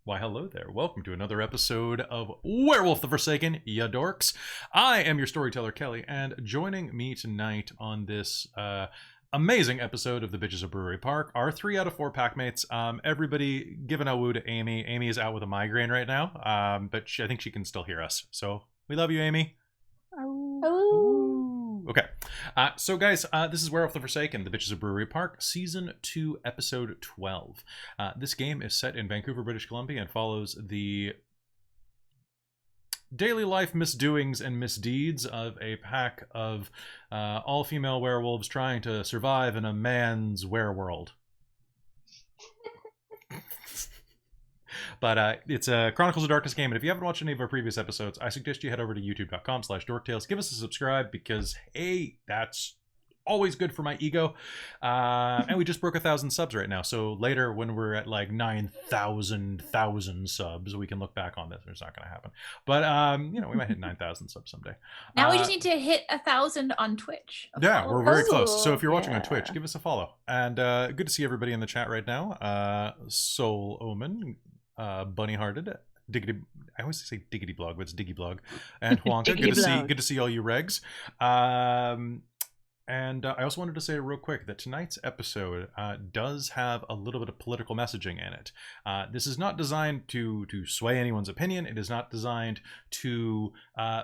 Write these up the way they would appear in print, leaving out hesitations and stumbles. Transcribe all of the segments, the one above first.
Why, hello there. Welcome to another episode of Werewolf the Forsaken, ya dorks. I am your storyteller, Kelly, and joining me tonight on this amazing episode of the Bitches of Brewery Park are 3 out of 4 packmates. Everybody give an awoo to Amy. Amy is out with a migraine right now, but I think she can still hear us. So we love you, Amy. Okay, so guys, this is Werewolf the Forsaken, the Bitches of Brewery Park, Season 2, Episode 12. This game is set in Vancouver, British Columbia, and follows the daily life misdoings and misdeeds of a pack of all-female werewolves trying to survive in a man's wereworld. But it's a Chronicles of Darkness game, and if you haven't watched any of our previous episodes, I suggest you head over to youtube.com/dorktales. Give us a subscribe, because, hey, that's always good for my ego. And we just broke 1,000 subs right now, so later when we're at like 9,000 subs, we can look back on this. It's not going to happen. But, you know, we might hit 9,000 subs someday. Now we just need to hit 1,000 on Twitch. Yeah, we're very close. So if you're watching on Twitch, give us a follow. And good to see everybody in the chat right now. Soul Omen, Bunny Hearted, Diggity. I always say Diggity Blog, but it's Diggy Blog, and Huanka. Good to see all you regs. And I also wanted to say real quick that tonight's episode does have a little bit of political messaging in it. This is not designed to sway anyone's opinion. It is not designed to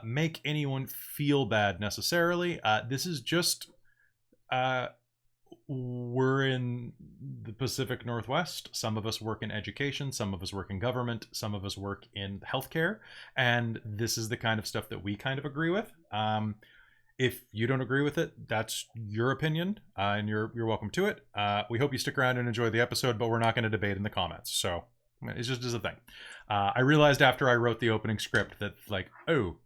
make anyone feel bad necessarily. This is just we're in the Pacific Northwest. Some of us work in education, some of us work in government, some of us work in healthcare, and this is the kind of stuff that we kind of agree with. If you don't agree with it, that's your opinion, and you're welcome to it. We hope you stick around and enjoy the episode, but we're not going to debate in the comments, so it's just a thing. I realized after I wrote the opening script that, like, oh,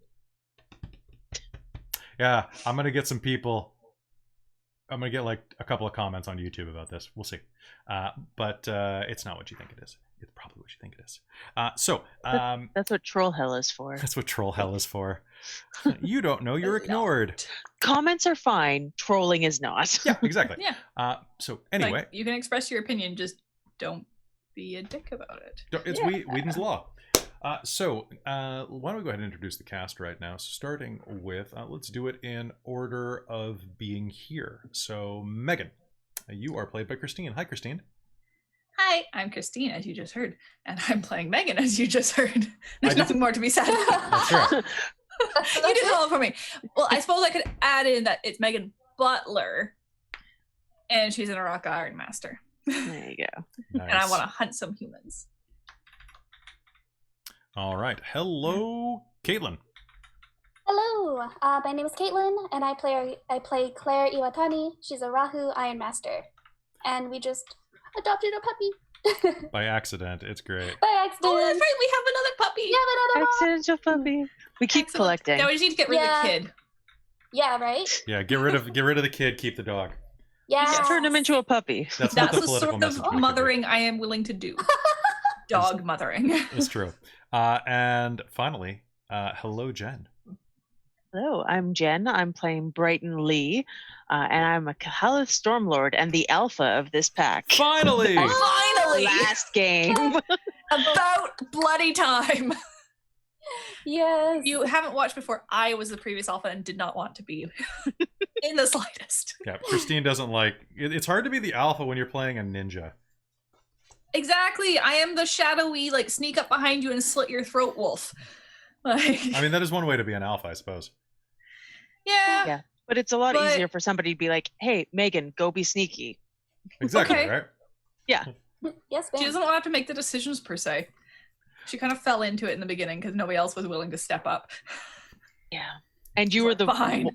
yeah, I'm going to get some people... I'm going to get like a couple of comments on YouTube about this. We'll see. But it's not what you think it is. It's probably what you think it is. That's what troll hell is for. That's what troll hell is for. You don't know. You're ignored. Comments are fine. Trolling is not. Yeah, exactly. Yeah. So anyway. Like, you can express your opinion. Just don't be a dick about it. It's Whedon's Law. So why don't we go ahead and introduce the cast right now? So starting with, let's do it in order of being here. So Megan, you are played by Christine. Hi, Christine. Hi, I'm Christine, as you just heard, and I'm playing Megan, as you just heard. There's nothing more to be said. That's right. You did it all for me. Well, I suppose I could add in that it's Megan Butler, and she's an Uratha Iron Master. There you go. Nice. And I want to hunt some humans. All right. Hello, Caitlin. Hello, my name is Caitlin, and I play Claire Iwatani. She's a Rahu Iron Master, and we just adopted a puppy. By accident. It's great. By accident. Oh, that's right. We have another puppy. We have another one. Accidental puppy. We keep Excellent. collecting. Now we just need to get rid of the kid. Yeah, right? Yeah, get rid of the kid, keep the dog. Yeah. Just turn him into a puppy. That's That's not the political sort message we of could mothering I am willing to do. Dog mothering. It's true. And finally, hello, Jen. Hello, I'm Jen. I'm playing Brighton Lee, and I'm a Kahalith Stormlord and the alpha of this pack. Finally! Finally! Last game. About bloody time. Yes. If you haven't watched before, I was the previous alpha and did not want to be in the slightest. Yeah, Christine doesn't like... It's hard to be the alpha when you're playing a ninja. Exactly. I am the shadowy, like, sneak up behind you and slit your throat wolf. Like, I mean, that is one way to be an alpha, I suppose. Yeah, but it's a lot easier for somebody to be like, hey, Megan, go be sneaky. Exactly, Okay. right? Yeah. Yes, she ma'am. doesn't want to have to make the decisions, per se. She kind of fell into it in the beginning because nobody else was willing to step up. Yeah. And you were the... Fine.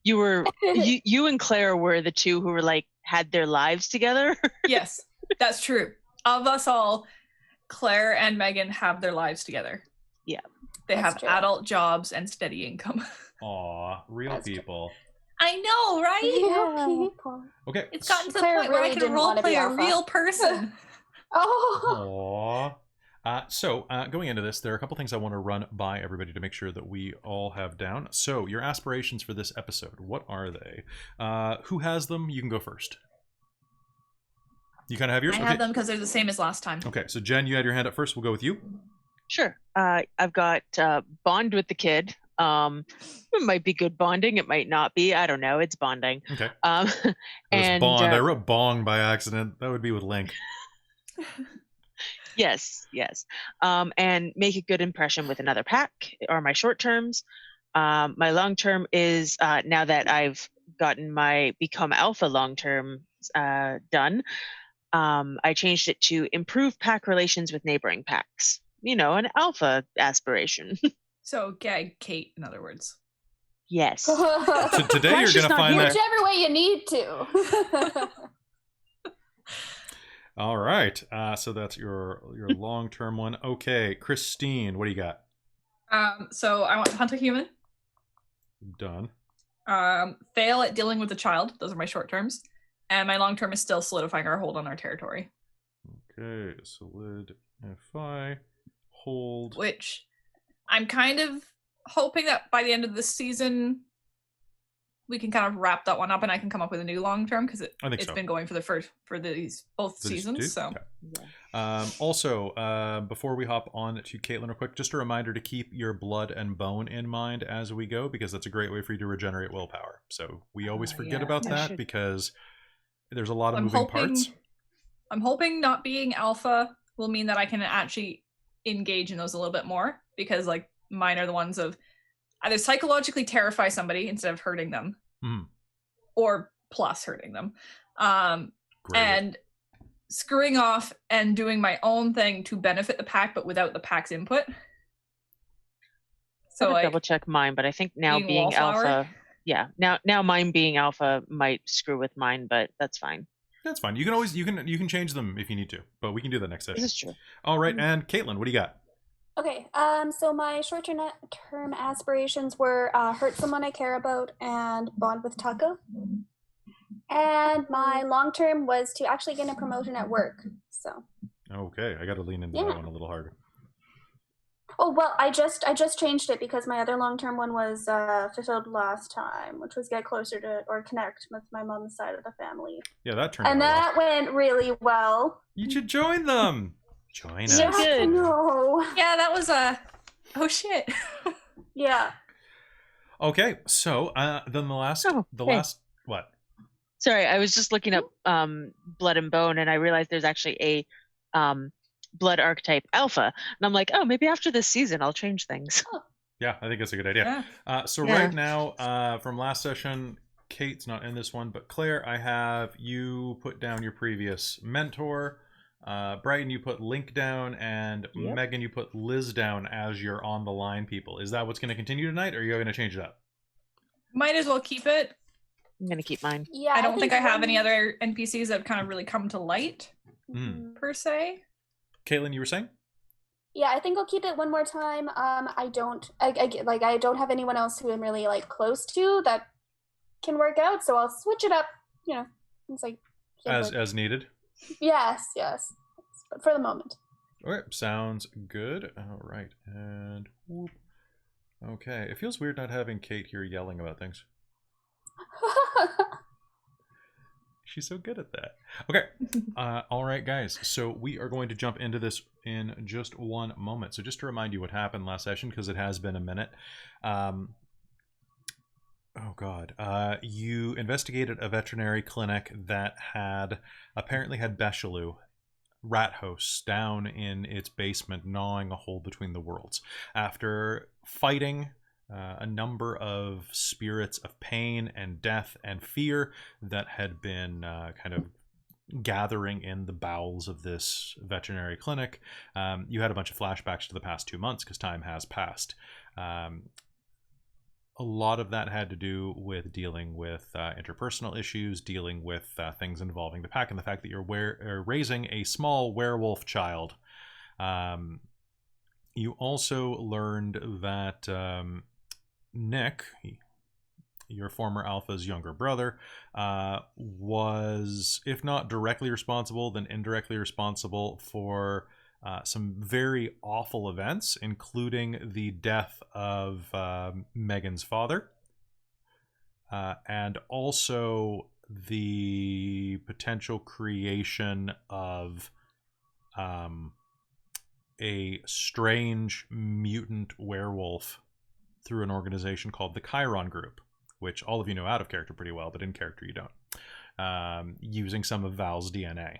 You were... you and Claire were the two who were like, had their lives together. Yes, that's true. Of us all, Claire and Megan have their lives together. Yeah. They That's have true. adult jobs and steady income. Aw, real That's true. people. I know, right? Yeah, people. Okay. It's gotten to the Claire point where I really can didn't wanna roleplay be a alpha. real person. Oh. Aww. Going into this, there are a couple things I want to run by everybody to make sure that we all have down. So, your aspirations for this episode, what are they? Who has them? You can go first. You kind of have yours? I have them because they're the same as last time. Okay, so Jen, you had your hand up first. We'll go with you. Sure. I've got bond with the kid. It might be good bonding. It might not be. I don't know. It's bonding. Okay. And bond. I wrote bong by accident. That would be with Link. Yes. And make a good impression with another pack are my short terms. My long term is now that I've gotten my become alpha long term done. I changed it to improve pack relations with neighboring packs. An alpha aspiration. So gag Kate, in other words. Yes. Today you're going to find that. Whichever way you need to. All right. So that's your long-term one. Okay, Christine, what do you got? So I want to hunt a human. Done. Fail at dealing with a child. Those are my short terms. And my long term is still solidifying our hold on our territory. Okay, solidify, hold. Which I'm kind of hoping that by the end of this season, we can kind of wrap that one up and I can come up with a new long term because it's been going for these both seasons. So. Yeah. Also, before we hop on to Caitlin real quick, just a reminder to keep your blood and bone in mind as we go, because that's a great way for you to regenerate willpower. So we always forget about that because there's a lot of moving parts. I'm hoping not being alpha will mean that I can actually engage in those a little bit more, because like mine are the ones of either psychologically terrify somebody instead of hurting them, or plus hurting them, and screwing off and doing my own thing to benefit the pack, but without the pack's input. So like, double check mine, but I think now being alpha, now mine being alpha might screw with mine, but that's fine. That's fine. You can always you can change them if you need to, but we can do that next session. This is true. All right, and Caitlin, what do you got? Okay, so my short-term aspirations were hurt someone I care about and bond with Taco. And my long-term was to actually get a promotion at work, so. Okay, I got to lean into that one a little harder. Oh, well, I just changed it because my other long-term one was fulfilled last time, which was get closer to or connect with my mom's side of the family. Yeah, that turned out and that went really well. You should join them. Join us. Good. No. Yeah, that was oh shit. Yeah. Okay, so then the last what? Sorry, I was just looking up blood and bone, and I realized there's actually a blood archetype alpha, and I'm like, oh, maybe after this season I'll change things. Yeah, I think that's a good idea. So right now, from last session, Kate's not in this one, but Claire, I have you put down your previous mentor. Brighton, you put Link down, and Megan, you put Liz down as your on the line people. Is that what's going to continue tonight, or are you going to change it up? Might as well keep it. I'm going to keep mine. Yeah. I don't think I have any other NPCs that have kind of really come to light, per se. Caitlin, you were saying? Yeah, I think I'll keep it one more time. I don't have anyone else who I'm really like close to that can work out, so I'll switch it up. It's like as needed. Yes, but for the moment. All right, sounds good. All right, and whoop. Okay, it feels weird not having Kate here yelling about things. She's so good at that. Okay. All right, guys. So we are going to jump into this in just one moment. So just to remind you what happened last session, because it has been a minute. Oh, God. You investigated a veterinary clinic that apparently had Becheloux, rat hosts, down in its basement, gnawing a hole between the worlds. After fighting a number of spirits of pain and death and fear that had been kind of gathering in the bowels of this veterinary clinic, you had a bunch of flashbacks to the past 2 months because time has passed. A lot of that had to do with dealing with interpersonal issues, dealing with things involving the pack, and the fact that you're raising a small werewolf child. You also learned that Nick, your former alpha's younger brother, was, if not directly responsible, then indirectly responsible for some very awful events, including the death of Megan's father, and also the potential creation of a strange mutant werewolf through an organization called the Chiron Group, which all of you know out of character pretty well, but in character you don't, using some of Val's DNA.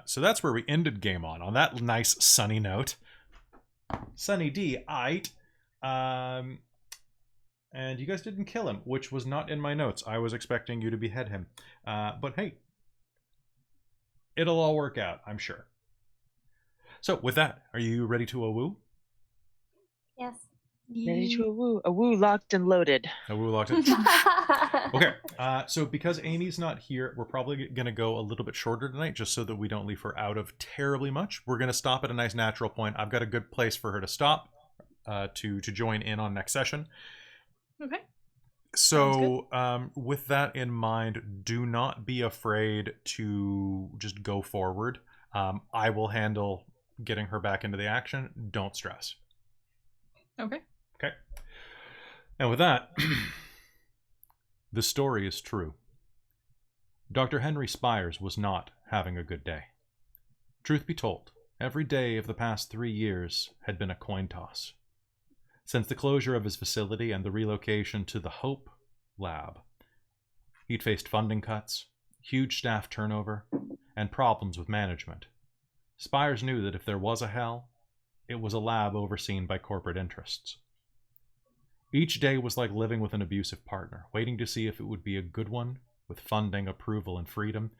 So that's where we ended game on that nice sunny note. Sunny D-ite. And you guys didn't kill him, which was not in my notes. I was expecting you to behead him. But hey, it'll all work out, I'm sure. So with that, are you ready to a-woo? Yes. Ready to a woo. A woo locked and loaded. A woo locked and Okay, so because Amy's not here, we're probably going to go a little bit shorter tonight, just so that we don't leave her out of terribly much. We're going to stop at a nice natural point. I've got a good place for her to stop, to join in on next session. Okay. So with that in mind, do not be afraid to just go forward. I will handle getting her back into the action. Don't stress. Okay. Okay. And with that, the story is true. Dr. Henry Spires was not having a good day. Truth be told, every day of the past 3 years had been a coin toss. Since the closure of his facility and the relocation to the Hope Lab, he'd faced funding cuts, huge staff turnover, and problems with management. Spires knew that if there was a hell, it was a lab overseen by corporate interests. Each day was like living with an abusive partner, waiting to see if it would be a good one, with funding, approval, and freedom,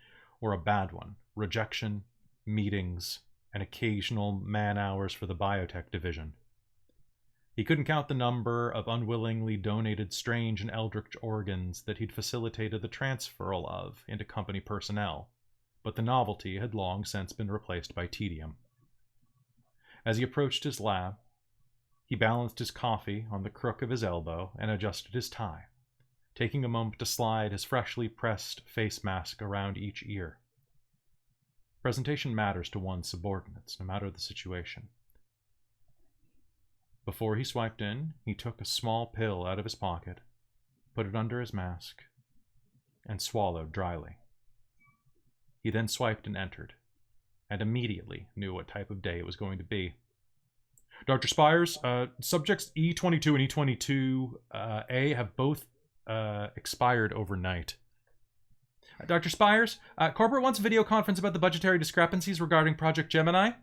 or a bad one, rejection, meetings, and occasional man-hours for the biotech division. He couldn't count the number of unwillingly donated strange and eldritch organs that he'd facilitated the transferal of into company personnel, but the novelty had long since been replaced by tedium. As he approached his lab, he balanced his coffee on the crook of his elbow and adjusted his tie, taking a moment to slide his freshly pressed face mask around each ear. Presentation matters to one's subordinates, no matter the situation. Before he swiped in, he took a small pill out of his pocket, put it under his mask, and swallowed dryly. He then swiped and entered, and immediately knew what type of day it was going to be. Dr. Spires, subjects E22 and E22A have both expired overnight. Dr. Spires, corporate wants a video conference about the budgetary discrepancies regarding Project Gemini.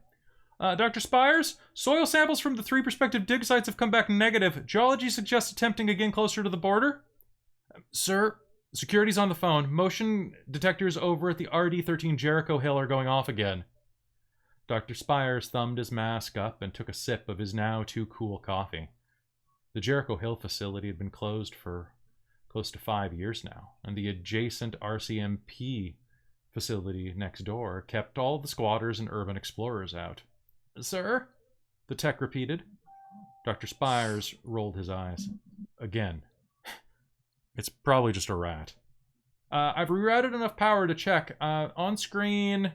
Dr. Spires, soil samples from the 3 prospective dig sites have come back negative. Geology suggests attempting again closer to the border. Sir, security's on the phone. Motion detectors over at the RD-13 Jericho Hill are going off again. Dr. Spires thumbed his mask up and took a sip of his now too cool coffee. The Jericho Hill facility had been closed for close to 5 years now, and the adjacent RCMP facility next door kept all the squatters and urban explorers out. Sir? The tech repeated. Dr. Spires rolled his eyes. Again. It's probably just a rat. I've rerouted enough power to check. On screen...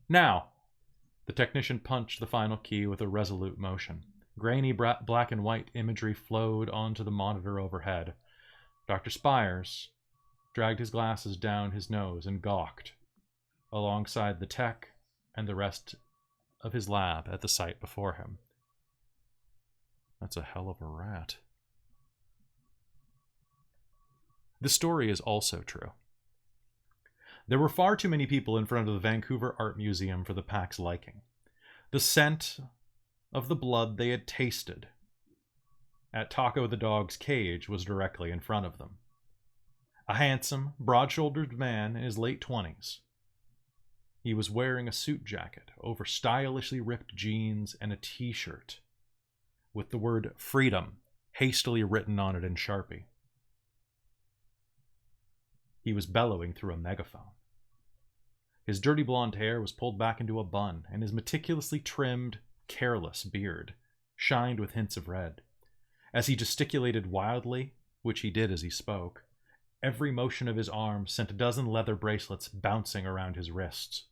Now. The technician punched the final key with a resolute motion. Grainy black and white imagery flowed onto the monitor overhead. Dr. Spires dragged his glasses down his nose and gawked, alongside the tech and the rest of his lab at the site before him. That's a hell of a rat. The story is also true. There were far too many people in front of the Vancouver Art Museum for the pack's liking. The scent of the blood they had tasted at Taco the dog's cage was directly in front of them. A handsome, broad-shouldered man in his late 20s. He was wearing a suit jacket over stylishly ripped jeans and a t-shirt with the word freedom hastily written on it in Sharpie. He was bellowing through a megaphone. His dirty blonde hair was pulled back into a bun, and his meticulously trimmed, careless beard shined with hints of red. As he gesticulated wildly, which he did as he spoke, every motion of his arm sent a dozen leather bracelets bouncing around his wrists.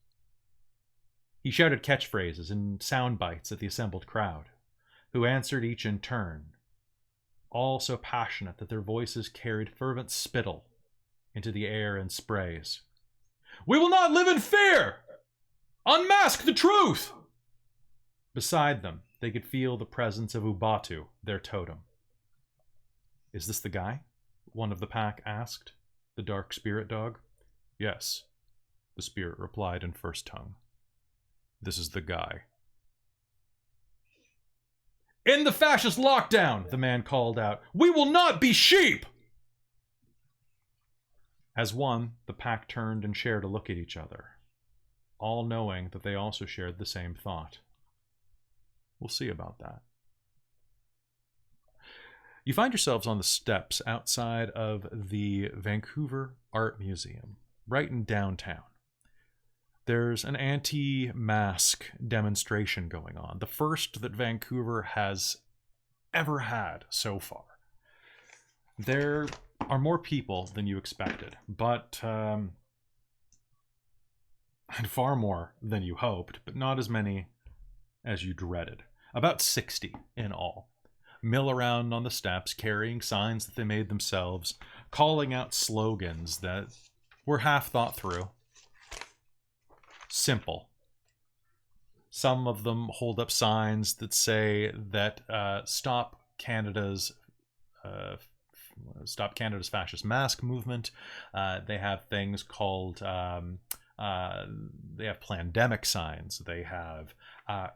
He shouted catchphrases and sound bites at the assembled crowd, who answered each in turn, all so passionate that their voices carried fervent spittle into the air and sprays. "We will not live in fear! Unmask the truth!" Beside them, they could feel the presence of Ubatu, their totem. "Is this the guy?" one of the pack asked, the dark spirit dog. "Yes," the spirit replied in first tongue. "This is the guy." "In the fascist lockdown," the man called out, "we will not be sheep!" As one, the pack turned and shared a look at each other, all knowing that they also shared the same thought. We'll see about that. You find yourselves on the steps outside of the Vancouver Art Museum, right in downtown. There's an anti-mask demonstration going on, the first that Vancouver has ever had so far. There are more people than you expected, but and far more than you hoped, but not as many as you dreaded. About 60 in all. Mill around on the steps, carrying signs that they made themselves, calling out slogans that were half thought through. Simple. Some of them hold up signs that say that stop Canada's fascist mask movement. They have things called they have plandemic signs. They have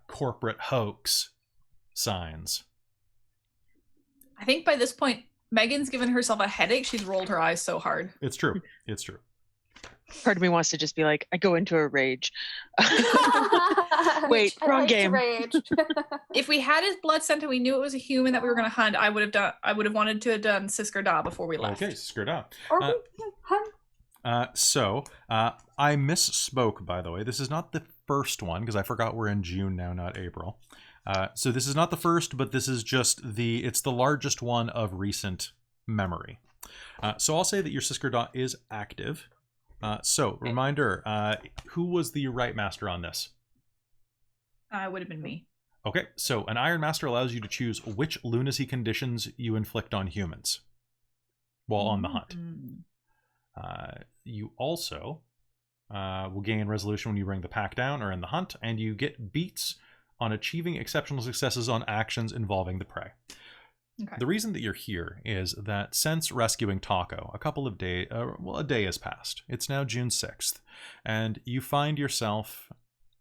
corporate hoax signs. I think by this point, Megan's given herself a headache. She's rolled her eyes so hard. It's true. It's true. Part of me wants to just be like, I go into a rage. Wait, I wrong like to game. rage. If we had his blood scent and we knew it was a human that we were going to hunt, I would have wanted to have done Sisker Da before we left. Okay, screwed up. Or we hunt. So, I misspoke, by the way. This is not the first one, because I forgot we're in June now, not April. So this is not the first, but this is just it's the largest one of recent memory. So I'll say that your Sisker Da is active. So, reminder, who was the Right Master on this? It would have been me. Okay, so an Iron Master allows you to choose which lunacy conditions you inflict on humans while on the hunt. You also will gain resolution when you bring the pack down or in the hunt, and you get beats on achieving exceptional successes on actions involving the prey. Okay. The reason that you're here is that since rescuing Taco, a day has passed. It's now June 6th, and you find yourself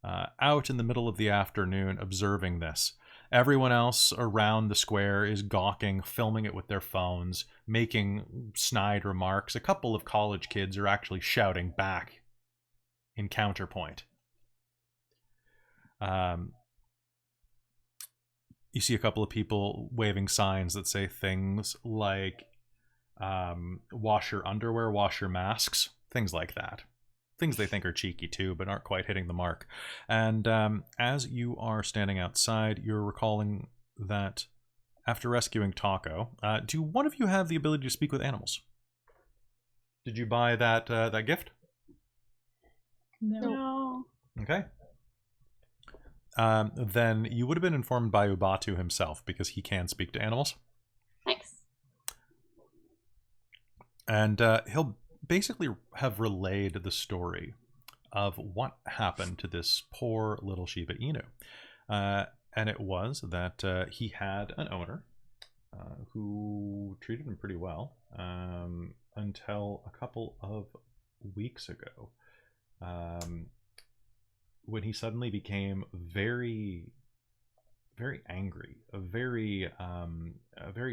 out in the middle of the afternoon observing this. Everyone else around the square is gawking, filming it with their phones, making snide remarks. A couple of college kids are actually shouting back in counterpoint. You see a couple of people waving signs that say things like, wash your underwear, wash your masks, things like that. Things they think are cheeky too, but aren't quite hitting the mark. And as you are standing outside, you're recalling that after rescuing Taco, do one of you have the ability to speak with animals? Did you buy that gift? No. Okay. Then you would have been informed by Ubatu himself, because he can speak to animals. Thanks. And he'll basically have relayed the story of what happened to this poor little Shiba Inu. And it was that he had an owner who treated him pretty well until a couple of weeks ago. When he suddenly became very, very angry, very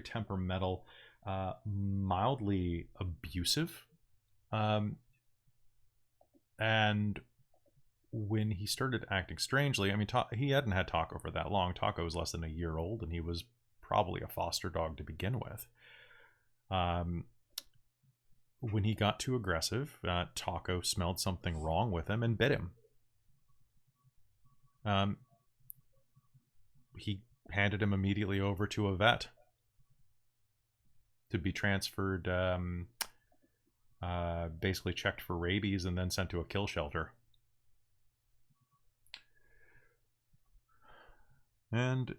temperamental, mildly abusive, and when he started acting strangely, I mean, he hadn't had Taco for that long. Taco was less than a year old, and he was probably a foster dog to begin with. When he got too aggressive, Taco smelled something wrong with him and bit him. He handed him immediately over to a vet to be transferred, basically checked for rabies and then sent to a kill shelter. And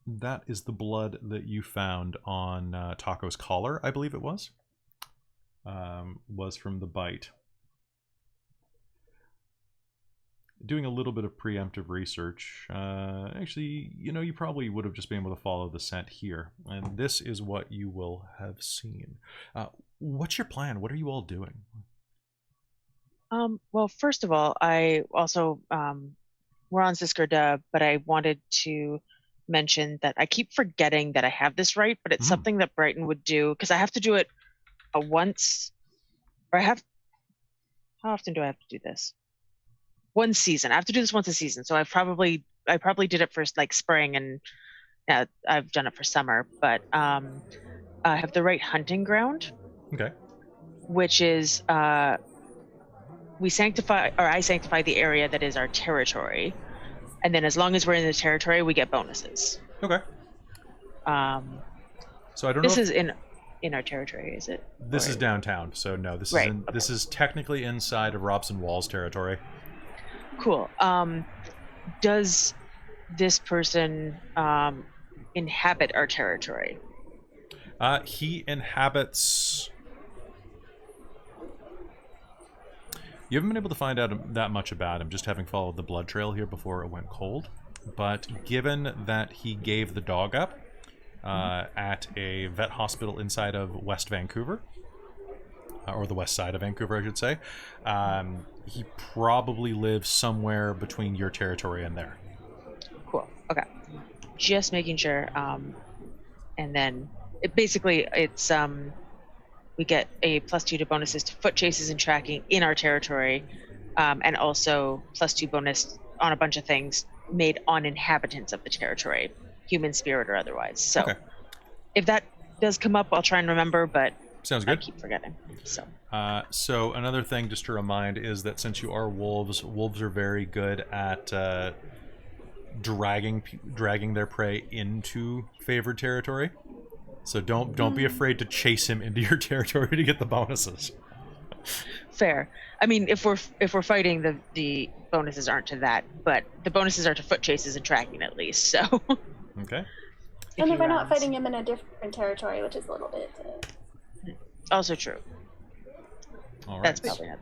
That is the blood that you found on Taco's collar, I believe it was. Was from the bite. Doing a little bit of preemptive research. Actually, you probably would have just been able to follow the scent here. And this is what you will have seen. What's your plan? What are you all doing? Well, first of all, I also, we're on Sisker, but I wanted to mention that I keep forgetting that I have this right, but it's something that Brighton would do, because I have to do it once, or how often do I have to do this? One season. I have to do this once a season, so I probably did it for like spring, and yeah, I've done it for summer, but I have the right hunting ground. Okay. Which is I sanctify the area that is our territory, and then as long as we're in the territory, we get bonuses. Okay. So I don't know. This is in our territory, is it? This is downtown, so no. This is this is technically inside of Robson Wall's territory. Cool. Does this person inhabit our territory? He inhabits. You haven't been able to find out that much about him, just having followed the blood trail here before it went cold. But given that he gave the dog up at a vet hospital inside of West Vancouver, or the west side of Vancouver, I should say, he probably lives somewhere between your territory and there. Cool. Okay. Just making sure. And then it's we get a +2 to bonuses to foot chases and tracking in our territory, and also +2 bonus on a bunch of things made on inhabitants of the territory, human, spirit, or otherwise. So if that does come up, I'll try and remember, but sounds good. I keep forgetting. So another thing just to remind is that since you are wolves are very good at dragging their prey into favored territory. So don't be afraid to chase him into your territory to get the bonuses. Fair. I mean, if we're fighting, the bonuses aren't to that, but the bonuses are to foot chases and tracking at least. So. Okay. And if we're not fighting him in a different territory, which is a little bit. Also true. All right. That's probably not.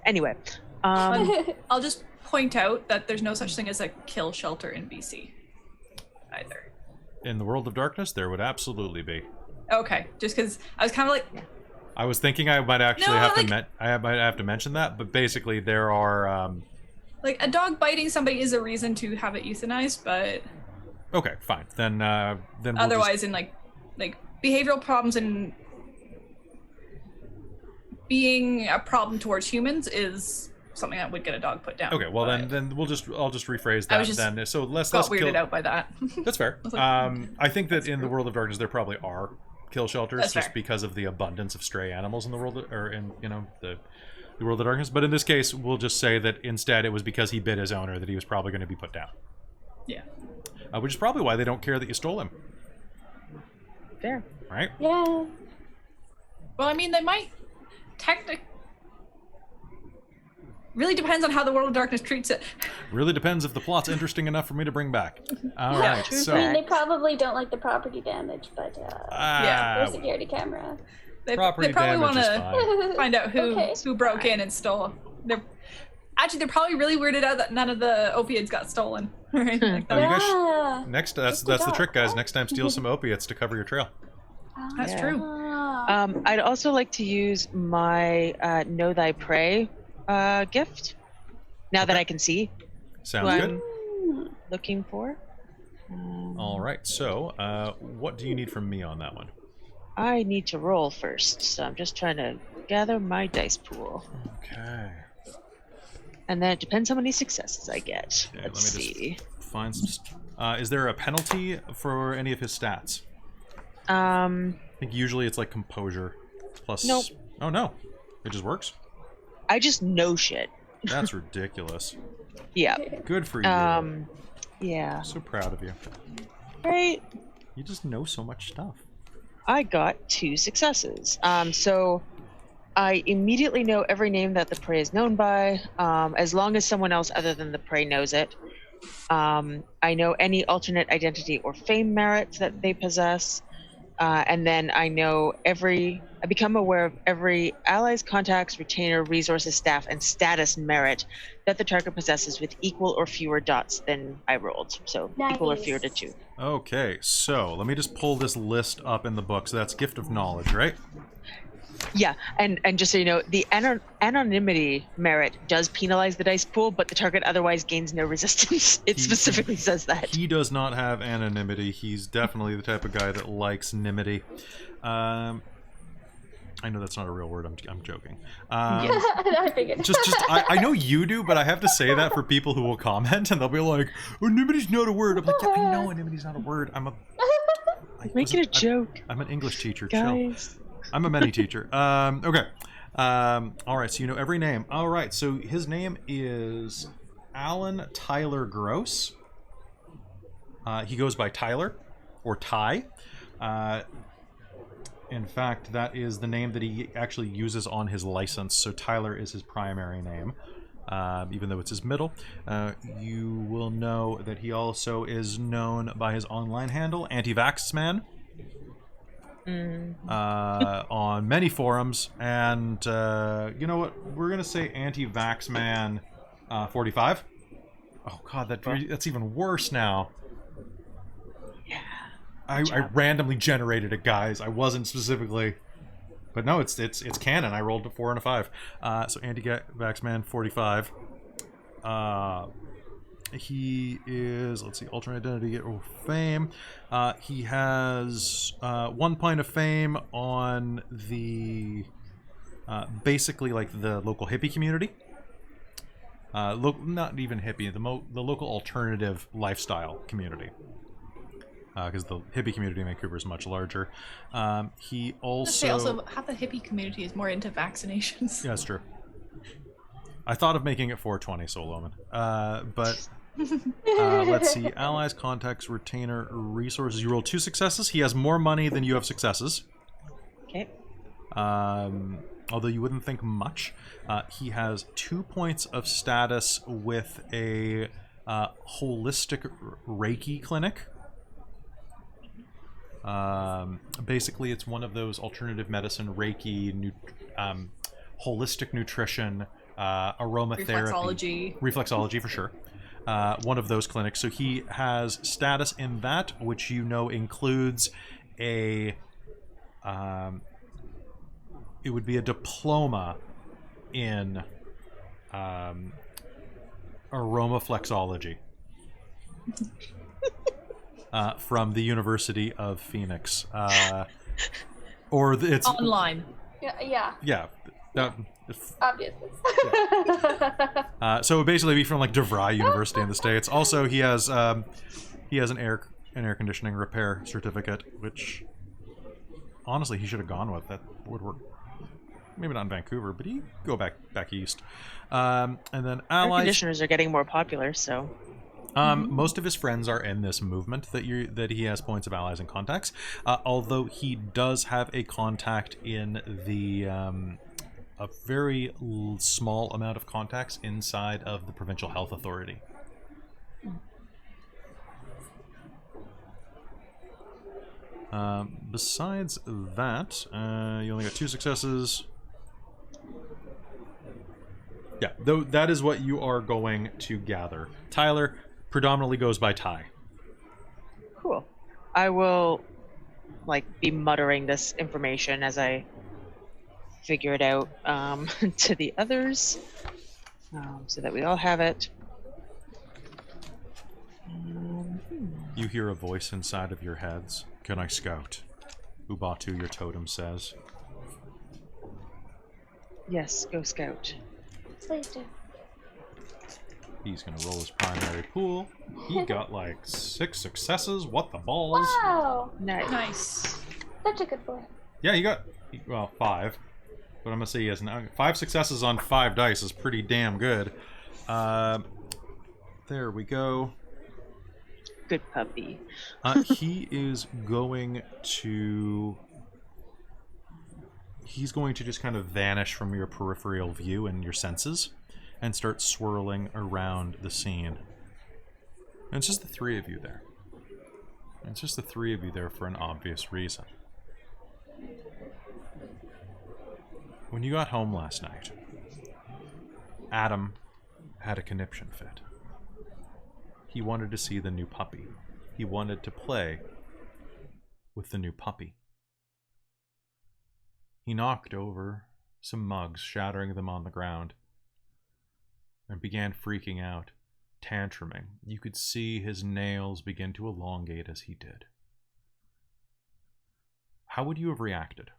Anyway. I'll just point out that there's no such thing as a kill shelter in BC either. In the world of darkness, there would absolutely be. Okay, just because I was kind of like... I was thinking I might actually have to mention that, but basically there are... Like, a dog biting somebody is a reason to have it euthanized, but... Okay, fine. Then we'll otherwise, in like behavioral problems and being a problem towards humans is something that would get a dog put down. Okay, well then I'll just rephrase that. Then so let's weirded out by that. That's fair. I think that in the world of darkness there probably are kill shelters That's just fair. because of the abundance of stray animals in the world, or in the world of darkness. But in this case, we'll just say that instead it was because he bit his owner that he was probably going to be put down. Yeah. Which is probably why they don't care that you stole him. Fair. Right? Yeah. Well, I mean, they might technically... Really depends on how the world of darkness treats it. Really depends if the plot's interesting enough for me to bring back. All right, so... I mean, they probably don't like the property damage, but their security camera. They probably want to find out who broke in and stole. They're probably really weirded out that none of the opiates got stolen. Right? Like Oh, you guys next, that's the trick, guys. Next time, steal some opiates to cover your trail. That's true. I'd also like to use my Know Thy Prey gift. Now that I can see Sounds who good. I'm looking for. All right, so what do you need from me on that one? I need to roll first, so I'm just trying to gather my dice pool. Okay. And then it depends how many successes I get. Okay, Let's let me see. just find some... is there a penalty for any of his stats? I think usually it's like composure plus... Nope. Oh, no. It just works? I just know shit. That's ridiculous. Yeah. Good for you. Yeah. So proud of you. Right. You just know so much stuff. I got 2 successes. So I immediately know every name that the prey is known by, as long as someone else other than the prey knows it. I know any alternate identity or fame merits that they possess. And then I become aware of every ally's contacts, retainer, resources, staff, and status merit that the target possesses with equal or fewer dots than I rolled. So equal or fewer to 2. Okay, so let me just pull this list up in the book. So that's Gift of Knowledge, right? Yeah, and just so you know, the anonymity merit does penalize the dice pool, but the target otherwise gains no resistance. It specifically says that. He does not have anonymity. He's definitely the type of guy that likes nimity. I know that's not a real word. I'm joking. I figured. I know you do, but I have to say that for people who will comment, and they'll be like, "Anonymity's not a word." I'm like, "Yeah, I know anonymity's not a word. Make it a joke. I'm an English teacher. Guys. Chill. I'm a many teacher. Okay. All right. So you know every name. All right. So his name is Alan Tyler Gross. He goes by Tyler or Ty. In fact, that is the name that he actually uses on his license. So Tyler is his primary name, even though it's his middle. You will know that he also is known by his online handle, Anti-Vaxman. On many forums, and you know what? We're gonna say Anti-Vaxman 45. Oh god, that's even worse now. Yeah. I randomly generated it, guys. I wasn't specifically, but no, it's canon. I rolled a 4 and a 5. So Anti-Vaxman 45. He is, let's see, alternate identity or fame. He has 1 point of fame on the basically like the local hippie community. Not even hippie, the local alternative lifestyle community. Because the hippie community in Vancouver is much larger. He also half the hippie community is more into vaccinations. Yeah, that's true. I thought of making it 420, Solomon. But let's see. Allies, contacts, retainer, resources. You roll 2 successes. He has more money than you have successes. Okay. Although you wouldn't think much. He has 2 points of status with a holistic Reiki clinic. Basically, it's one of those alternative medicine, Reiki, holistic nutrition, aromatherapy, reflexology for sure. One of those clinics. So he has status in that, which you know includes a it would be a diploma in aromaflexology. From the University of Phoenix, or it's online. Yeah. Obviously. Yeah. So it would basically be from like DeVry University in the States. Also, he has an air conditioning repair certificate, which honestly he should have gone with. That would work. Maybe not in Vancouver, but he go back east. And then allies. Air conditioners are getting more popular, so. Most of his friends are in this movement that he has points of allies and contacts. Although he does have a contact in the a very small amount of contacts inside of the provincial health authority. Besides that, you only got 2 successes. Yeah, though that is what you are going to gather. Tyler predominantly goes by Ty. Cool. I will be muttering this information as I figure it out to the others, so that we all have it. You hear a voice inside of your heads. Can I scout? Ubatu, your totem, says. Yes, go scout. Please do. He's gonna roll his primary pool. He got 6 successes. What the balls? Wow. Nice. Such a good boy. Yeah, he got 5. But I'm gonna say he has 5 successes on 5 dice is pretty damn good. There we go. Good puppy. He is going to. He's going to just kind of vanish from your peripheral view and your senses, and start swirling around the scene. And it's just the three of you there. And it's just the three of you there for an obvious reason. When you got home last night, Adam had a conniption fit. He wanted to see the new puppy. He wanted to play with the new puppy. He knocked over some mugs, shattering them on the ground, and began freaking out, tantruming. You could see his nails begin to elongate as he did. How would you have reacted?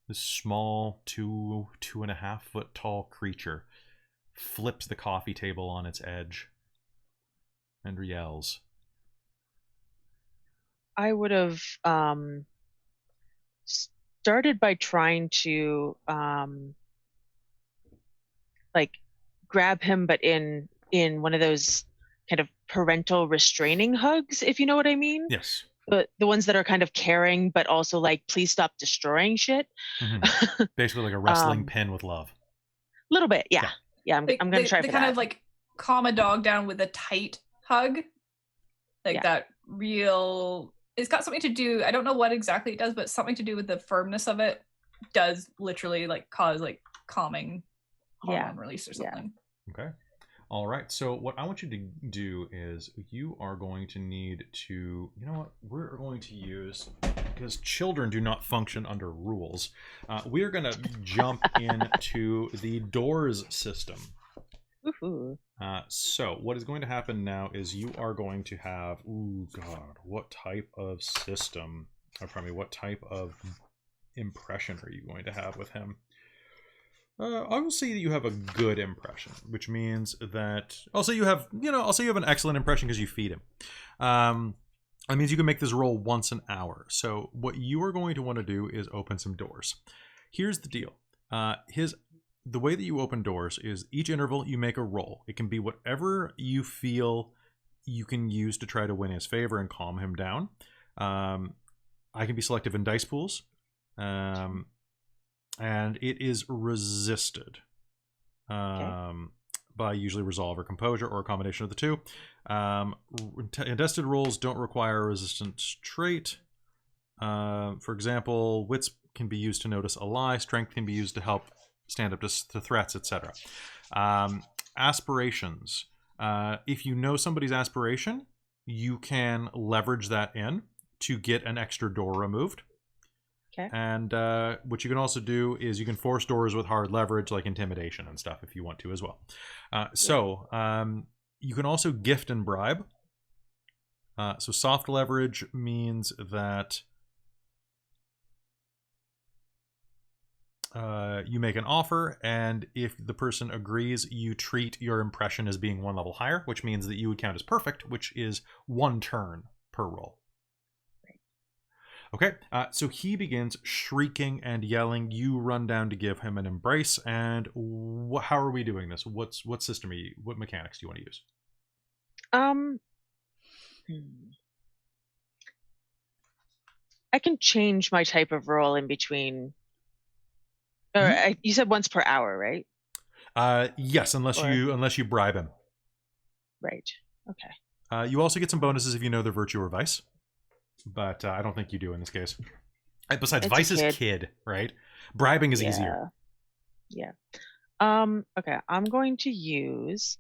This small, 2.5 foot tall creature flips the coffee table on its edge and yells. I would have started by trying to like grab him, but in one of those kind of parental restraining hugs, if you know what I mean. Yes. But the ones that are kind of caring, but also like, please stop destroying shit. Mm-hmm. Basically like a wrestling pin with love. A little bit, yeah. I'm going to try for they that. kind of like calm a dog down with a tight hug. Like that real... It's got something to do... I don't know what exactly it does, but something to do with the firmness of it does literally like cause like calming hormone release or something. Okay. All right. So what I want you to do is you are going to need to, you know what, we're going to use, because children do not function under rules, we are going to jump into the doors system. Woohoo. So what is going to happen now is you are going to have, ooh, God, what type of system, or pardon me, what type of impression are you going to have with him? I will say that you have a good impression, which means that I'll say you have an excellent impression because you feed him. That means you can make this roll once an hour. So what you are going to want to do is open some doors. Here's the deal. The way that you open doors is each interval you make a roll. It can be whatever you feel you can use to try to win his favor and calm him down. I can be selective in dice pools. And it is resisted by usually resolve or composure or a combination of the two. Contested rolls don't require a resistance trait. For example, wits can be used to notice a lie. Strength can be used to help stand up to threats, etc. Aspirations. If you know somebody's aspiration, you can leverage that in to get an extra door removed. Okay. And what you can also do is you can force doors with hard leverage, like intimidation and stuff, if you want to as well. You can also gift and bribe. So soft leverage means that you make an offer, and if the person agrees, you treat your impression as being one level higher, which means that you would count as perfect, which is 1 turn per roll. Okay, so he begins shrieking and yelling. You run down to give him an embrace. And how are we doing this? What system are you? What mechanics do you want to use? I can change my type of roll in between. You said once per hour, right? Yes, unless you bribe him. Right. Okay. You also get some bonuses if you know their virtue or vice. But I don't think you do in this case. Besides, vice is kid, right? Bribing is easier. Yeah. Okay, I'm going to use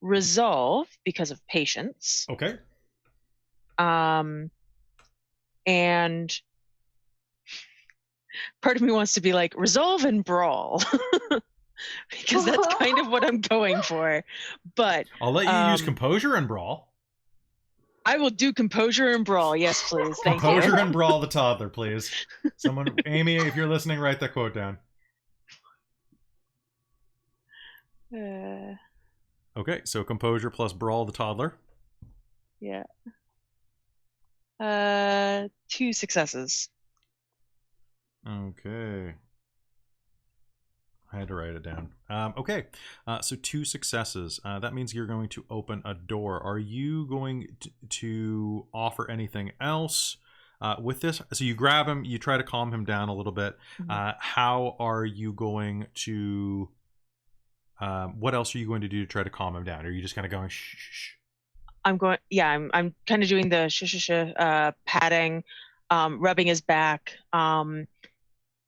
resolve because of patience. Okay. And part of me wants to be like, resolve and brawl. Because that's kind of what I'm going for. But I'll let you use composure and brawl. I will do composure and brawl. Yes, please. Thank you. Composure and brawl the toddler, please. Someone, Amy, if you're listening, write that quote down. Okay, so composure plus brawl the toddler. Yeah. 2 successes. Okay. I had to write it down. Okay, so 2 successes. That means you're going to open a door. Are you going to offer anything else with this? So you grab him, you try to calm him down a little bit. How are you going to What else are you going to do to try to calm him down? Are you just kind of going shh, shh, shh? I'm kind of doing the patting, rubbing his back.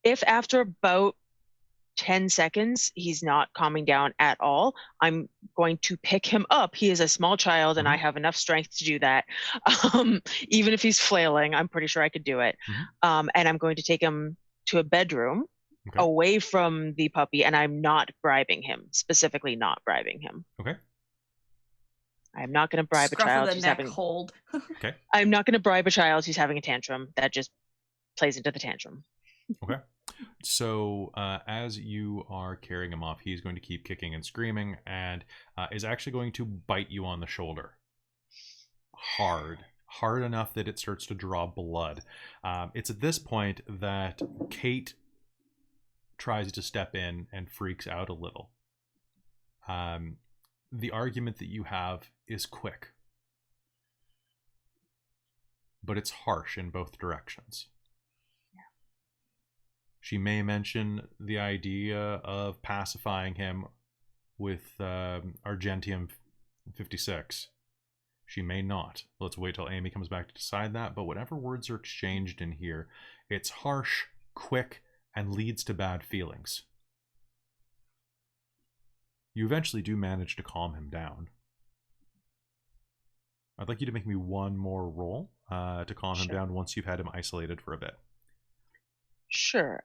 If after about 10 seconds he's not calming down at all, I'm going to pick him up. He is a small child and I have enough strength to do that. Even if he's flailing, I'm pretty sure I could do it. And I'm going to take him to a bedroom away from the puppy, and I'm not bribing him, specifically not bribing him. Okay. I'm not going to bribe a child who's having hold. Okay. I'm not going to bribe a child who's having a tantrum. That just plays into the tantrum. Okay. So as you are carrying him off, he's going to keep kicking and screaming, and is actually going to bite you on the shoulder. Hard enough that it starts to draw blood. It's at this point that Kate tries to step in and freaks out a little. The argument that you have is quick, but it's harsh in both directions. She may mention the idea of pacifying him with Argentium 56. She may not. Let's wait till Amy comes back to decide that. But whatever words are exchanged in here, it's harsh, quick, and leads to bad feelings. You eventually do manage to calm him down. I'd like you to make me one more roll to calm him down once you've had him isolated for a bit. Sure.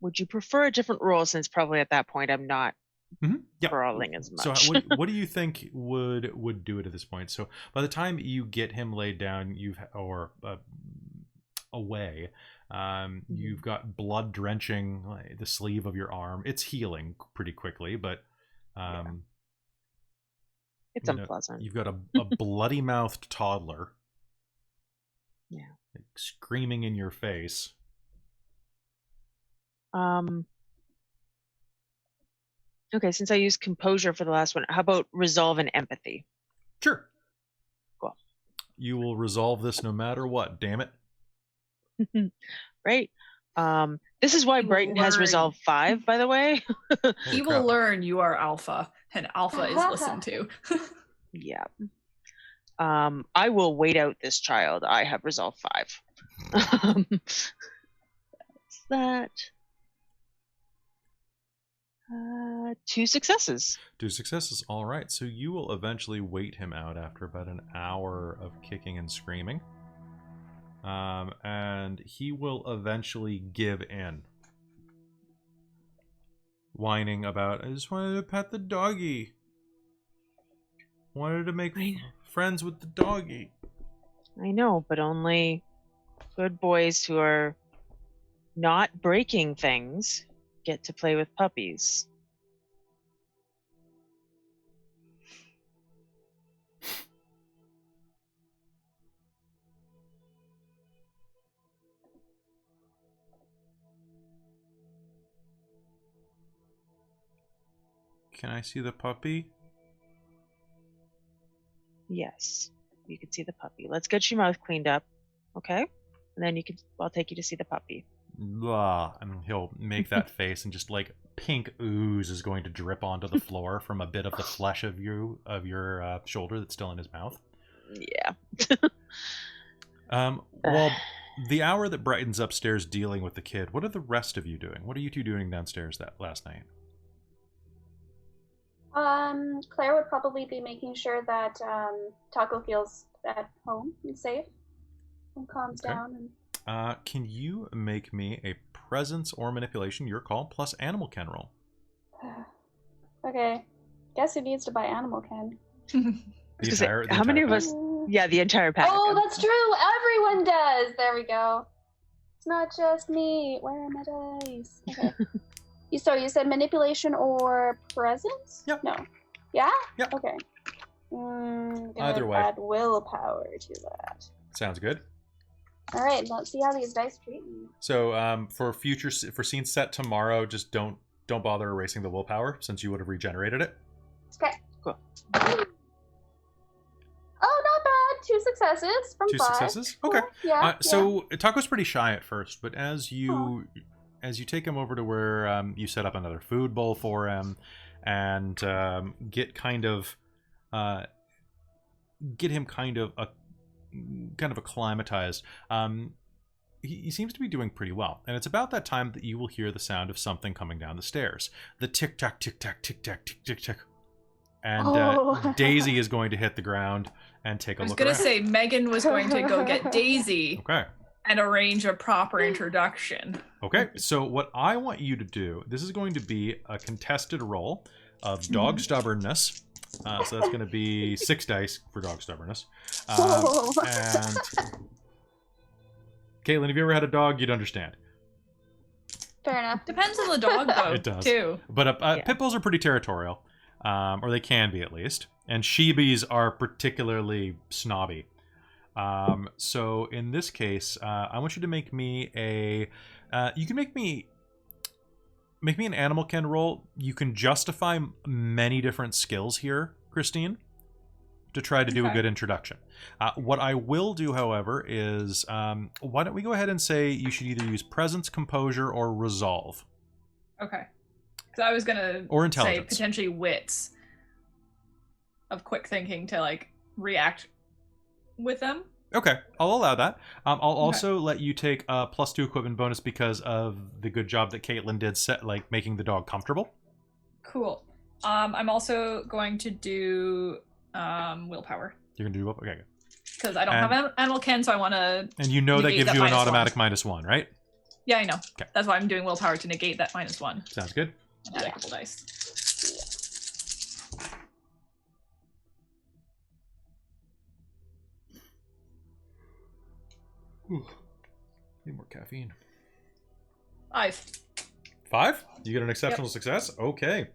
Would you prefer a different roll, since probably at that point I'm not brawling as much? So what do you think would do it at this point? So by the time you get him laid down, away, you've got blood drenching the sleeve of your arm. It's healing pretty quickly, but it's unpleasant. You've got a bloody mouthed toddler, screaming in your face. Okay, since I used composure for the last one, how about resolve and empathy? Sure. Cool. You will resolve this no matter what, damn it. Right. This is why Brighton has resolve 5, by the way. He will learn you are alpha, and alpha is listened to. Yeah. I will wait out this child. I have resolve 5. That's that. 2 successes. 2 successes. All right. So you will eventually wait him out after about an hour of kicking and screaming. And he will eventually give in. Whining about, I just wanted to pet the doggy. Wanted to make friends with the doggy. I know, but only good boys who are not breaking things get to play with puppies. Can I see the puppy? Yes, you can see the puppy. Let's get your mouth cleaned up, okay? And then I'll take you to see the puppy. Blah. And he'll make that face, and just like pink ooze is going to drip onto the floor from a bit of the flesh of your shoulder that's still in his mouth. Yeah. Well, the hour that Brighton's upstairs dealing with the kid, what are the rest of you doing? What are you two doing downstairs that last night? Claire would probably be making sure that Taco feels at home and safe and calms down. And... can you make me a presence or manipulation, your call, plus animal ken roll? Okay. Guess who needs to buy animal ken? How many of us? Yeah, the entire pack. Oh, that's true. Everyone does. There we go. It's not just me. Where are my dice? Okay. You said manipulation or presence? Yep. No. Yeah? Yep. Okay. Either way. Add willpower to that. Sounds good. All right. Let's see how these dice treat me. So for scenes set tomorrow, just don't bother erasing the willpower since you would have regenerated it. Okay. Cool. Oh, not bad. 2 successes from 2 5. successes. Okay. Cool. Yeah. So Taco's pretty shy at first, but as you take him over to where you set up another food bowl for him, and get him kind of acclimatized. He seems to be doing pretty well, and it's about that time that you will hear the sound of something coming down the stairs. The tick tack, tick tack, tick tack, tick tick tick, and Daisy is going to hit the ground and take a look. I was gonna say Megan was going to go get Daisy. Okay. And arrange a proper introduction. Okay, so what I want you to do, this is going to be a contested roll of dog stubbornness. So that's going to be 6 dice for dog stubbornness. And Caitlin, have you ever had a dog? You'd understand. Fair enough. Depends on the dog, though. It does. Too. But pit bulls are pretty territorial, or they can be at least. And Shibis are particularly snobby. So in this case, I want you to make me a, you can make me an animal ken roll. You can justify many different skills here, Christine, to try to do a good introduction. What I will do, however, is, why don't we go ahead and say you should either use presence, composure, or resolve. Okay. Because I was gonna say potentially wits of quick thinking to like react with them. Okay, I'll allow that. I'll also let you take a +2 equipment bonus because of the good job that Caitlin did making the dog comfortable. Cool. I'm also going to do willpower. You're gonna do willpower? Okay, good. Because I don't have animal ken, so I want to. And you know that gives you an automatic -1, right? Yeah, I know. Okay. That's why I'm doing willpower to negate that -1. Sounds good. And add a couple dice. Ooh, need more caffeine. 5. 5? You get an exceptional success? Okay.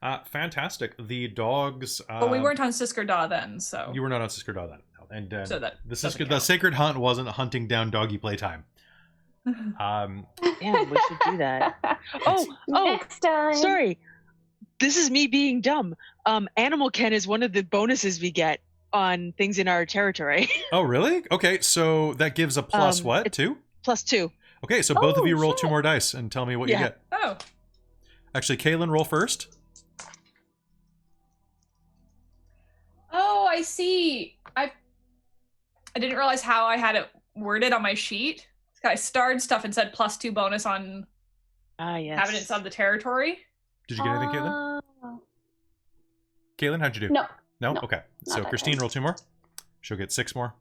Fantastic. The dogs... but we weren't on Sisker Da then, so... You were not on Sisker Da then. And so that the Sacred Hunt wasn't hunting down doggy playtime. Yeah, we should do that. Next time. Sorry. This is me being dumb. Animal ken is one of the bonuses we get on things in our territory. Oh, really? Okay, so that gives a plus what? 2? +2. Okay, so both of you roll 2 more dice and tell me what you get. Oh. Actually, Kaylin, roll first. Oh, I see. I didn't realize how I had it worded on my sheet. I starred stuff and said +2 bonus on inhabitants of the territory. Did you get anything, Caitlin? Caitlin, how'd you do? No. No? Okay. So Christine, roll 2 more. She'll get 6 more.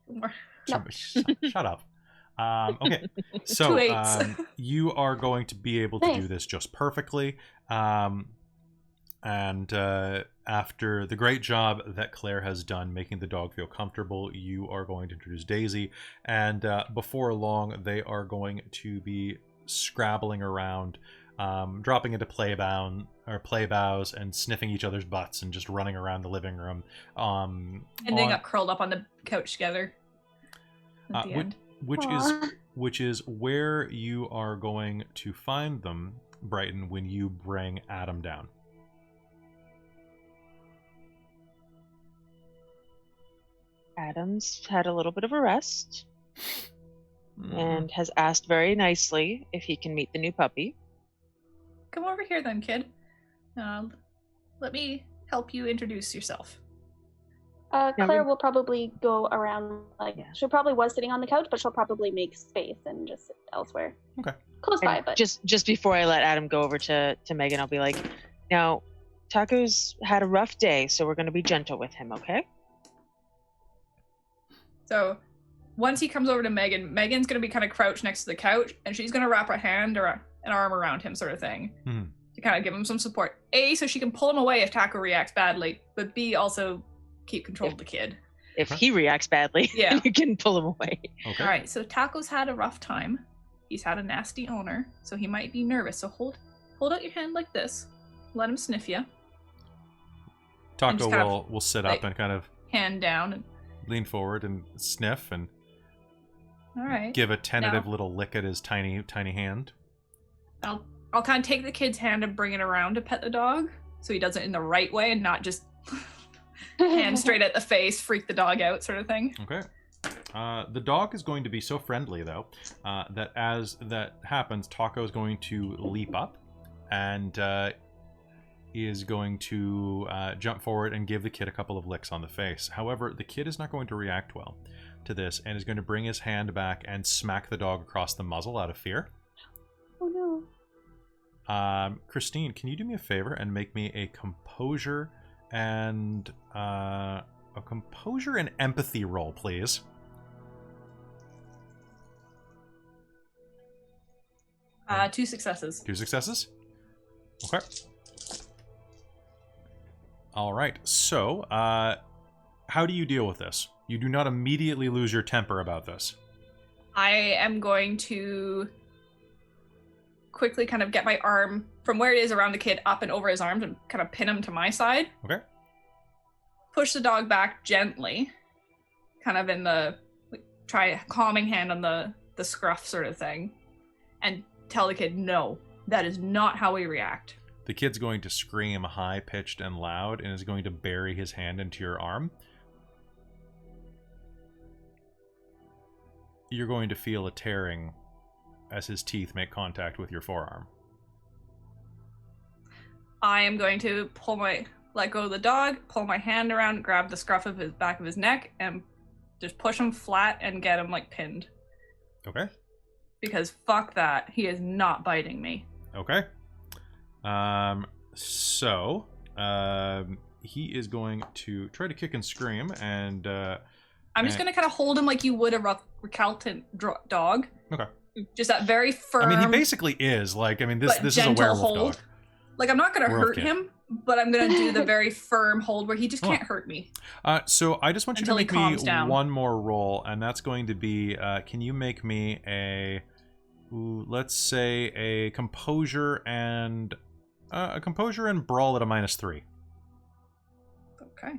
More. Shut up. Okay. So 2 8s. you are going to be able to do this just perfectly. And after the great job that Claire has done making the dog feel comfortable, you are going to introduce Daisy. And before long, they are going to be scrabbling around, dropping into play bows and sniffing each other's butts and just running around the living room. Ending up curled up on the couch together at the end. Which is where you are going to find them, Brighton, when you bring Adam down. Adam's had a little bit of a rest and has asked very nicely if he can meet the new puppy. Come over here then, kid. Let me help you introduce yourself. Claire will probably go around, she probably was sitting on the couch, but she'll probably make space and just sit elsewhere. Okay. Close by, but... Just before I let Adam go over to Megan, I'll be like, now, Taco's had a rough day, so we're going to be gentle with him, okay? So, once he comes over to Megan, Megan's going to be kind of crouched next to the couch, and she's going to wrap a hand or an arm around him sort of thing. To kind of give him some support. A, so she can pull him away if Taco reacts badly, but B, also keep control of the kid. If he reacts badly, you can pull him away. Okay. All right, so Taco's had a rough time. He's had a nasty owner, so he might be nervous. So hold out your hand like this. Let him sniff you. Taco will sit up and kind of hand down and lean forward and sniff and give a tentative little lick at his tiny hand. I'll kind of take the kid's hand and bring it around to pet the dog, so he does it in the right way and not just hand straight at the face, freak the dog out sort of thing. Okay. The dog is going to be so friendly, though, that as that happens, Taco is going to leap up, and is going to jump forward and give the kid a couple of licks on the face. However, the kid is not going to react well to this and is going to bring his hand back and smack the dog across the muzzle out of fear. Oh no. Christine, can you do me a favor and make me a composure and empathy roll, please? Two successes. 2 successes? Okay. All right. So, how do you deal with this? You do not immediately lose your temper about this. I am going to quickly kind of get my arm from where it is around the kid up and over his arms and kind of pin him to my side. Okay. Push the dog back gently, kind of in the try a calming hand on the scruff sort of thing, and tell the kid, no, that is not how we react. The kid's going to scream high-pitched and loud and is going to bury his hand into your arm. You're going to feel a tearing as his teeth make contact with your forearm. I am going to let go of the dog, pull my hand around, grab the scruff of his back of his neck, and just push him flat and get him like pinned. Okay. Because fuck that, he is not biting me. Okay. He is going to try to kick and scream, and I'm just gonna kind of hold him like you would a recalcitrant dog. Okay. Just that very firm. I mean, he basically is like. I mean, this is a werewolf hold. dog. Like, I'm not gonna Werewolf hurt kid. him, but I'm gonna do the very firm hold where he just can't hurt me. So I just want you to Until he make me calms down. one more roll, and that's going to be. Can you make me let's say a composure and brawl at a -3. Okay.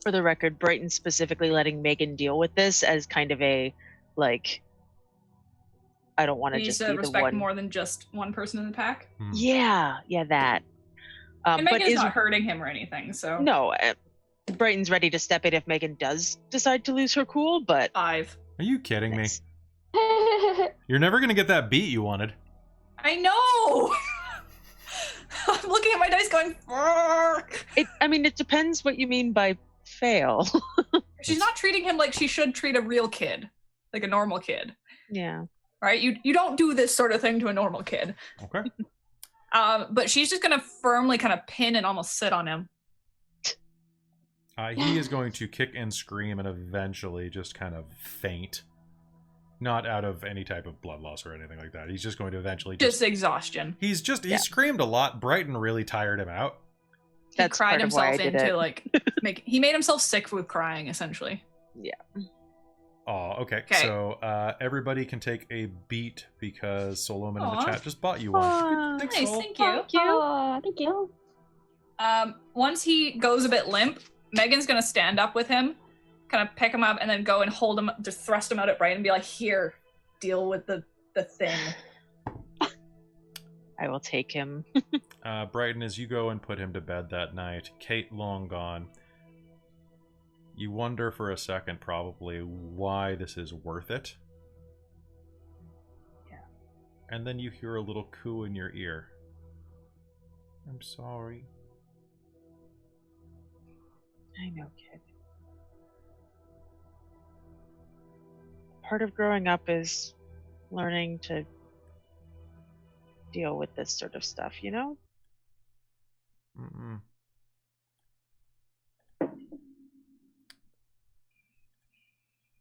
For the record, Brighton specifically letting Megan deal with this as kind of a, like, I don't want to He needs just to be the respect one. more than just one person in the pack. Yeah, that. And But Megan's is not hurting him or anything, so. no, Brighton's ready to step in if Megan does decide to lose her cool. But 5. Are you kidding me? Nice. You're never gonna get that beat you wanted. I know! I'm looking at my dice going, fuck! it depends what you mean by fail. She's not treating him like she should treat a real kid, like a normal kid. Yeah. Right? You don't do this sort of thing to a normal kid. Okay. But she's just gonna firmly kind of pin and almost sit on him. He is going to kick and scream and eventually just kind of faint. Not out of any type of blood loss or anything like that. He's just going to eventually Just exhaustion. He screamed a lot. Brighton really tired him out. He cried himself into like he made himself sick with crying, essentially. Yeah. Oh, okay. So everybody can take a beat because Solomon in the chat just bought you one. Thanks, Nice, Sol. thank you. Thank you. Once he goes a bit limp, Megan's gonna stand up with him, kind of pick him up, and then go and hold him, just thrust him out at Brighton and be like, "Here, deal with the thing." I will take him. Brighton, as you go and put him to bed that night, Kate long gone. You wonder for a second, probably, why this is worth it. Yeah. And then you hear a little coo in your ear. I'm sorry. I know, kid. Part of growing up is learning to deal with this sort of stuff, you know? Mm-mm.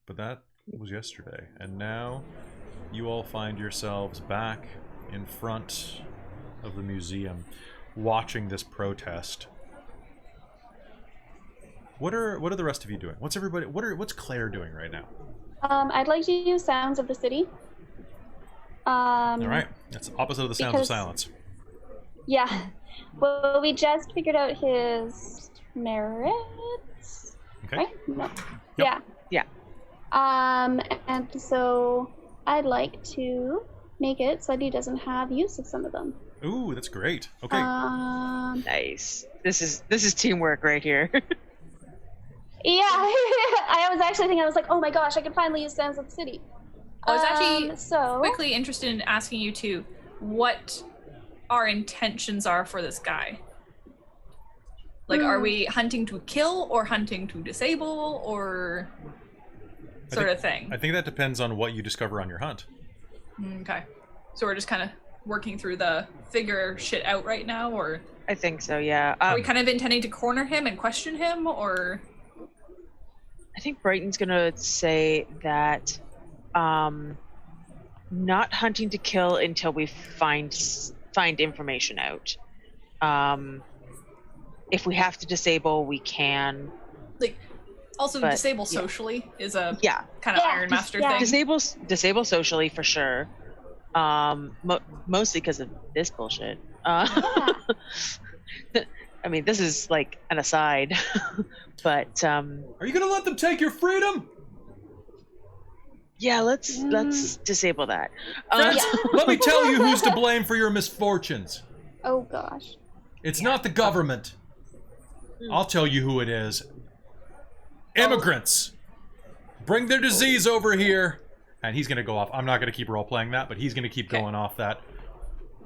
But that was yesterday, and now you all find yourselves back in front of the museum, watching this protest. What are the rest of you doing? What's Claire doing right now? I'd like to use Sounds of the City. All right, that's opposite of the sounds of silence. Yeah. Well, we just figured out his merits. Okay. Right? No. Yep. Yeah. And so I'd like to make it so that he doesn't have use of some of them. Ooh, that's great. Okay. Nice. This is teamwork right here. Yeah. I was actually thinking, I was like, oh my gosh, I can finally use Sounds of the City. I was actually so quickly interested in asking you two what our intentions are for this guy. Like, are we hunting to kill or hunting to disable or sort of thing? I think that depends on what you discover on your hunt. Okay. So we're just kind of working through the figure shit out right now, or? I think so, yeah. Are we kind of intending to corner him and question him, or? I think Brighton's gonna say that not hunting to kill until we find information out. If we have to disable, we can. Like, also disable socially is a kind of Iron Master thing. Disable socially for sure. Mostly because of this bullshit. I mean, this is like an aside, but are you gonna let them take your freedom? Yeah, let's disable that. Friends, let me tell you who's to blame for your misfortunes. Oh gosh. It's not the government. I'll tell you who it is. Immigrants. Bring their disease over here. And he's gonna go off. I'm not gonna keep role-playing that, but he's gonna keep going off that.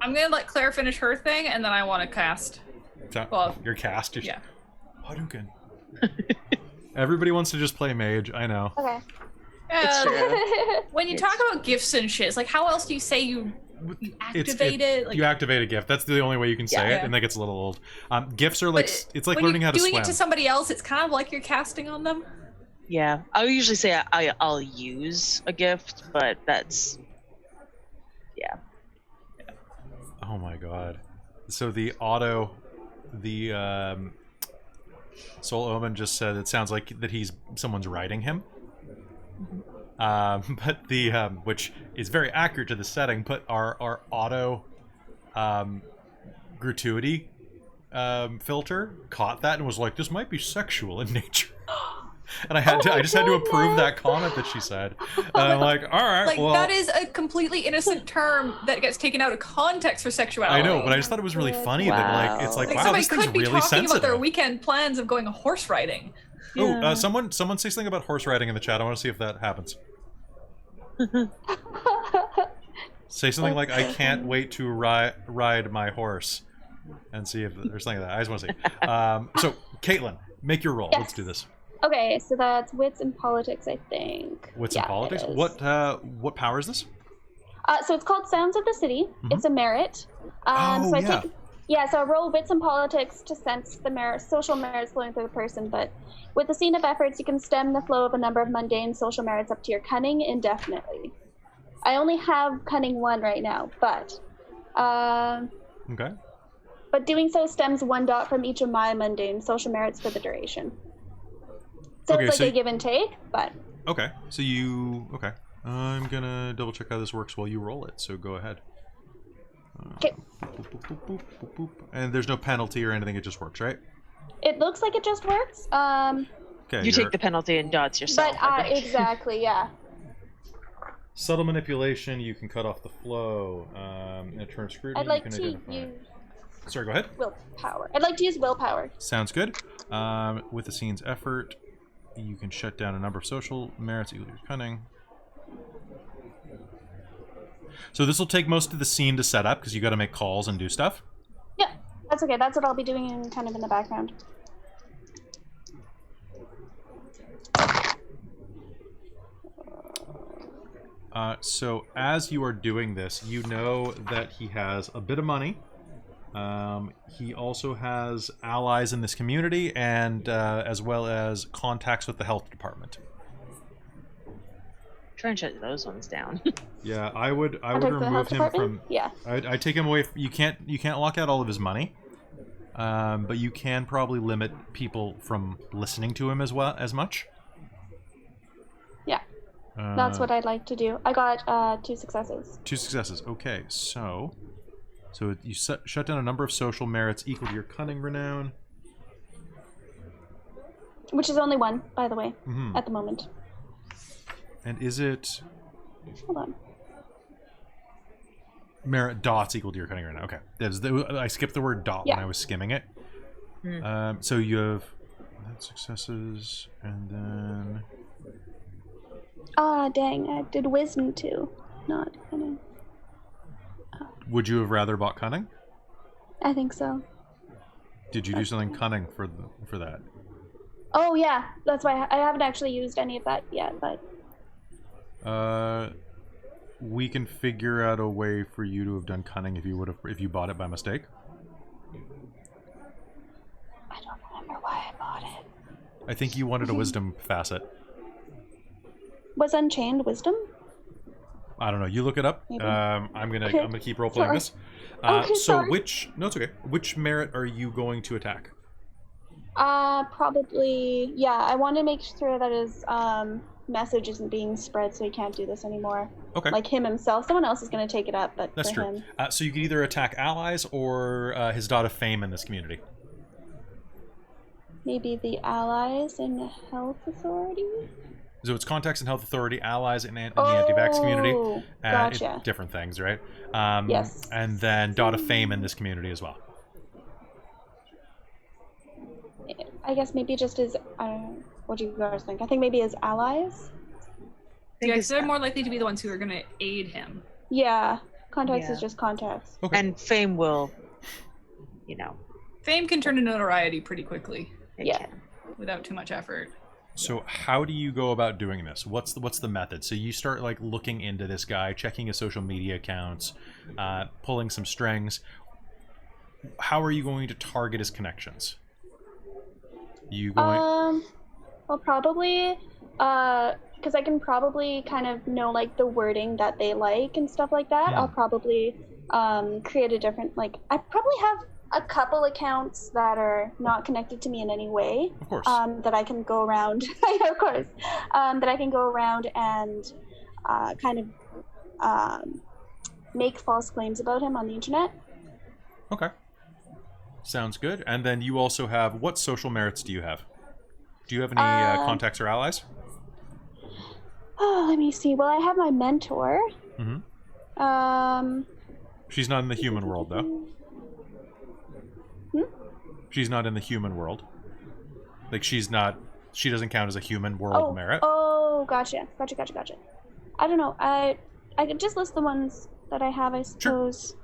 I'm gonna let Claire finish her thing, and then I want to cast. Well, your cast? Yeah. Hadouken. Everybody wants to just play mage, I know. Okay. It's true. When you talk about gifts and shit, it's like, how else do you say you activate it? Like, you activate a gift. That's the only way you can say it, and that gets a little old. Gifts are like, it's like learning how to swim. Doing it to somebody else, it's kind of like you're casting on them. Yeah, I'll usually say I'll use a gift, but that's... Yeah. Oh my god. So the Soul Omen just said it sounds like that someone's riding him. But the which is very accurate to the setting, but our auto gratuity filter caught that and was like, this might be sexual in nature. And I just had to approve that comment that she said. And I'm like, all right, like, well, that is a completely innocent term that gets taken out of context for sexuality. I know, but I just thought it was really funny that like it's like, wow, somebody this thing's could be really talking sensitive. about their weekend plans of going horse riding. Yeah. Oh, someone say something about horse riding in the chat. I want to see if that happens. Say something like, I can't wait to ride my horse, and see if there's something like that. I just want to see. So, Caitlin, make your roll. Yes. Let's do this. Okay, so that's wits and politics, I think. Wits and politics? What power is this? So it's called Sounds of the City. Mm-hmm. It's a merit. So I roll wits and politics to sense the social merits flowing through the person, but with the scene of efforts, you can stem the flow of a number of mundane social merits up to your cunning indefinitely. I only have cunning 1 right now, but okay. But doing so stems 1 dot from each of my mundane social merits for the duration. So it's like a give and take, but... Okay, so okay. I'm gonna double check how this works while you roll it, so go ahead. Okay. And there's no penalty or anything, it just works, right? It looks like it just works. Okay, you take the penalty and dots yourself. But, exactly, yeah. Subtle manipulation, you can cut off the flow. In a turn of scrutiny, I'd like you can to identify. use... Sorry, go ahead. Willpower. I'd like to use willpower. Sounds good. With the scene's effort, you can shut down a number of social merits equal to your cunning. So this will take most of the scene to set up because you got to make calls and do stuff. Yeah, that's okay. That's what I'll be doing kind of in the background. So as you are doing this, you know that he has a bit of money. He also has allies in this community, and as well as contacts with the health department. Try and shut those ones down. Yeah, I would remove him from. Yeah. I take him away. You can't lock out all of his money, but you can probably limit people from listening to him as much. Yeah. That's what I'd like to do. I got 2 successes. 2 successes. Okay, so you shut down a number of social merits equal to your cunning renown. Which is only 1, by the way, at the moment. And is it... Hold on. Merit dots equal to your cunning renown. Okay. I skipped the word dot when I was skimming it. So you have successes, and then... Ah, dang. I did wisdom too. Not cunning. Would you have rather bought cunning? I think so. Did you do something cunning for that? Oh yeah, that's why I haven't actually used any of that yet. But we can figure out a way for you to have done cunning if you bought it by mistake. I don't remember why I bought it. I think you wanted a wisdom facet. Was Unchained wisdom? I don't know. You look it up. Maybe. I'm gonna keep role playing this. Okay, so sorry. no, it's okay. Which merit are you going to attack? Probably, yeah, I want to make sure that his message isn't being spread so he can't do this anymore. Okay. Like him himself. Someone else is going to take it up, but That's for true. him. So you could either attack allies or his dot of fame in this community. Maybe the allies in the health authority? So it's contacts and health authority, allies in the anti-vax community. Gotcha. Different things, right? Yes. And then dot of fame in this community as well. I guess maybe just his, I don't know, what do you guys think? I think maybe his allies? Yeah, because they're more likely to be the ones who are going to aid him. Yeah, contacts Yeah. is just contacts. Okay. And fame will, Fame can turn to notoriety pretty quickly it Yeah. can. without too much effort. So how do you go about doing this? What's the method? So you start like looking into this guy, checking his social media accounts, pulling some strings. How are you going to target his connections? You going? Well, probably, because I can probably kind of know like the wording that they like and stuff like that. I'll probably create a different, like, I probably have a couple accounts that are not connected to me in any way. Of course. That I can go around. Of course. That I can go around and kind of make false claims about him on the internet. Okay. Sounds good. And then you also have, what social merits do you have? Do you have any contacts or allies? Oh, let me see. Well, I have my mentor. Mm-hmm. She's not in the human world, though. She's not in the human world. Like, she doesn't count as a human world merit. Oh, gotcha. I don't know. I could just list the ones that I have, I suppose.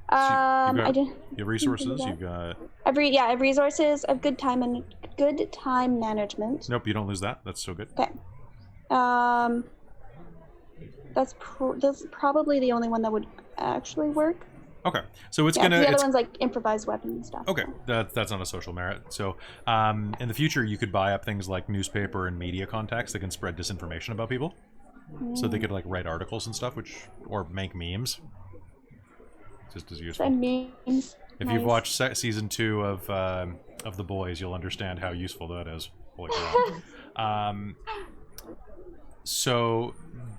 I didn't. You have resources, you've got... I have resources, I have good time management. Nope, you don't lose that. That's so good. Okay. That's probably the only one that would actually work. Okay, so it's Yeah, gonna... the other one's like improvised weapon and stuff. Okay, that's not a social merit. So in the future, you could buy up things like newspaper and media contacts that can spread disinformation about people. So they could like write articles and stuff, or make memes. Just as useful. Memes. If you've watched season 2 of The Boys, you'll understand how useful that is. Holy crap. So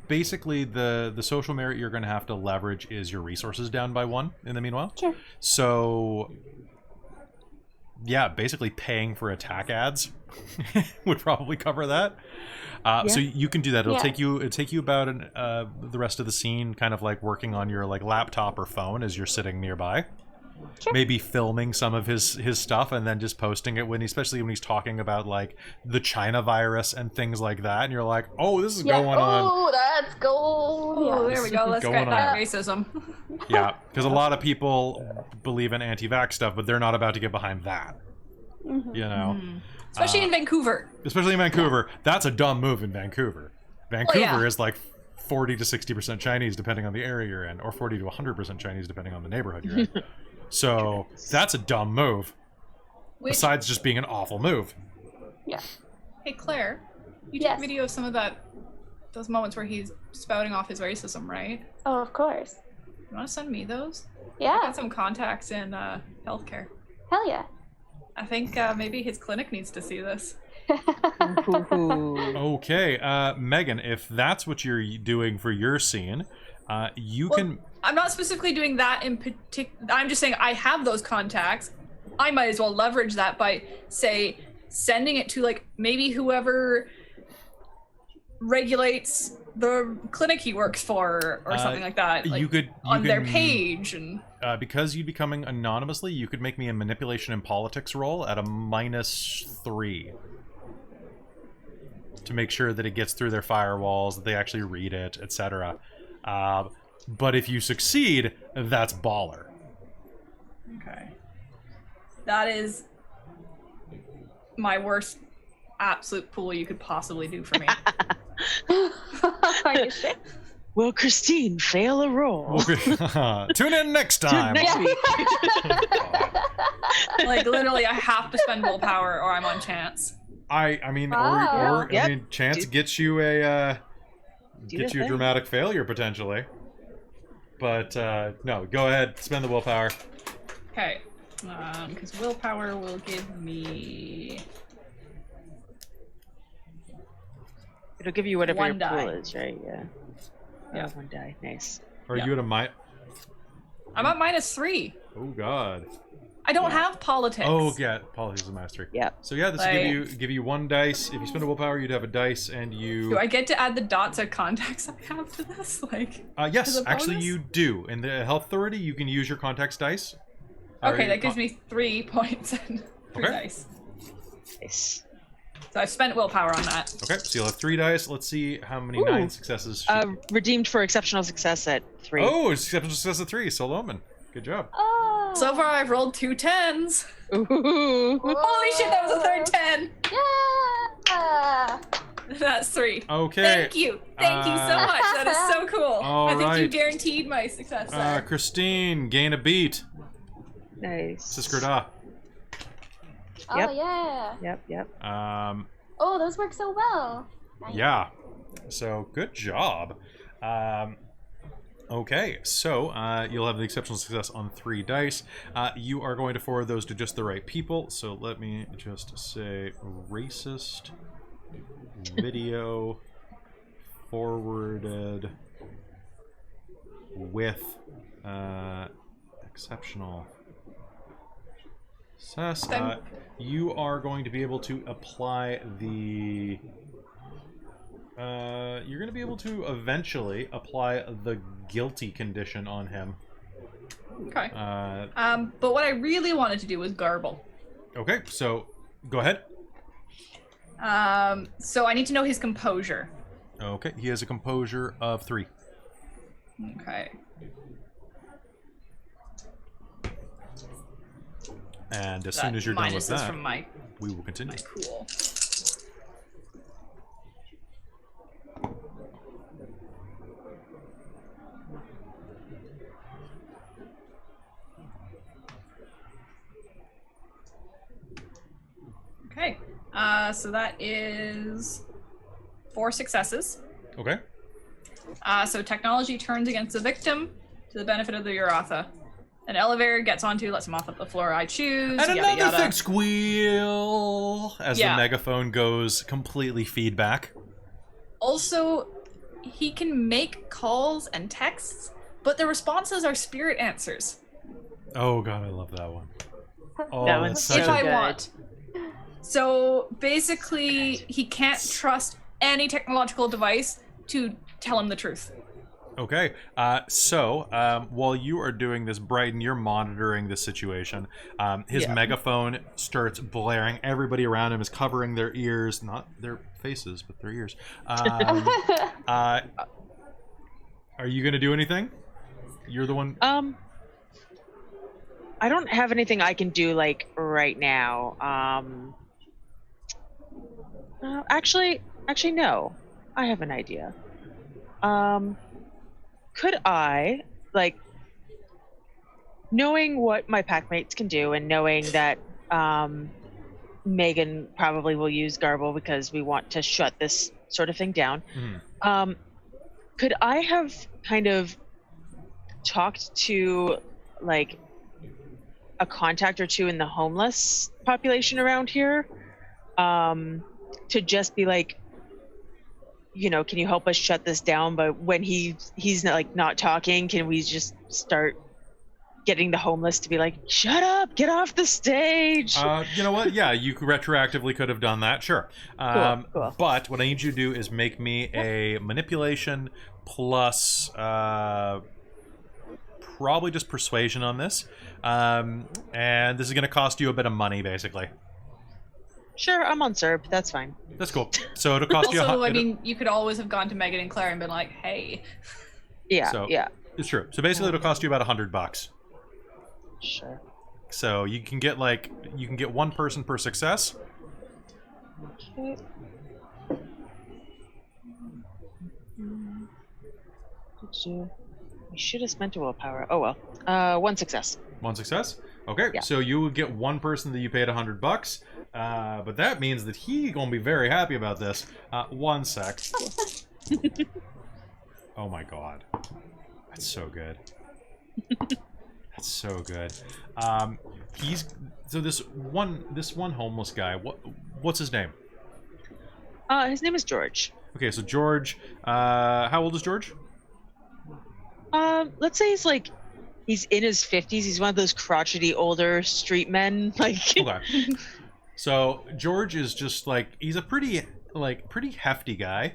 basically, the social merit you're going to have to leverage is your resources down by 1 in the meanwhile. Sure. So yeah, basically paying for attack ads would probably cover that. So you can do that. It'll take you about the rest of the scene, kind of like working on your like laptop or phone as you're sitting nearby. Sure. Maybe filming some of his stuff and then just posting it especially when he's talking about like the China virus and things like that, and you're like, oh, this is going on. Oh, that's gold. Oh, there we go. Let's Going get that on. racism. Yeah, because a lot of people believe in anti-vax stuff, but they're not about to get behind that. Mm-hmm. You know, Especially in Vancouver. especially in Vancouver. That's a dumb move in Vancouver. Vancouver yeah. is like 40 to 60% Chinese depending on the area you're in, or 40 to 100% Chinese depending on the neighborhood you're in. So that's a dumb move. Besides just being an awful move. Yeah. Hey Claire, you Yes. took video of some of those moments where he's spouting off his racism, right? Oh, of course. You want to send me those? I Yeah. got some contacts in healthcare. Hell yeah. I think maybe his clinic needs to see this. Okay, Megan, if that's what you're doing for your scene, you can... I'm not specifically doing that in particular. I'm just saying I have those contacts. I might as well leverage that by, say, sending it to like maybe whoever regulates the clinic he works for or something like that. Like, you on their can- page and. Because you'd be coming anonymously, you could make me a manipulation and politics roll at a -3 to make sure that it gets through their firewalls, that they actually read it, etc. But if you succeed, that's baller. Okay. That is my worst absolute pool you could possibly do for me. Are you sure? Will Christine fail a roll? Tune in next time. Next week. Like literally, I have to spend willpower or I'm on chance. I mean, Wow. or I mean, chance gets you a dramatic failure potentially. But no, go ahead, spend the willpower. Okay, because willpower will give me. It'll give you whatever One your die. pool is, right? Yeah. Yeah. Oh, 1 die. Nice. Are Yeah. you at a I'm at -3. Oh God. I don't have politics. Oh yeah, politics is a mastery. Yeah. So yeah, this will give you 1 dice. If you spend a willpower, you'd have a dice, and you. Do I get to add the dots of contacts I have to this? Like. Yes, as a actually bonus? you do. In the health authority, you can use your contacts dice. Okay, that gives me 3 points and 3 Okay. dice. Nice. So I've spent willpower on that. Okay, so you'll have 3 dice. Let's see how many Ooh. 9 successes. Redeemed for exceptional success at 3. Oh, it's exceptional success of 3. Solomon, good job. Oh. So far, I've rolled 2 10s. Ooh. Holy shit, that was a third 10. Yeah. That's 3. Okay. Thank you. Thank you so much. That is so cool. All I think you right. guaranteed my success there. Christine, gain a beat. Nice. Siskerda. Oh Yep. yeah. Yep. Oh, those work so well. Nice. Yeah. So good job. Okay, so you'll have the exceptional success on 3 dice. You are going to forward those to just the right people. So let me just say racist video forwarded with exceptional success. You are going to be able to apply the you're going to be able to eventually apply the guilty condition on him. Okay. But what I really wanted to do was garble. Okay, so go ahead. So I need to know his composure. Okay, he has a composure of 3. Okay. And as soon as you're done with minuses that, from my we will continue. pool. Okay. So that is 4 successes. Okay. So technology turns against the victim to the benefit of the Uratha. An elevator gets onto, lets him off at the floor I choose. And yada, another yada. thing, squeal, as the Yeah. megaphone goes completely feedback. Also, he can make calls and texts, but the responses are spirit answers. Oh god, I love that one. Oh, That that's one's such If so a... I good. want. So basically, he can't trust any technological device to tell him the truth. Okay, so while you are doing this, Brighton, you're monitoring the situation. His Yeah. megaphone starts blaring. Everybody around him is covering their ears, not their faces, but their ears. Are you going to do anything? You're the one... I don't have anything I can do like right now. Actually, no. I have an idea. Could I, like, knowing what my packmates can do and knowing that Megan probably will use Garble because we want to shut this sort of thing down, could I have kind of talked to, like, a contact or two in the homeless population around here to just be like, you know, can you help us shut this down? But when he's not talking, can we just start getting the homeless to be like, shut up, get off the stage? You know what? Yeah, you retroactively could have done that, sure. Cool. But what I need you to do is make me a manipulation plus probably just persuasion on this. And this is going to cost you a bit of money, basically. Sure, I'm on Serb. That's fine. That's cool. So it'll cost you. Also, I mean, you could always have gone to Megan and Claire and been like, "Hey." Yeah, So- yeah. It's true. So basically, it'll cost you about $100. Sure. So you can get 1 person per success, Okay. I should have spent a willpower. Oh well. One success. One success. Okay, Yeah. so you would get one person that you paid $100, but that means that he gonna be very happy about this. One sec. Oh my god, that's so good. That's so good. He's so this one homeless guy. What's his name? His name is George. Okay, so George. How old is George? Let's say he's in his 50s. He's one of those crotchety older street men. Okay. So George is just he's a pretty hefty guy.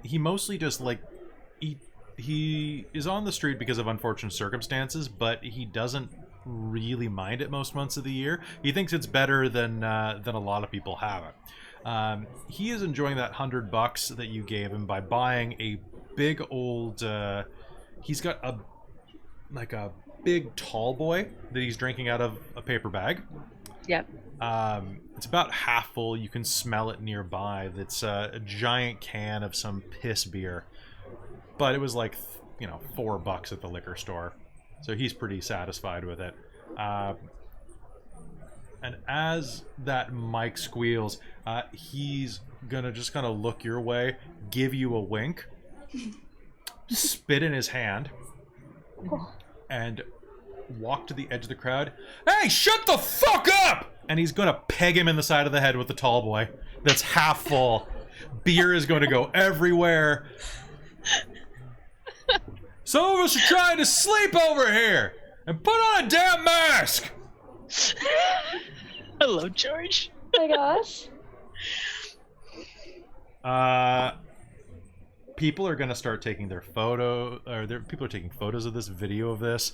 He mostly just he is on the street because of unfortunate circumstances, but he doesn't really mind it most months of the year. He thinks it's better than a lot of people have it. He is enjoying that $100 that you gave him by buying a big old. He's got a big tall boy that he's drinking out of a paper bag. Yep. It's about half full. You can smell it nearby. That's a giant can of some piss beer, but it was $4 at the liquor store, so he's pretty satisfied with it. And as that mic squeals, he's gonna just kind of look your way, give you a wink, spit in his hand, and walk to the edge of the crowd. Hey, shut the fuck up! And he's gonna peg him in the side of the head with the tall boy that's half full. Beer is going to go everywhere. Some of us are trying to sleep over here and put on a damn mask. Hello, George. Oh my gosh. People are going to start taking their photo, people are taking photos of this, video of this.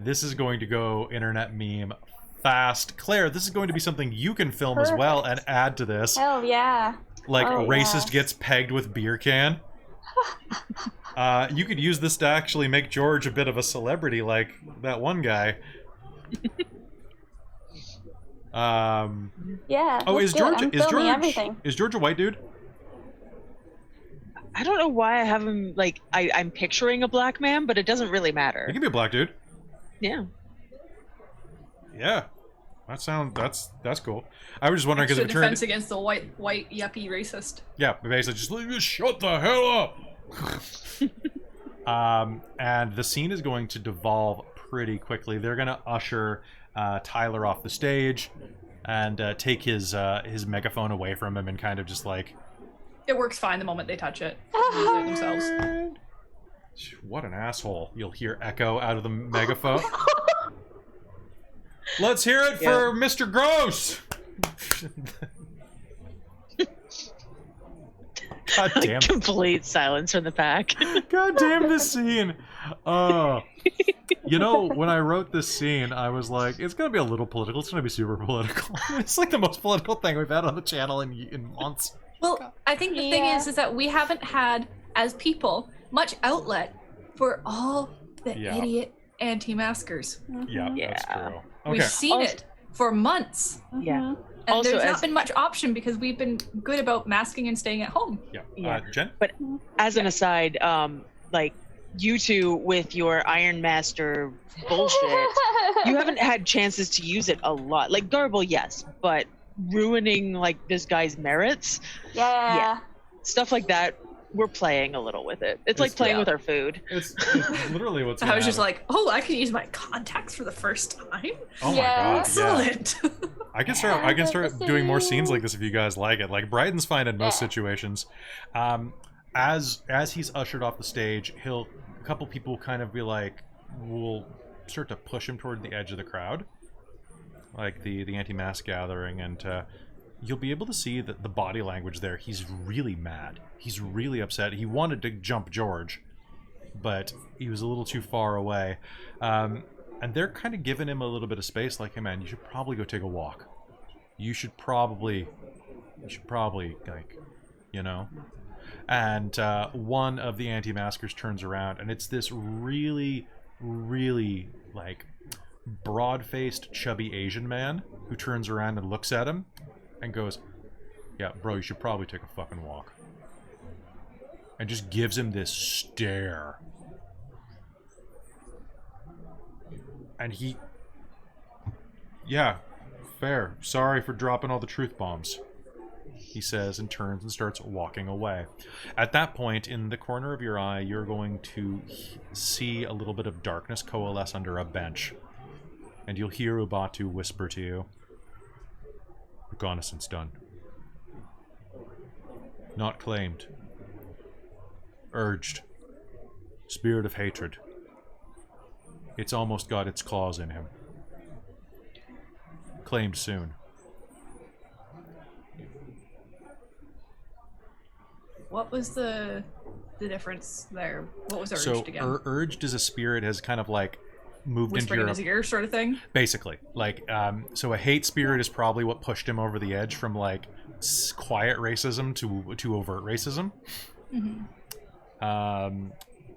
This is going to go internet meme fast. Claire, this is going to be something you can film as well and add to this. Hell yeah. Racist gets pegged with beer can. You could use this to actually make George a bit of a celebrity, like that one guy. Yeah. Oh, is George everything. is George a white dude? I don't know why I have him I'm picturing a black man, but it doesn't really matter. He can be a black dude. Yeah. Yeah. That's cool. I was just wondering because Extra defense against the white yuppie racist. Yeah, basically just shut the hell up. And the scene is going to devolve pretty quickly. They're going to usher Tyler off the stage and take his megaphone away from him and kind of just It works fine the moment they touch it. Themselves. What an asshole. You'll hear echo out of the megaphone. Let's hear it for Mr. Gross. God damn. Complete silence from the pack. God damn this scene. You know, when I wrote this scene, I was like, it's going to be a little political. It's going to be super political. It's the most political thing we've had on the channel in months. Well, I think the thing is that we haven't had, as people, much outlet for all the idiot anti-maskers. Yeah, that's true. Okay. We've seen it for months. Yeah. And there's not been much option because we've been good about masking and staying at home. Yeah. Jen? But as an aside, you two with your Iron Master bullshit, you haven't had chances to use it a lot. Garble, yes, but ruining this guy's merits, Yeah. stuff like that. We're playing a little with it. It's like playing with our food. It's literally what's I was just like, oh, I can use my contacts for the first time. Oh my god! Excellent. Yeah. I can start doing more scenes like this if you guys like it. Bryden's fine in most situations. As he's ushered off the stage, a couple people kind of be will start to push him toward the edge of the crowd, the anti-mask gathering, and you'll be able to see that the body language there. He's really mad. He's really upset. He wanted to jump George, but he was a little too far away. And they're kind of giving him a little bit of space, hey man, you should probably go take a walk. You should probably And one of the anti-maskers turns around, and it's this really, really broad-faced, chubby Asian man who turns around and looks at him and goes, Yeah, bro, you should probably take a fucking walk. And just gives him this stare. And he... Yeah, fair. Sorry for dropping all the truth bombs, he says, and turns and starts walking away. At that point, in the corner of your eye, you're going to see a little bit of darkness coalesce under a bench. And you'll hear Ubatu whisper to you, "Reconnaissance done. Not claimed. Urged. Spirit of hatred. It's almost got its claws in him. Claimed soon." What was the difference there? What was urged So, again? urged is a spirit has kind of like moved Whispering in into his your... ear sort of thing? Basically. Like, so a hate spirit is probably what pushed him over the edge from like quiet racism to overt racism. So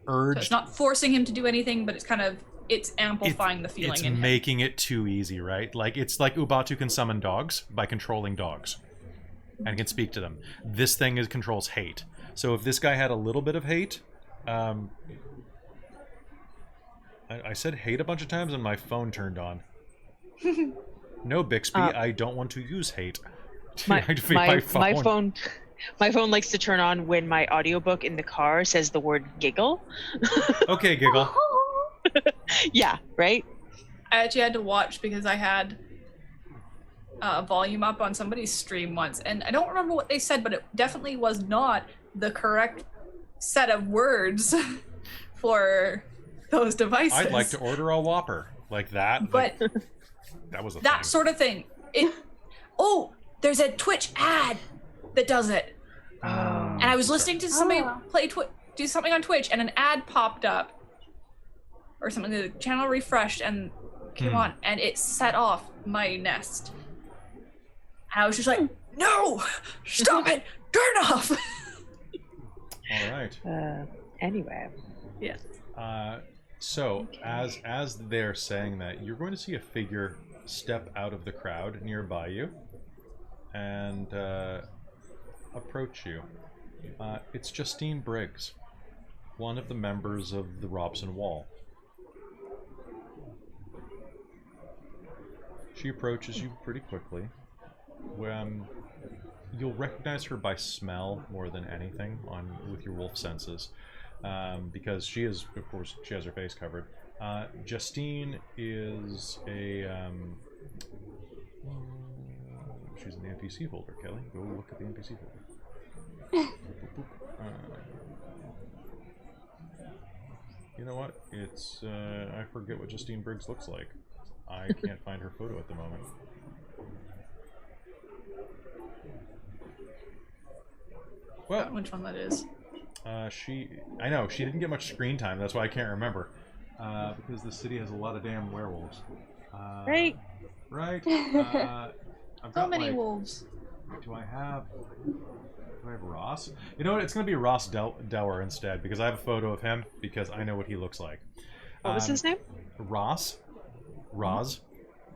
Urged... it's not forcing him to do anything, but it's amplifying the feeling It's in him. making it too easy, right? Like, it's like Ubatu can summon dogs by controlling dogs. And can speak to them. This thing controls hate. So if this guy had a little bit of hate... I said hate a bunch of times and my phone turned on. No, Bixby, I don't want to use hate. My phone likes to turn on when my audiobook in the car says the word giggle. Okay, giggle. Yeah, right? I actually had to watch because I had volume up on somebody's stream once, and I don't remember what they said, but it definitely was not the correct set of words for those devices. I'd like to order a Whopper. Like that. But like, that was a that thing. sort of thing. Oh, there's a Twitch ad that does it. And I was listening to somebody do something on Twitch, and an ad popped up. Or something, the channel refreshed and came on, and it set off my nest. And I was just like, no! Stop it! Turn off! All right. Anyway. Yeah. So, as they're saying that, you're going to see a figure step out of the crowd nearby you and approach you. It's Justine Briggs, one of the members of the Robson Wall. She approaches you pretty quickly. You'll recognize her by smell more than anything with your wolf senses, because she is, of course, she has her face covered. Justine is a she's an NPC folder. Kelly, go look at the NPC folder. You know what? It's I forget what Justine Briggs looks like. I can't find her photo at the moment. Well, Which one that is? I know, she didn't get much screen time, that's why I can't remember. Because the city has a lot of damn werewolves. Right. Right? I've So got, many like, wolves. Do I have Ross? You know what, it's gonna be Ross Dower instead, because I have a photo of him, because I know what he looks like. What was his name? Ross. Roz,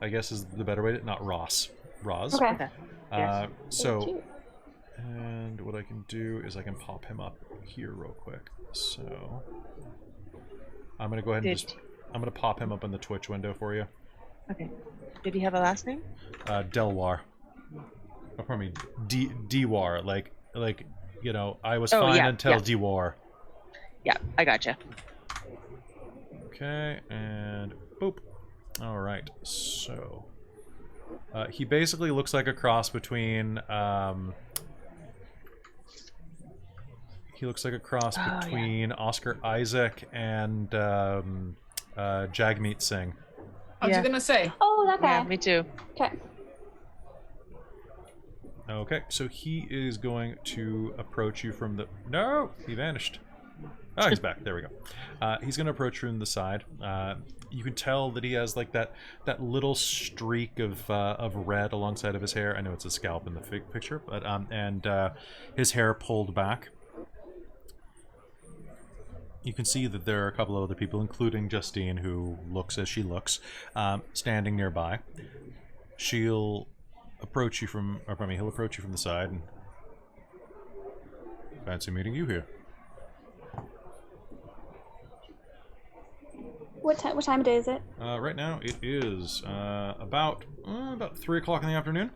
I guess is the better way to... Not Ross. Roz. Okay. Yes. So... And what I can do is I can pop him up here real quick. So I'm gonna go ahead and I'm gonna pop him up in the Twitch window for you. Okay. Did he have a last name? Delwar. Oh, pardon me, Dewar. Like you know, I was fine until Dewar. Yeah, I gotcha. Okay, and boop. All right. So he basically looks like a cross between. He looks like a cross between Oscar Isaac and Jagmeet Singh. I was gonna say. Oh, that guy. Yeah, me too. Okay. Okay, so he is going to approach you from the... No! He vanished. Oh, he's back. There we go. He's going to approach you from the side. You can tell that he has like that little streak of red alongside of his hair. I know it's a scalp in the picture, but and his hair pulled back. You can see that there are a couple of other people, including Justine, who looks as she looks, standing nearby. She'll approach you from, or pardon me, he'll approach you from the side and Fancy meeting you here. What time of day is it? Right now it is about 3 o'clock in the afternoon.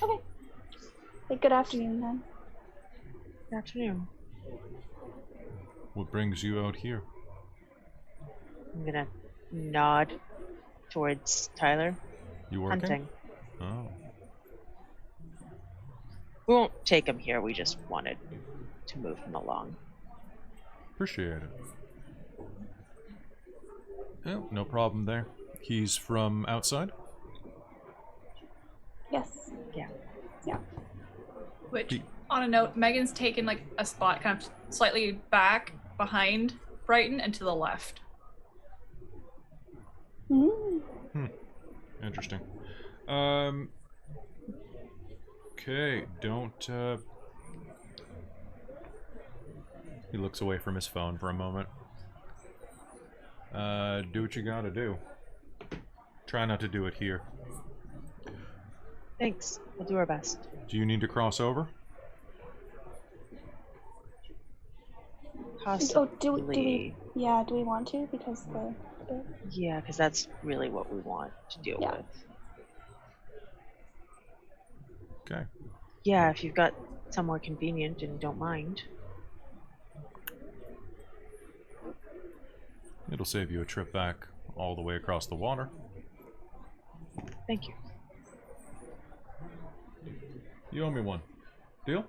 Okay. Hey, good afternoon then. Good afternoon. What brings you out here? I'm gonna nod towards Tyler. You working? Hunting. Oh. We won't take him here. We just wanted to move him along. Appreciate it. Oh, no problem there. He's from outside? Yes. Yeah. Yeah. Which, on a note, Megan's taken like a spot kind of slightly back behind Brighton and to the left. Interesting. Okay, don't, He looks away from his phone for a moment. Do what you gotta do. Try not to do it here. Thanks. We'll do our best. Do you need to cross over? Possibly. Oh, do we? Yeah. Do we want to? Because the. Yeah, because that's really what we want to deal Yeah. with. Okay. Yeah, if you've got somewhere convenient and don't mind. It'll save you a trip back all the way across the water. Thank you. You owe me one. Deal?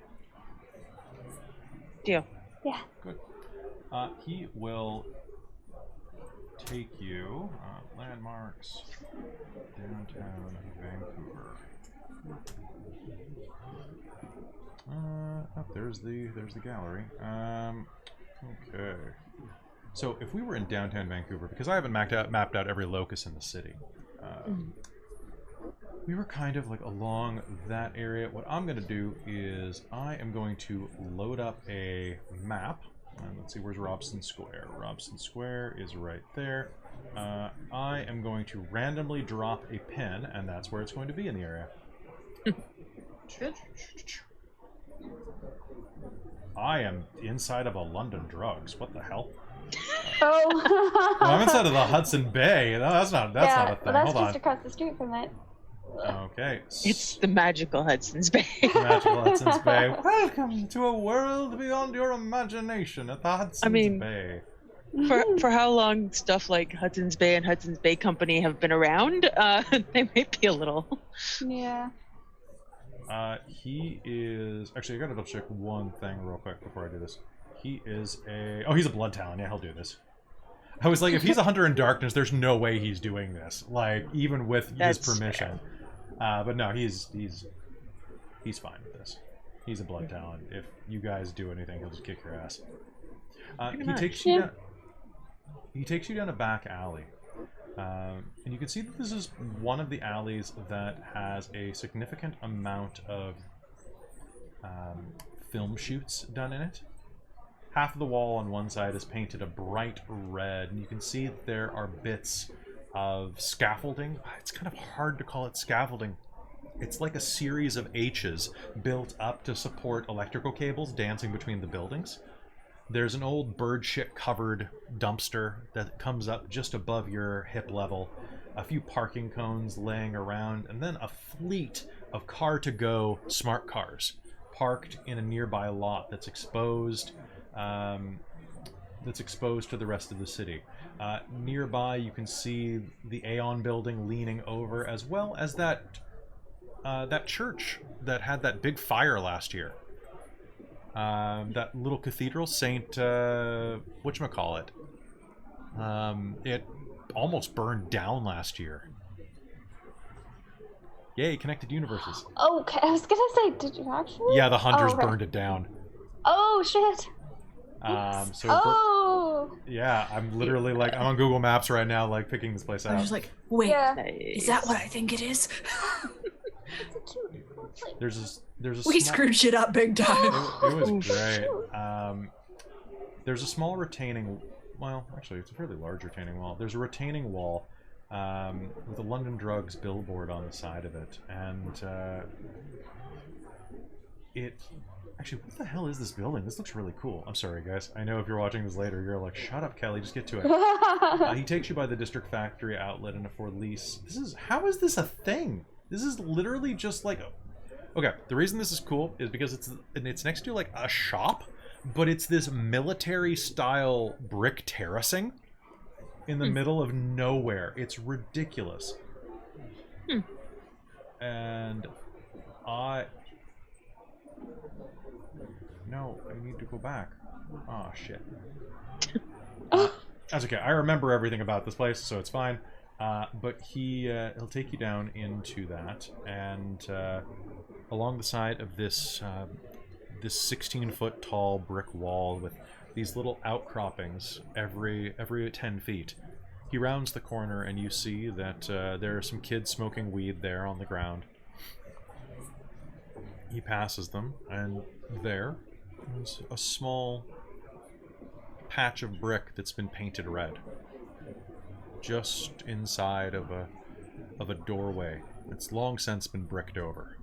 Deal. Yeah. Good. He will take you, landmarks, downtown Vancouver. Oh, there's the gallery. Okay. So if we were in downtown Vancouver, because I haven't mapped out every locus in the city, we were kind of like along that area. What I'm going to do is I am going to load up a map. Let's see, where's Robson Square? Robson Square is right there. I am going to randomly drop a pin, and that's where it's going to be in the area. Good. I am inside of a London Drugs. What the hell? Oh. Well, I'm inside of the Hudson Bay. No, that's not a thing. Well, that's Hold on. just across the street from it. Okay. It's the magical Hudson's Bay. Magical Hudson's Bay. Welcome to a world beyond your imagination at the Hudson's Bay. For how long stuff like Hudson's Bay and Hudson's Bay Company have been around, they might be a little. Yeah. He is... Actually, I gotta double check one thing real quick before I do this. He is a... Oh, he's a Blood Talon. Yeah, he'll do this. I was like, if he's a Hunter in Darkness, there's no way he's doing this. Like, even with his permission. But no, he's fine with this. He's a Blood Talon. If you guys do anything, he'll just kick your ass. He takes you down a back alley. And you can see that this is one of the alleys that has a significant amount of film shoots done in it. Half of the wall on one side is painted a bright red, and you can see that there are bits of scaffolding. It's kind of hard to call it scaffolding. It's like a series of H's built up to support electrical cables dancing between the buildings. There's an old bird shit covered dumpster that comes up just above your hip level, a few parking cones laying around, and then a fleet of car-to-go smart cars parked in a nearby lot that's exposed to the rest of the city. Nearby you can see the Aeon building leaning over, as well as that church that had that big fire last year. That little cathedral, Saint, whatchamacallit. It almost burned down last year. Yay, connected universes. Oh, okay. I was gonna say, did you actually? Yeah, the Hunters okay. burned it down. Oh, shit. Yeah, I'm literally like, I'm on Google Maps right now, like, picking this place out. I'm just like, wait, Yeah. is that what I think it is? There's a We small... screwed shit up big time. It was great. There's a small retaining... Well, actually, it's a fairly large retaining wall. There's a retaining wall with a London Drugs billboard on the side of it. And Actually, what the hell is this building? This looks really cool. I'm sorry, guys. I know if you're watching this later, you're like, shut up, Kelly, just get to it. He takes you by the district factory outlet and a for lease. How is this a thing? This is literally just like okay, the reason this is cool is because it's next to like a shop, but it's this military style brick terracing in the middle of nowhere. It's ridiculous. And no, I need to go back. Oh, shit. That's okay. I remember everything about this place, so it's fine. But he'll take you down into that, and along the side of this 16-foot tall brick wall with these little outcroppings every 10 feet. He rounds the corner, and you see that there are some kids smoking weed there on the ground. He passes them, and there's a small patch of brick that's been painted red, just inside of a doorway that's long since been bricked over.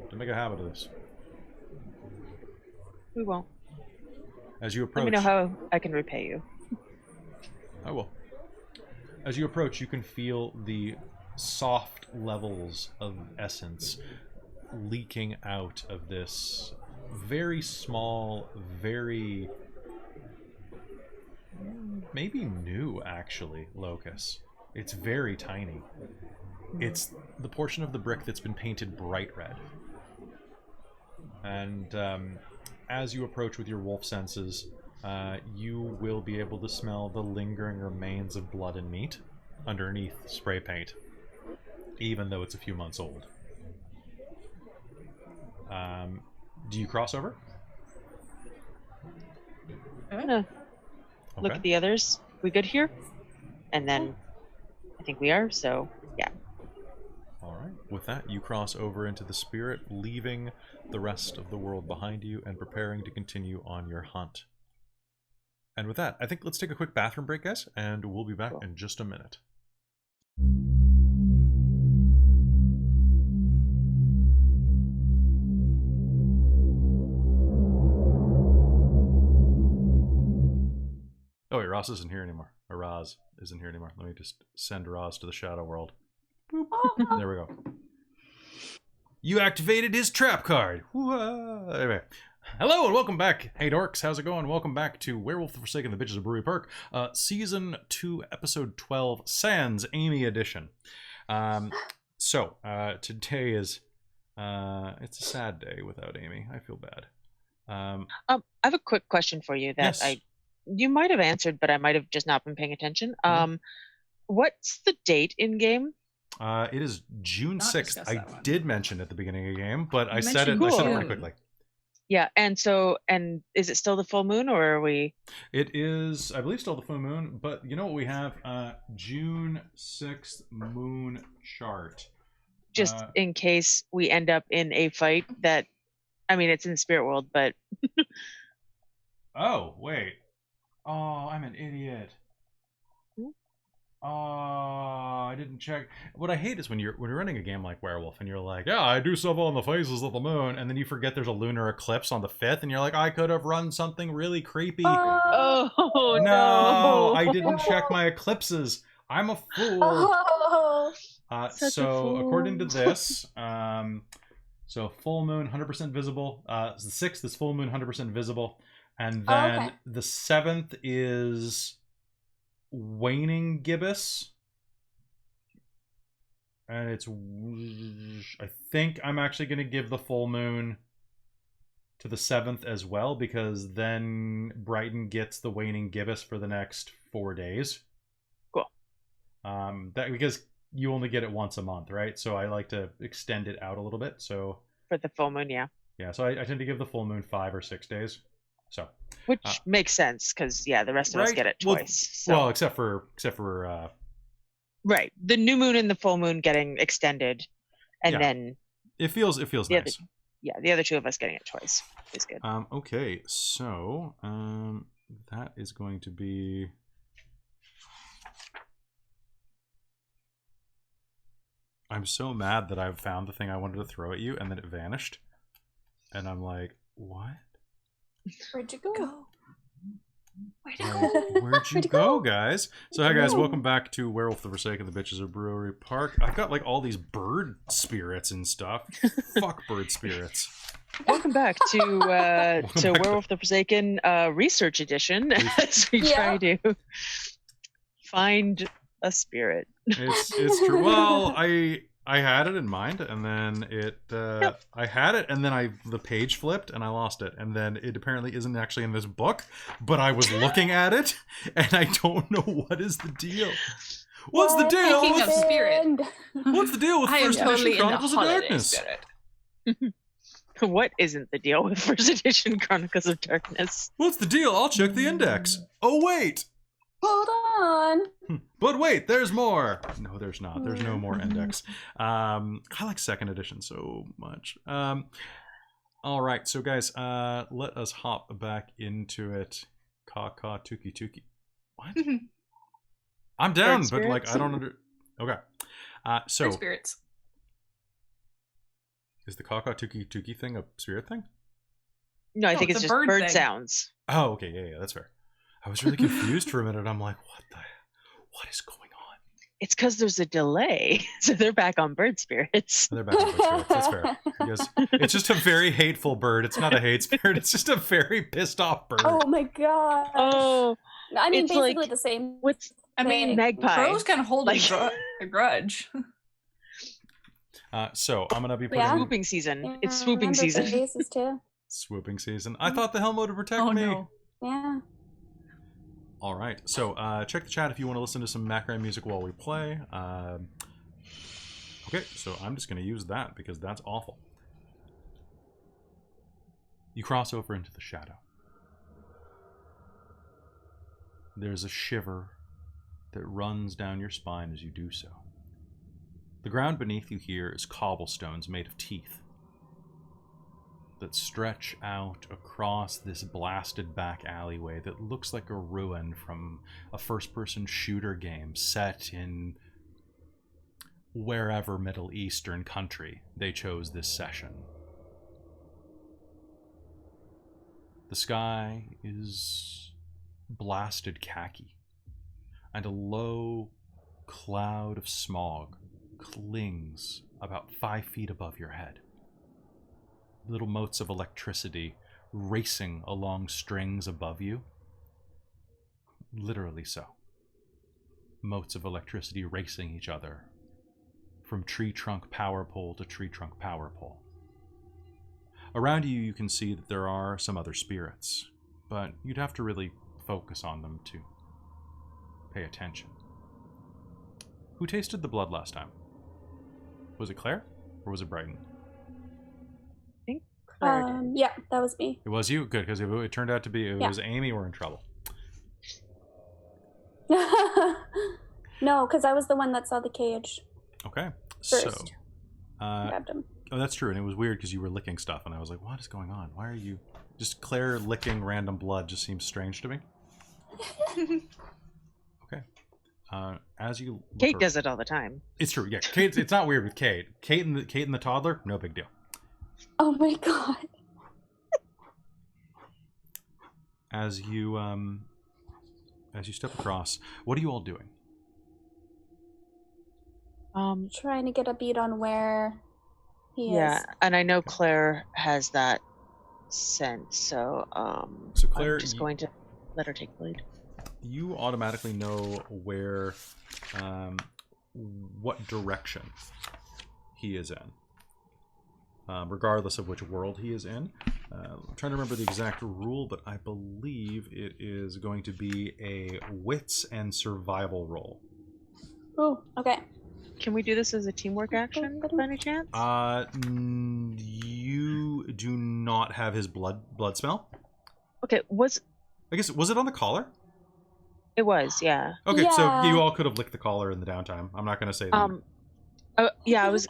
Don't make a habit of this. We won't. As you approach, let me know how I can repay you. I will. As you approach, you can feel the soft levels of essence leaking out of this very small, very maybe new, actually, locus. It's very tiny. It's the portion of the brick that's been painted bright red. And as you approach with your wolf senses, you will be able to smell the lingering remains of blood and meat underneath spray paint, even though it's a few months old. Do you cross over? I'm gonna look at the others. We good here? And then I think we are, so yeah. Alright, with that, you cross over into the spirit, leaving the rest of the world behind you and preparing to continue on your hunt. And with that, I think let's take a quick bathroom break, guys, and we'll be back in just a minute. Oh wait, Ross isn't here anymore. Or Roz isn't here anymore. Let me just send Roz to the shadow world. Boop. There we go. You activated his trap card. Anyway. Hello and welcome back. Hey dorks, how's it going? Welcome back to Werewolf the Forsaken, the Bitches of Brewery Park, Season 2, Episode 12, Sans Amy Edition. So, today is, it's a sad day without Amy. I feel bad. I have a quick question for you that yes. You might have answered, but I might have just not been paying attention. What's the date in game? It is June 6th. I did mention at the beginning of the game, but I You said it mentioned pretty June. quickly. Yeah, and is it still the full moon, or are we? It is, I believe, still the full moon, but you know what we have? June 6th moon chart. Just in case we end up in a fight that, I mean, it's in the spirit world, but... Oh, wait. Oh, I'm an idiot. Oh, I didn't check. What I hate is when you're running a game like Werewolf and you're like, yeah, I do stuff on the phases of the moon, and then you forget there's a lunar eclipse on the 5th, and you're like, I could have run something really creepy. Oh no, I didn't check my eclipses. I'm a fool. Oh, So according to this, so full moon 100% visible. The 6th is full moon 100% visible, and then the 7th is waning gibbous, and it's, I think I'm actually going to give the full moon to the 7th as well, because then Brighton gets the waning gibbous for the next 4 days. Cool. That because you only get it once a month, right? So I like to extend it out a little bit. So for the full moon, yeah. Yeah, so I tend to give the full moon 5 or 6 days. So which makes sense, because yeah, the rest of us get it twice. Well, except for right, the new moon and the full moon getting extended, and then it feels nice. The other two of us getting it twice is good. Okay, so that is going to be. I'm so mad that I've found the thing I wanted to throw at you and then it vanished. And I'm like, what? Where'd you go? Where'd it go? Where'd you go, guys? So, hi, guys. Welcome back to Werewolf the Forsaken, the Bitches of Brewery Park. I've got, like, all these bird spirits and stuff. Fuck bird spirits. Welcome back to Werewolf the Forsaken Research Edition, as we try to find a spirit. It's true. Well, I had it in mind, and then I had it, and then the page flipped, and I lost it, and then it apparently isn't actually in this book, but I was looking at it, and I don't know what is the deal. What's the deal? Speaking of spirit, What's the deal with I am First totally Edition in the Chronicles of holiday Darkness? spirit. What isn't the deal with First Edition Chronicles of Darkness? What's the deal? I'll check the index. Oh, wait. Hold on. But wait, there's more. No, there's not. There's no more index. I like second edition so much. All right, so guys, let us hop back into it. Ka tuki tuki. What? I'm down, Bird but like spirits? I don't under. Okay. So Bird spirits. is the ka tuki tuki thing a spirit thing? No, I No, think it's it's a just bird bird thing. sounds. Oh, okay, yeah, that's fair. I was really confused for a minute. I'm like, what is going on? It's because there's a delay, so they're back on bird spirits. They're back to bird spirits. That's fair. Because it's just a very hateful bird. It's not a hate spirit. It's just a very pissed off bird. Oh my god. Oh, I mean, it's basically like- the same. what's I mean, Thing. magpie? crows can hold Like- a grudge. So I'm gonna be putting Yeah. swooping season. Yeah, It's I swooping remember season. faces too. swooping season. I thought the helmet would protect Oh me. no. Yeah. All right. So check the chat if you want to listen to some background music while we play. Okay, so I'm just gonna use that because that's awful. You cross over into the shadow. There's a shiver that runs down your spine as you do so. The ground beneath you here is cobblestones made of teeth that stretch out across this blasted back alleyway that looks like a ruin from a first-person shooter game set in wherever Middle Eastern country they chose this session. The sky is blasted khaki, and a low cloud of smog clings about 5 feet above your head. Little motes of electricity racing along strings above you. Literally so. Motes of electricity racing each other from tree trunk power pole to tree trunk power pole. Around you, you can see that there are some other spirits, but you'd have to really focus on them to pay attention. Who tasted the blood last time? Was it Claire or was it Brighton? Yeah, that was me. It was you? Good, because if it turned out to be it Yeah. was Amy, we're in trouble. No, because I was the one that saw the cage Okay, first. so... Grabbed him. Oh, that's true, and it was weird because you were licking stuff, and I was like, what is going on? Why are you... Just Claire licking random blood just seems strange to me. Okay. As you... look Kate ar- does it all the time. It's true, yeah. Kate, it's not weird with Kate. Kate and the toddler, no big deal. Oh my god. As you step across, what are you all doing? Trying to get a beat on where he Yeah, is. and I know Claire has that sense, so So Claire, I'm just going to let her take the lead. You automatically know where, what direction he is in, regardless of which world he is in. I'm trying to remember the exact rule, but I believe it is going to be a wits and survival roll. Oh, okay. Can we do this as a teamwork action by any chance? You do not have his blood spell. Okay, I guess, was it on the collar? it was, yeah. Okay, so Yeah. you all could have licked the collar in the downtime. I'm not going to say that. Yeah, I was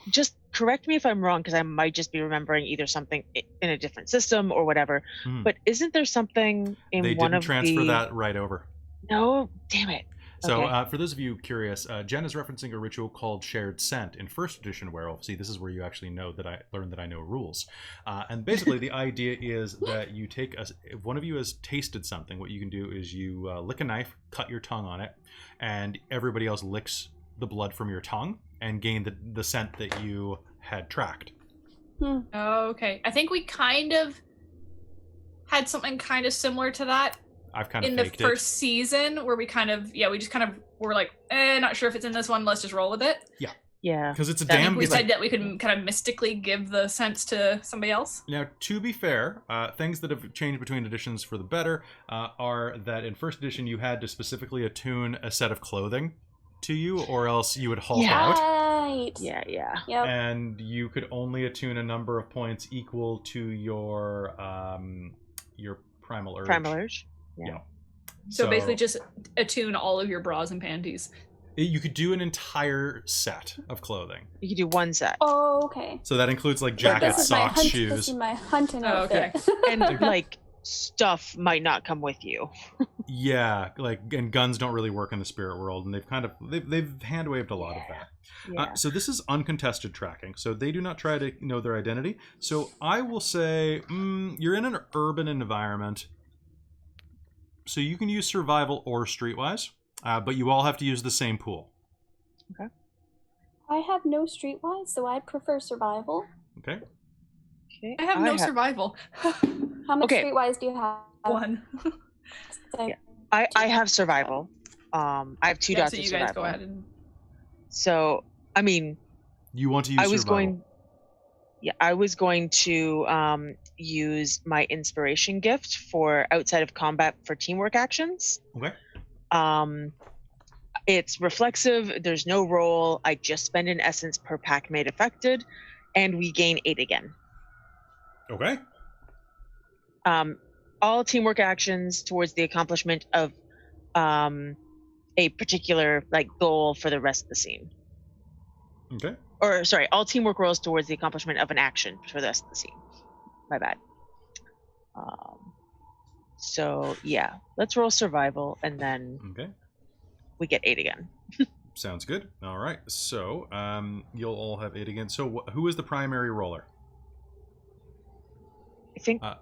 just correct me if I'm wrong because I might just be remembering either something in a different system or whatever. Mhm. But isn't there something in They one didn't of transfer the... that right over. No, damn it. So, Okay. for those of you curious, Jen is referencing a ritual called Shared Scent in first edition Werewolf. See, this is where you actually know that I learned that I know rules. And basically, the idea is that you take if one of you has tasted something, what you can do is you lick a knife, cut your tongue on it, and everybody else licks the blood from your tongue and gain the scent that you had tracked. Oh, okay. I think we kind of had something kind of similar to that I've kind of in the faked first season, where we just kind of were like, not sure if it's in this one. Let's just roll with it. Yeah. Because it's a I think damn. we It's said like, that we could kind of mystically give the sense to somebody else. now, to be fair, things that have changed between editions for the better are that in first edition you had to specifically attune a set of clothing to you, or else you would halt out. Right. Yeah. Yep. And you could only attune a number of points equal to your primal urge. Primal urge. Yeah. So basically, just attune all of your bras and panties. You could do an entire set of clothing. You could do one set. Oh, okay. So that includes like This jackets, is my socks, This shoes. is my hunting Oh, okay. outfit. And like stuff might not come with you. Yeah, like, and guns don't really work in the spirit world, and they've hand waved a lot of that. Yeah. So this is uncontested tracking, so they do not try to know their identity. So I will say you're in an urban environment, so you can use survival or streetwise, but you all have to use the same pool. I have no streetwise, so I prefer survival. Okay. Okay. I have no survival. How much Okay. streetwise do you have? One. So, Yeah. I have survival. I have two dots so of you survival. guys go ahead and. So I mean, You want to use I was survival. I was going to use my inspiration gift for outside of combat for teamwork actions. Okay. It's reflexive. There's no roll. I just spend an essence per pack made affected, and we gain 8 again. Okay. All teamwork actions towards the accomplishment of a particular like goal for the rest of the scene. Okay. Or sorry, all teamwork rolls towards the accomplishment of an action for the rest of the scene. My bad. So yeah, let's roll survival, and then Okay. we get 8 again. Sounds good. All right. So you'll all have 8 again. So who is the primary roller? I think Uh,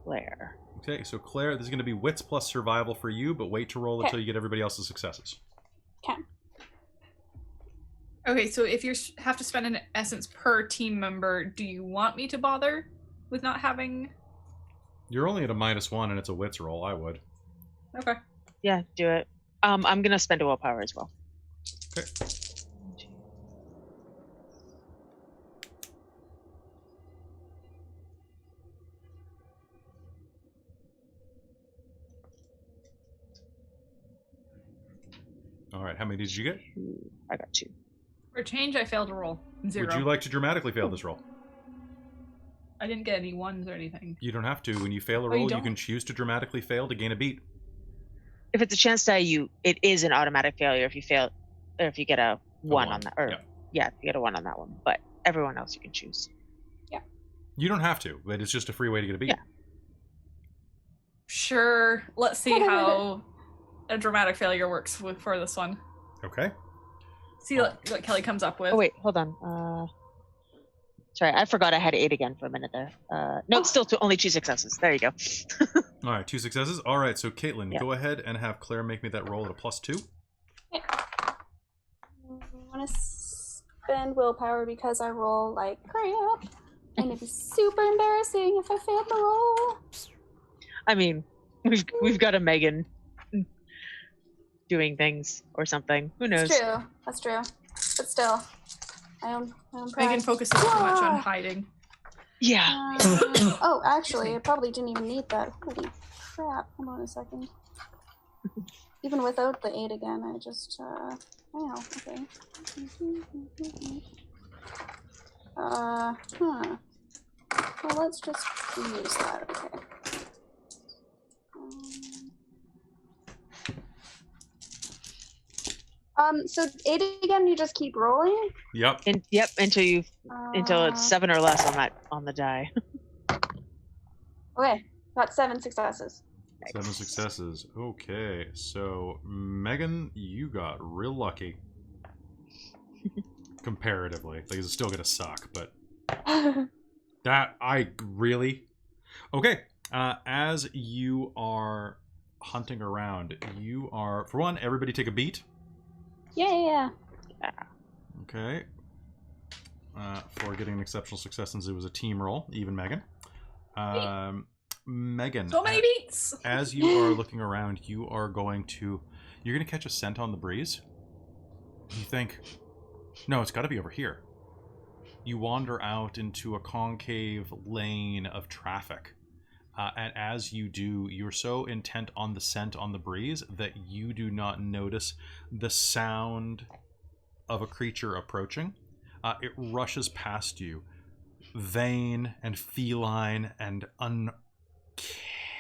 Claire. Okay, so Claire, this is going to be wits plus survival for you, but wait to roll Okay. until you get everybody else's successes. okay. Okay, so if you have to spend an essence per team member, do you want me to bother with not having? You're only at a -1 and it's a wits roll. I would. Okay. Yeah, do it. I'm gonna spend a willpower as well. Okay. All right, how many did you get? I got 2. For change, I failed to roll 0. Would you like to dramatically fail this roll? I didn't get any ones or anything. You don't have to. When you fail a you roll, you don't? can choose to dramatically fail to gain a beat. If it's a chance die, it is an automatic failure if you fail, or if you get a 1 on that, or yeah. if you get a 1 on that one. But everyone else you can choose. You don't have to, but it's just a free way to get a beat. Yeah. Sure. Let's see how a dramatic failure works for this one. Okay. See what Kelly comes up with. Oh wait, hold on. Sorry, I forgot I had 8 again for a minute there. No, it's still only 2 successes. There you go. All right, 2 successes. All right, so Caitlin, Yeah. go ahead and have Claire make me that roll at a +2. I want to spend willpower because I roll like crap. And it'd be super embarrassing if I failed the roll. I mean, we've got a Megan doing things or something. Who knows? That's true. That's true. But still, my own pride. Megan focuses too much on hiding. Yeah. Oh, actually, I probably didn't even need that. Holy crap. Hold on a second. Even without the 8 again, I just, wow, okay. Well, let's just use that, okay. So 8 again, you just keep rolling? Yep. Yep, until Uh, it's 7 or less on the die. Okay, got 7 successes. 7 successes. Okay, so Megan, you got real lucky. Comparatively. Like, it's still gonna suck, but... Okay, as you are hunting around, you are... For one, everybody take a beat. Yeah. Okay. For getting an exceptional success since it was a team roll, even Megan. Megan, So many beats. as you are looking around, you're going to catch a scent on the breeze. You think, no, it's got to be over here. You wander out into a concave lane of traffic. And as you do, you're so intent on the scent on the breeze that you do not notice the sound of a creature approaching. It rushes past you, vain and feline and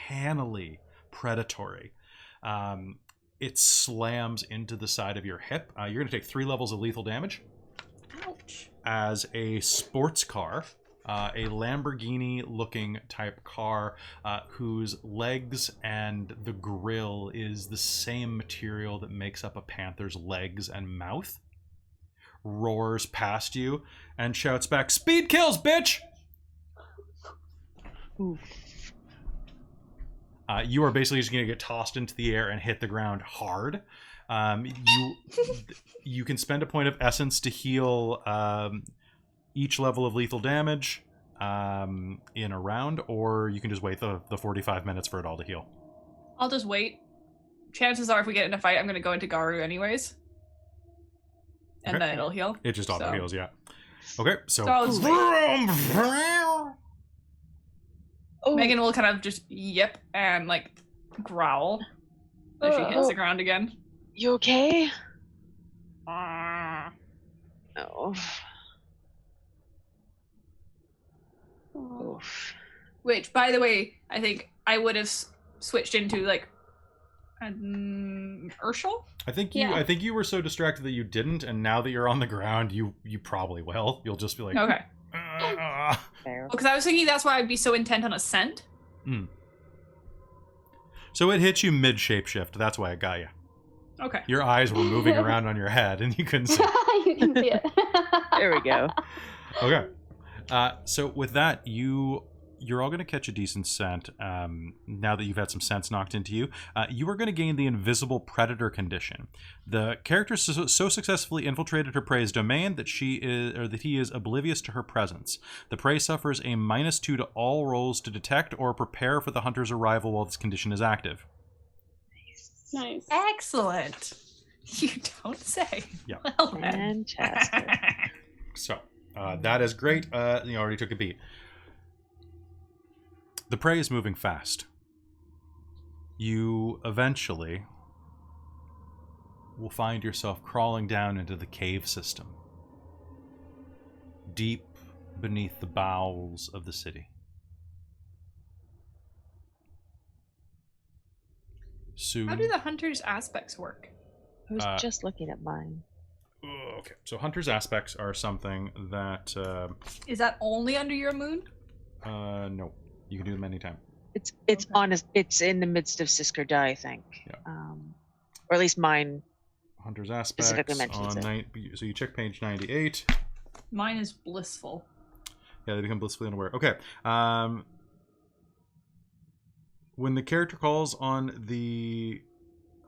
uncannily predatory. It slams into the side of your hip. You're going to take 3 levels of lethal damage. Ouch. As a sports car, a Lamborghini-looking type car whose legs and the grille is the same material that makes up a panther's legs and mouth, roars past you and shouts back, "Speed kills, bitch!" Oof. You are basically just going to get tossed into the air and hit the ground hard. You can spend a point of essence to heal each level of lethal damage in a round, or you can just wait the 45 minutes for it all to heal. I'll just wait. Chances are if we get in a fight, I'm going to go into Garu anyways. And Okay. then it'll heal. It just auto heals, yeah. Okay, so I'll just wait. Oh, Megan will kind of just yip and like growl as she hits the ground again. you okay? Ah. Oh. Oh. Oof. Which, by the way, I think I would have switched into like Urshel. I think Yeah. you were so distracted that you didn't, and now that you're on the ground, you probably will. You'll just be like, Okay. Fair. Because I was thinking that's why I'd be so intent on a scent. So it hit you mid shapeshift. That's why it got you. Okay. Your eyes were moving around on your head, and you couldn't see. You can see it. There we go. Okay. So with that, you're all going to catch a decent scent. Now that you've had some sense knocked into you, you are going to gain the invisible predator condition. The character so successfully infiltrated her prey's domain that he is oblivious to her presence. The prey suffers a -2 to all rolls to detect or prepare for the hunter's arrival while this condition is active. Nice. Excellent. You don't say. Yeah. Well, then. Fantastic. So that is great. You already took a beat. The prey is moving fast. You eventually will find yourself crawling down into the cave system, deep beneath the bowels of the city. Soon. How do the hunter's aspects work? I was just looking at mine. Okay, so hunter's aspects are something that Is that only under your moon? no, you can do them anytime. It's Okay. it's in the midst of Sisker Die, I think. Yeah. Or at least mine. Hunter's aspects Specifically mentions on it. so you check page 98. Mine is blissful. Yeah, they become blissfully unaware. Okay. When the character calls on the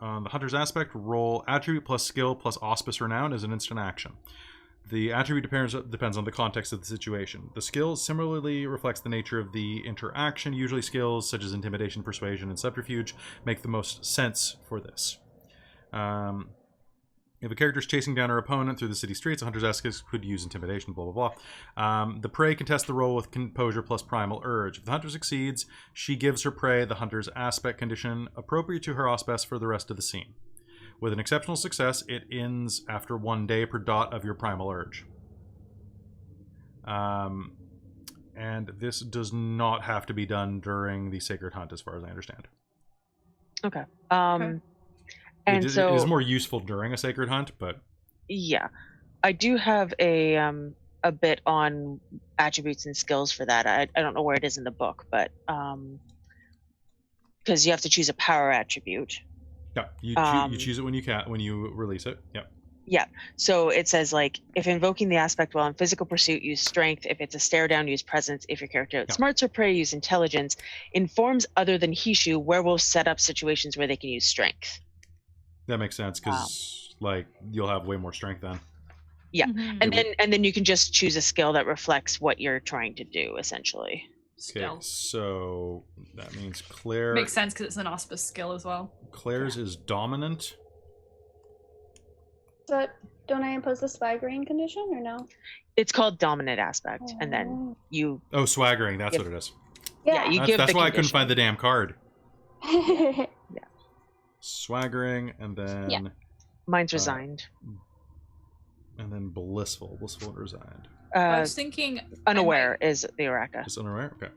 hunter's aspect, roll attribute plus skill plus auspice renown as an instant action. The attribute depends on the context of the situation. The skill similarly reflects the nature of the interaction. Usually skills such as intimidation, persuasion, and subterfuge make the most sense for this. If a character is chasing down her opponent through the city streets, a hunter's aspect could use intimidation, blah, blah, blah. The prey contests the roll with composure plus primal urge. If the hunter succeeds, she gives her prey the hunter's aspect condition appropriate to her auspice for the rest of the scene. With an exceptional success, it ends after 1 day per dot of your primal urge. And this does not have to be done during the sacred hunt, as far as I understand. Okay. Okay. And it so is more useful during a sacred hunt, but yeah, I do have a bit on attributes and skills for that. I don't know where it is in the book, but because you have to choose a power attribute. Yeah, you choose it when you release it. Yep. Yeah. So it says like, if invoking the aspect while in physical pursuit, use strength. If it's a stare down, use presence. If your character outsmarts or prey, use intelligence. In forms other than Hishu, werewolves set up situations where they can use strength. That makes sense because like you'll have way more strength then. Yeah, and then you can just choose a skill that reflects what you're trying to do, essentially. Okay, so that means Claire makes sense because it's an auspice skill as well. Claire's is dominant. But don't I impose the swaggering condition or no? It's called dominant aspect, and then you. Oh, swaggering. That's what it is. Yeah, you give. That's why condition. I couldn't find the damn card. Yeah. Swaggering, and then. Yeah. Mine's resigned. And then blissful. Blissful and resigned. I was thinking. Unaware is the Uratha. Is unaware? Okay.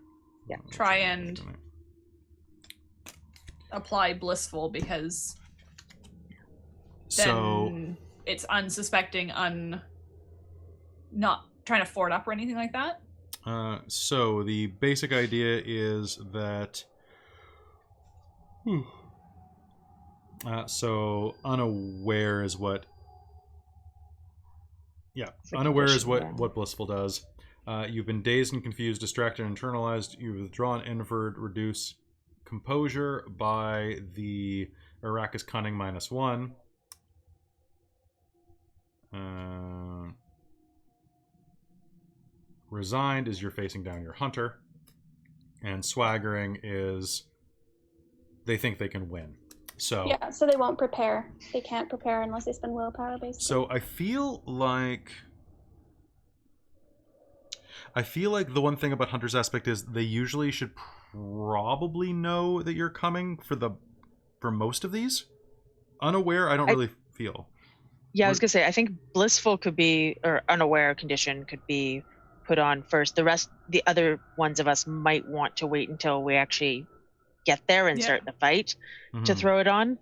Yeah. Try and apply blissful because. Then it's unsuspecting, not trying to ford up or anything like that. So the basic idea is that. So unaware is what. Yeah, unaware is what blissful does. You've been dazed and confused, distracted, and internalized. You've withdrawn, inferred, reduce composure by the Arrakis Cunning -1. Resigned is you're facing down your hunter, and swaggering is they think they can win. So yeah, so they won't prepare. They can't prepare unless they spend willpower, basically. So I feel like the one thing about hunter's aspect is they usually should probably know that you're coming for most of these. Unaware, I don't really feel. Yeah, I was gonna say, I think blissful could be, or unaware condition could be put on first. The other ones of us might want to wait until we actually get there and start the fight to throw it on.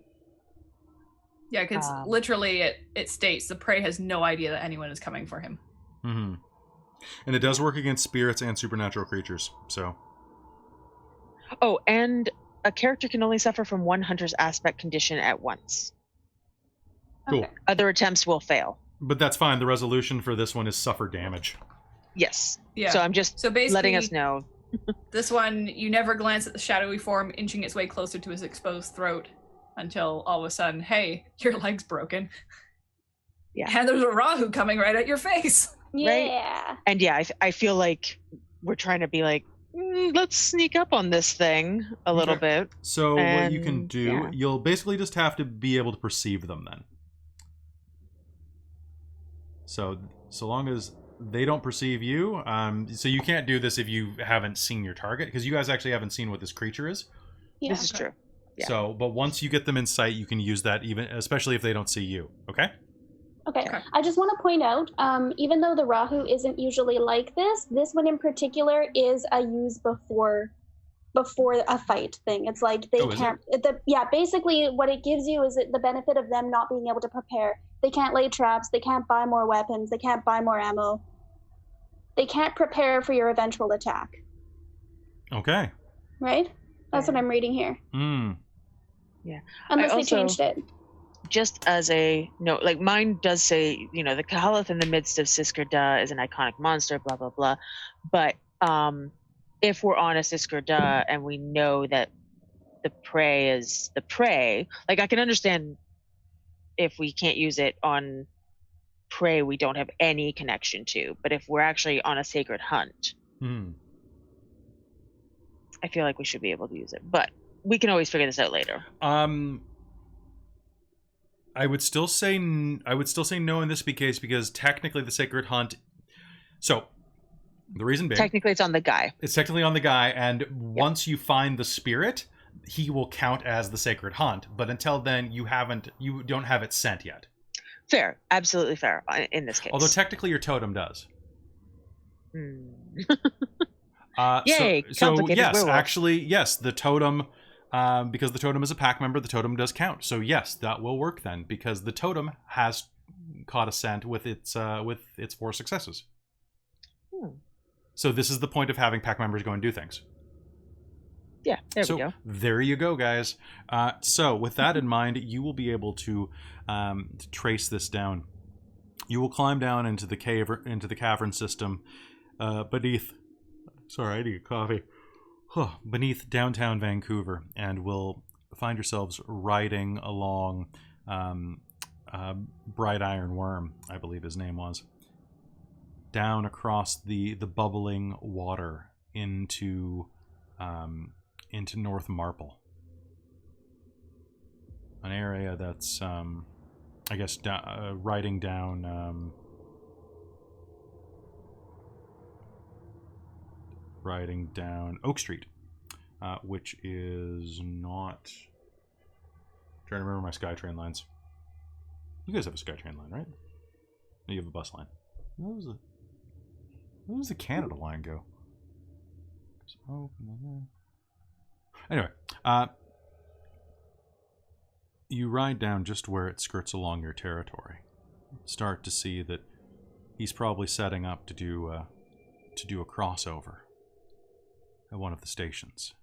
Yeah, because literally it states the prey has no idea that anyone is coming for him. Mm-hmm. And it does work against spirits and supernatural creatures, so. Oh, and a character can only suffer from one hunter's aspect condition at once. Cool. Okay. Other attempts will fail. But that's fine. The resolution for this one is suffer damage. Yes. Yeah. So I'm just letting us know. This one, you never glance at the shadowy form inching its way closer to his exposed throat until all of a sudden, hey, your leg's broken. Yeah. And there's a Rahu coming right at your face. Yeah. Right? And yeah, I feel like we're trying to be like, let's sneak up on this thing a little bit. So what you can do, you'll basically just have to be able to perceive them then. So long as they don't perceive you, so you can't do this if you haven't seen your target, because you guys actually haven't seen what this creature is. Yeah. This is true. Yeah. So, but once you get them in sight, you can use that, even especially if they don't see you. Okay. Okay. I just want to point out, even though the Rahu isn't usually like this one in particular is a use before a fight thing. It's like they can't. Basically, what it gives you is the benefit of them not being able to prepare. They can't lay traps. They can't buy more weapons. They can't buy more ammo. They can't prepare for your eventual attack. Okay. Right? That's what I'm reading here. Yeah. Unless they changed it. Just as a note, like mine does say, the Kahalath in the midst of Siskar Da is an iconic monster, blah, blah, blah. But if we're on a Siskar Da and we know that the prey is the prey, like I can understand if we can't use it on prey we don't have any connection to. But if we're actually on a sacred hunt, I feel like we should be able to use it. But we can always figure this out later. I would still say no in this case because technically the sacred hunt. So the reason being, technically it's on the guy. It's technically on the guy, and once you find the spirit, he will count as the sacred hunt. But until then, you don't have it sent yet. Fair, absolutely fair in this case. Although technically your totem does. Yay! So yes, werewolf. Actually, yes, the totem. Because the totem is a pack member, the totem does count. So yes, that will work then, because the totem has caught a scent with its 4 successes. So this is the point of having pack members go and do things. Yeah, there so we go. there you go, guys. So with that in mind, you will be able to trace this down. You will climb down into the cavern system beneath. Sorry, I need a coffee. Beneath downtown Vancouver, and will find yourselves riding along Bright Iron Worm, I believe his name was, down across the bubbling water into North Marple, an area that's I guess riding down Oak Street, which is not. I'm trying to remember my SkyTrain lines. You guys have a SkyTrain line, right? No, you have a bus line. Where does the Canada line go? Anyway, you ride down just where it skirts along your territory. Start to see that he's probably setting up to do a crossover at one of the stations.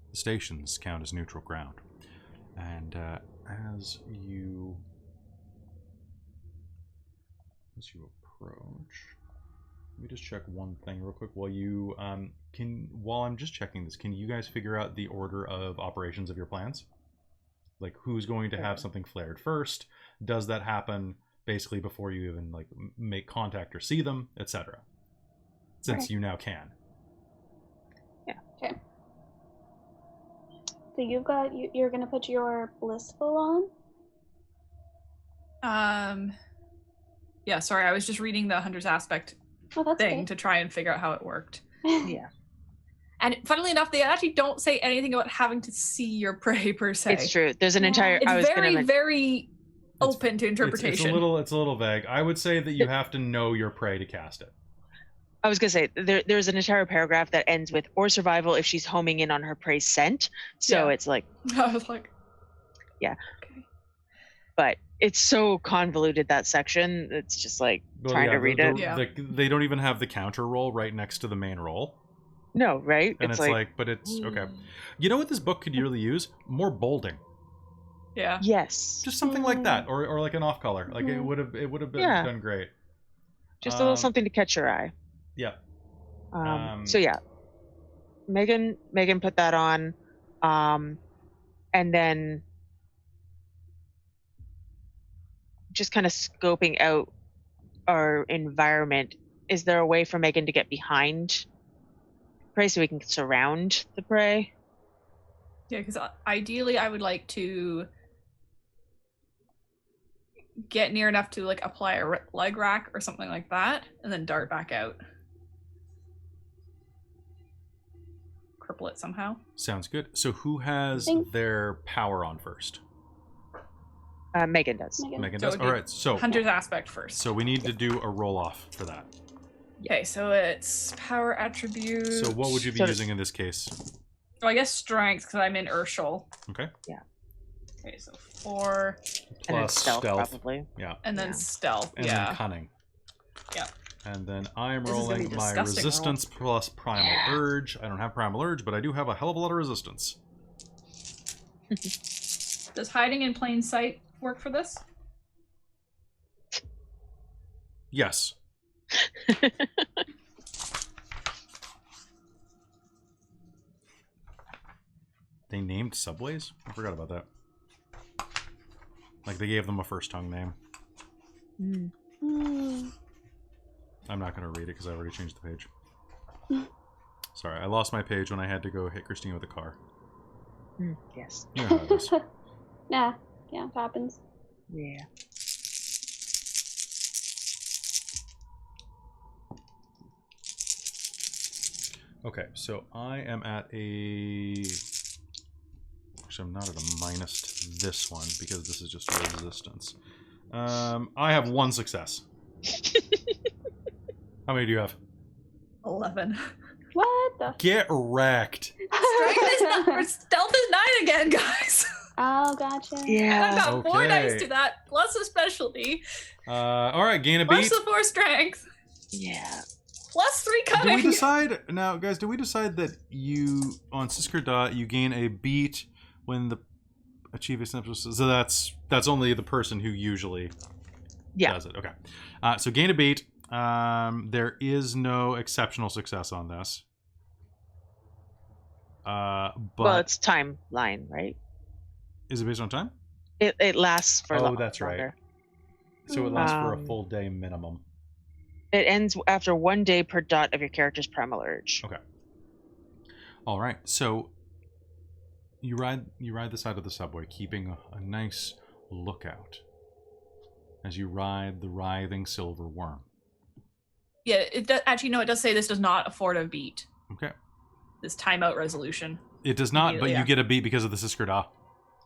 The stations count as neutral ground, and as you approach, let me just check one thing real quick. While I'm just checking this, can you guys figure out the order of operations of your plans? Like, who's going to have something flared first? Does that happen basically before you even like make contact or see them, etc.? Since you now can. Yeah. Okay. So you're gonna put your blissful on? Yeah, sorry, I was just reading the Hunter's Aspect thing to try and figure out how it worked. Yeah. And funnily enough, they actually don't say anything about having to see your prey per se. It's true. There's an entire. It's very open to interpretation. It's a little vague. I would say that you have to know your prey to cast it. I was gonna say there's an entire paragraph that ends with "or survival if she's homing in on her prey's scent." So it's like. I was like. Yeah. Okay. But it's so convoluted, that section. It's just like trying to read it. They don't even have the counter roll right next to the main roll. No, right? And it's like, but it's okay. You know what this book could really use? More bolding. Yeah. Yes. Just something like that, or like an off color. Like it would have been done great. Just a little something to catch your eye. Yeah. So yeah, Megan put that on, and then just kind of scoping out our environment. Is there a way for Megan to get behind prey so we can surround the prey? Yeah, because ideally I would like to get near enough to like apply a leg rack or something like that, and then dart back out. Cripple it somehow. Sounds good. So who has their power on first? Megan does. Megan does. All right. So Hunter's Aspect first. So we need to do a roll off for that. Okay, so it's power attribute. So what would you be using in this case? Oh, I guess strength, because I'm in Urshel. Okay. Yeah. Okay, so 4. Plus stealth. Probably. Yeah. And then stealth. And then cunning. Yeah. And then I'm rolling my resistance plus primal urge. I don't have primal urge, but I do have a hell of a lot of resistance. Does hiding in plain sight work for this? Yes. They named subways? I forgot about that. Like they gave them a first tongue name. I'm not going to read it because I already changed the page. Sorry, I lost my page when I had to go hit Christine with a car. Yes. You know how it is. Yeah, it happens. Yeah. Okay, so I am at a... Actually, I'm not at a minus to this one because this is just resistance. I have 1 success. How many do you have? 11. What the? Get wrecked. Stealth is 9 again, guys. Oh, gotcha. Yeah. And I've got 4 dice to that, plus a specialty. All right, gain a beat. Plus the 4 strength. Yeah. +3 Do we cunning. decide now, guys? Do we decide that you on Siskerda you gain a beat when the achieve a synopsis? So that's only the person who usually does it. Okay. So gain a beat. There is no exceptional success on this. But Well, it's timeline, right? is it based on time? It lasts for Oh, that's longer. right. So it lasts for a Um, full day minimum. It ends after 1 day per dot of your character's primal urge. Okay. All right. So you ride the side of the subway, keeping a nice lookout as you ride the writhing silver worm. Yeah, it does, actually, no, it does say this does not afford a beat. Okay. This timeout resolution. It does not, but Yeah. you get a beat because of the Siskerda.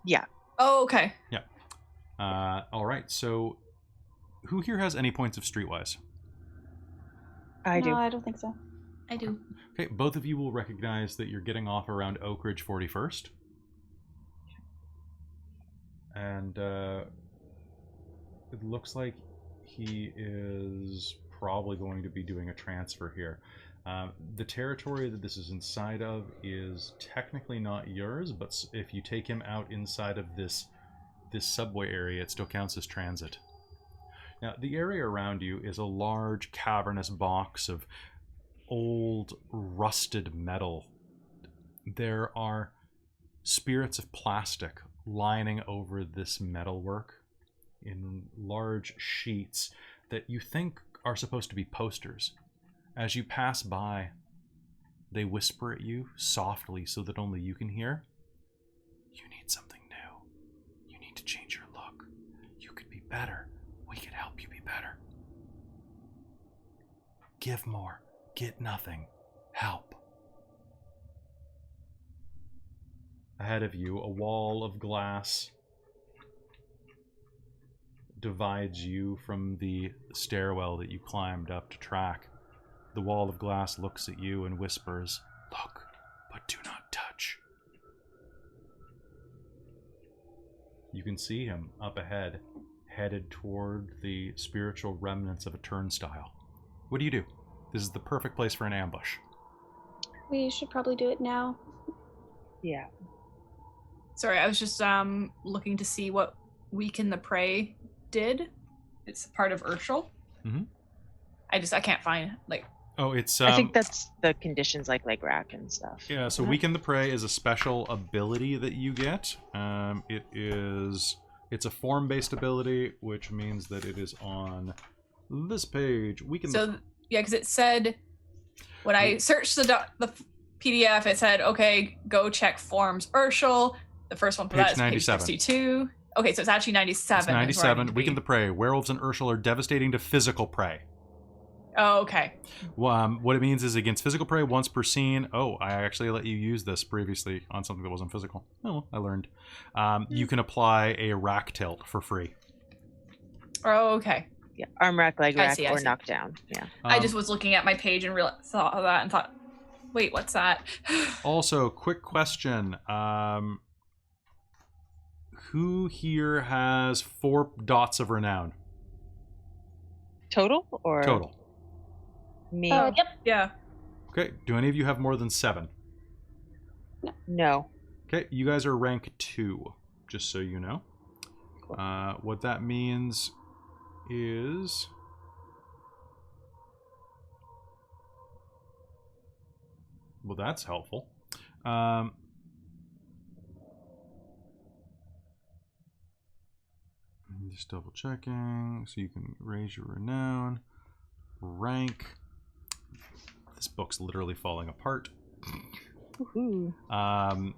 Yeah. Oh, okay. Yeah. All right. So who here has any points of streetwise? I no, do. I don't think so. I do. Okay, both of you will recognize that you're getting off around Oak Ridge 41st. And it looks like he is probably going to be doing a transfer here. The territory that this is inside of is technically not yours, but if you take him out inside of this subway area, it still counts as transit. Now, the area around you is a large cavernous box of old rusted metal. There are spirits of plastic lining over this metalwork in large sheets that you think are supposed to be posters. As you pass by, they whisper at you softly so that only you can hear. You need something new. You need to change your look. You could be better. We could help you be better. Give more. Get nothing. Help. Ahead of you, a wall of glass divides you from the stairwell that you climbed up to track. The wall of glass looks at you and whispers, "Look, but do not touch." You can see him up ahead, headed toward the spiritual remnants of a turnstile. What do you do? This is the perfect place for an ambush. We should probably do it now. Yeah. Sorry, I was just looking to see what Weaken the Prey did. It's part of Urshel. Mm-hmm. I can't find Oh, it's I think that's the conditions like leg rack and stuff. yeah. So Weaken the Prey is a special ability that you get. It's a form-based ability, which means that it is on this page. Yeah, because it said when I searched the PDF, it said, okay, go check forms Urshel. The first one for Page that is 97. page 62. Okay, so it's actually 97. It's 97. Weaken the Prey. Werewolves and Urshel are devastating to physical prey. Oh, okay. What it means is against physical prey once per scene. Oh, I actually let you use this previously on something that wasn't physical. Oh, I learned. You can apply a rack tilt for free. Oh, okay. Yeah. Arm rack, leg rack, I or see. knockdown. Yeah. I just was looking at my page and saw that and thought, wait, what's that? Also, quick question. Who here has 4 dots of renown? Total or Total. me? Yep. Yeah. Okay. Do any of you have more than 7? No. Okay. You guys are rank 2, just so you know. Cool. What that means is... Well, that's helpful. Just double checking, so you can raise your renown. Rank. This book's literally falling apart. Woohoo. I'm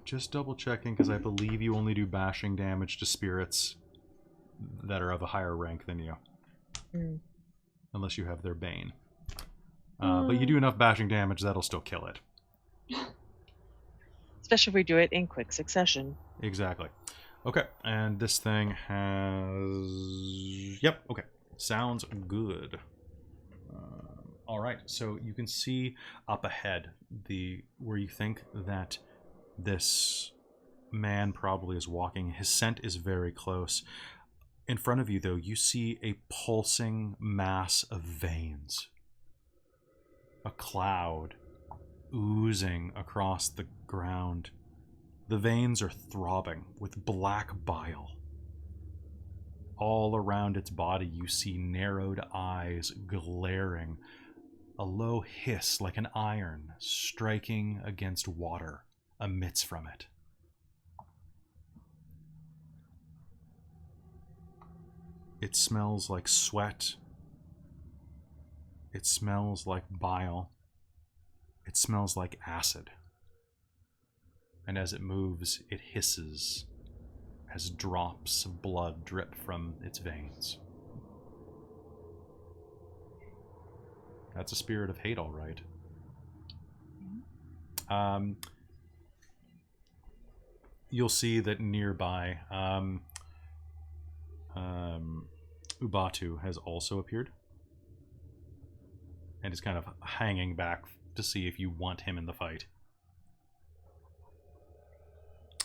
just double checking because I believe you only do bashing damage to spirits that are of a higher rank than you. Mm. Unless you have their bane. But you do enough bashing damage, that'll still kill it. Especially if we do it in quick succession. Exactly. Okay, and this thing has... Yep, okay. Sounds good. All right, so you can see up ahead where you think that this man probably is walking. His scent is very close. In front of you, though, you see a pulsing mass of veins. A cloud oozing across the ground. The veins are throbbing with black bile. All around its body, you see narrowed eyes glaring. A low hiss like an iron striking against water emits from it. It smells like sweat. It smells like bile. It smells like acid. And as it moves, it hisses as drops of blood drip from its veins. That's a spirit of hate, all right. You'll see that nearby, Ubatu has also appeared and is kind of hanging back to see if you want him in the fight.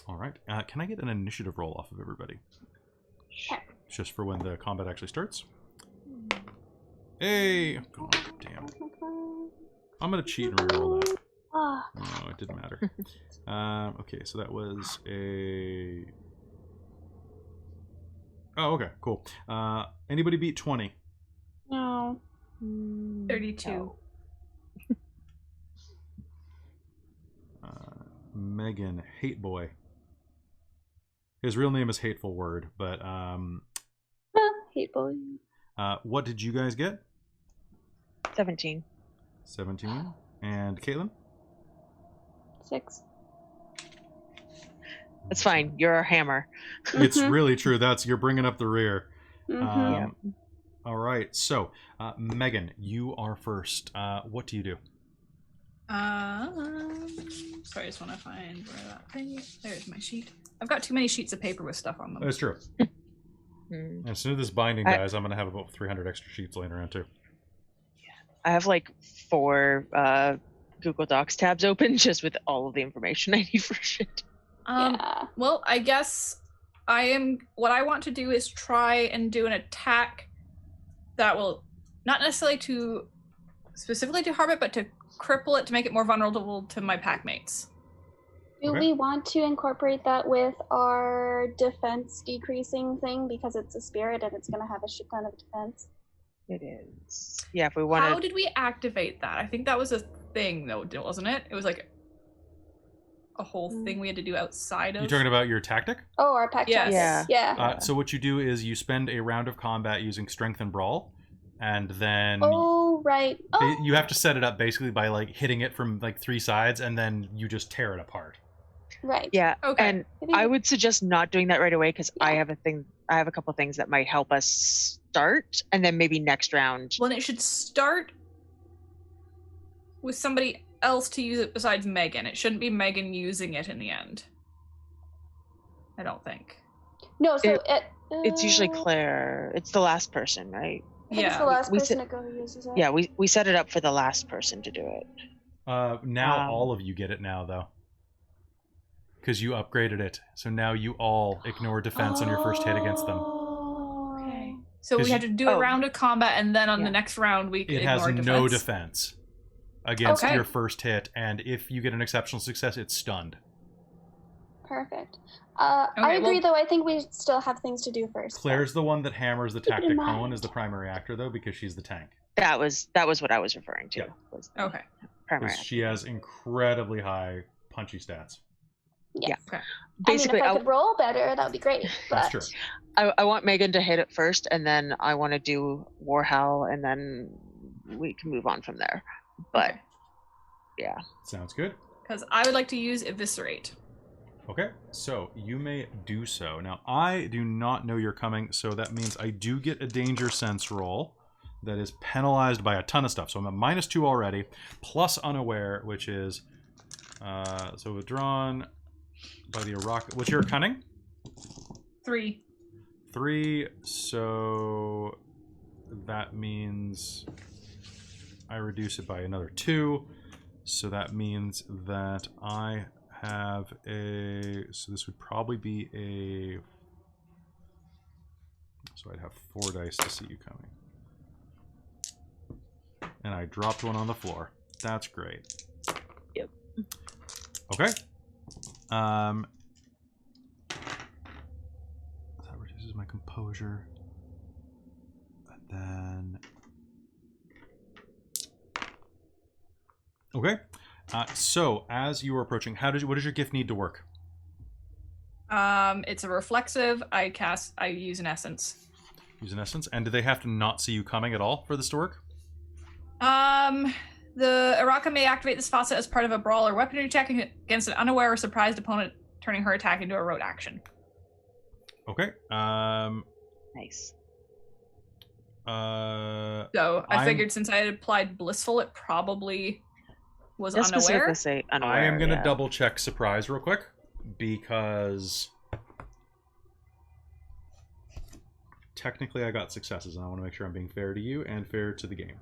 All right. Can I get an initiative roll off of everybody? Sure. Just for when the combat actually starts. Hey! God damn. I'm going to cheat and reroll that. Ah. No, it didn't matter. Okay, so that was a... Oh, okay, cool. Anybody beat 20? No. 32. No. Megan, Hate Boy. His real name is Hateful Word, but Hate boy. what did you guys get? 17. 17. And Caitlin? 6. It's fine. You're a hammer. It's really true. You're bringing up the rear. Yeah. All right. So, Megan, you are first. What do you do? Sorry, I just want to find where that thing is. There's my sheet. I've got too many sheets of paper with stuff on them. That's true. As soon as this binding dies, I'm going to have about 300 extra sheets laying around too. I have like 4 Google Docs tabs open just with all of the information I need for shit. Yeah. Well, I guess what I want to do is try and do an attack that will not necessarily to specifically to harm it, but to cripple it to make it more vulnerable to my pack mates. Do Okay. we want to incorporate that with our defense decreasing thing because it's a spirit and it's going to have a shit ton of defense? It is. Yeah, if we want How to. did we activate that? I think that was a thing, though, wasn't it? It was like a whole thing we had to do outside of. You talking about your tactic? Oh, our pack Yes. tactics. Yeah. So what you do is you spend a round of combat using Strength and Brawl, and then Oh, right. Oh, you have to set it up basically by like hitting it from like 3 sides, and then you just tear it apart. right. Yeah, Okay. and I would suggest not doing that right away because I have a couple things that might help us start, and then maybe next round. Well, then it should start with somebody else to use it besides Megan. It shouldn't be Megan using it in the end. I don't think. No, so It's usually Claire. It's the last person, right? I think it's the Yeah. last We person said- to go who uses it. Yeah, we set it up for the last person to do it. Now all of you get it now though, because you upgraded it. So now you all ignore defense on your first hit against them. Okay. So we 'Cause had to do a round of combat, and then on Yeah. the next round we could It has ignore no defense. defense against Okay. your first hit, and if you get an exceptional success, it's stunned. Perfect. I Okay, agree, well- though. I think we still have things to do first. Claire's the one that hammers the Keep it in tactic mind. hone as the primary actor, though, because she's the tank. That was what I was referring to. Yeah. Was the Okay. primary. Because she has incredibly high punchy stats. Yes. Okay. Basically, I mean, if I could roll better, that would be great. That's But true. I want Megan to hit it first, and then I want to do Warhowl, and then we can move on from there. But yeah, Sounds good. Because I would like to use Eviscerate. Okay, so you may do so. Now, I do not know you're coming, so that means I do get a danger sense roll that is penalized by a ton of stuff. So I'm at -2 already, plus unaware, which is, so withdrawn by the Uratha. What's your cunning? 3. 3, so that means I reduce it by another 2. So that means that I have so this would probably be So I'd have 4 dice to see you coming. And I dropped one on the floor. That's great. Yep. Okay. That reduces my composure. And then... Okay. So, as you are approaching, what does your gift need to work? It's a reflexive. I use an essence. Use an essence. And do they have to not see you coming at all for this to work? The Uratha may activate this faucet as part of a brawl or weaponry attack against an unaware or surprised opponent, turning her attack into a rote action. Okay. Nice. So I figured since I had applied blissful, it probably was Just unaware. specifically say unaware. I am going to yeah. double check surprise real quick, because technically I got successes, and I want to make sure I'm being fair to you and fair to the game.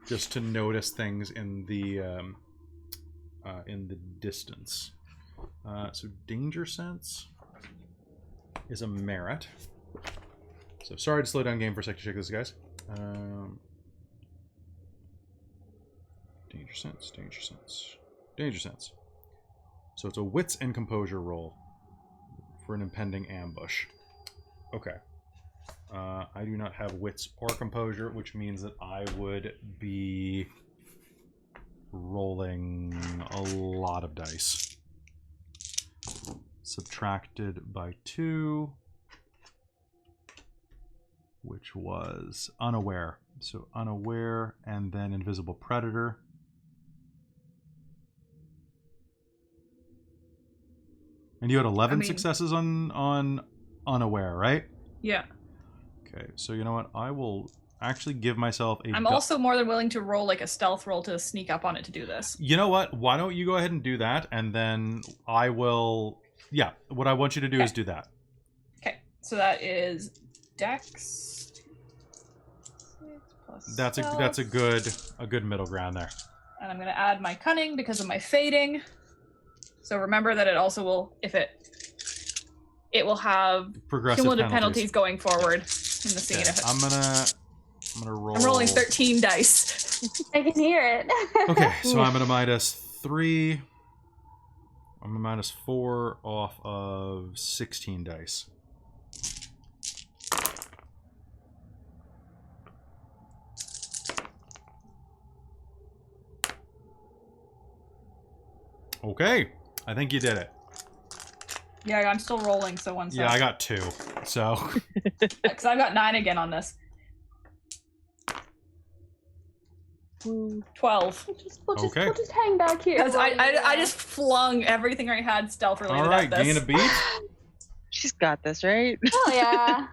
Just to notice things in the distance. So danger sense is a merit. So sorry to slow down game for a sec to check this, guys. Danger sense, danger sense, danger sense. So it's a wits and composure roll for an impending ambush. Okay. I do not have wits or composure, which means that I would be rolling a lot of dice. Subtracted by 2, which was unaware. So unaware and then invisible predator. And you had 11 successes on unaware, right? Yeah. Okay, so you know what? I will actually give myself a... I'm also more than willing to roll like a stealth roll to sneak up on it to do this. You know what? Why don't you go ahead and do that, and then I will... Yeah, what I want you to do is do that. Okay, so that is Dex. That's a good middle ground there. And I'm going to add my cunning because of my fading. So remember that it also will, if it will have progressive cumulative penalties going forward in the scene. Okay, I'm gonna roll. I'm rolling 13 dice. I can hear it. Okay, so I'm gonna -3. I'm gonna -4 off of 16 dice. Okay, I think you did it. Yeah, I'm still rolling, so one sec. Yeah, I got 2, so... Because I've got 9 again on this. 12. We'll just hang back here. Because I just flung everything I had stealth related Alright, at this. gain a beat. She's got this, right? Oh, yeah.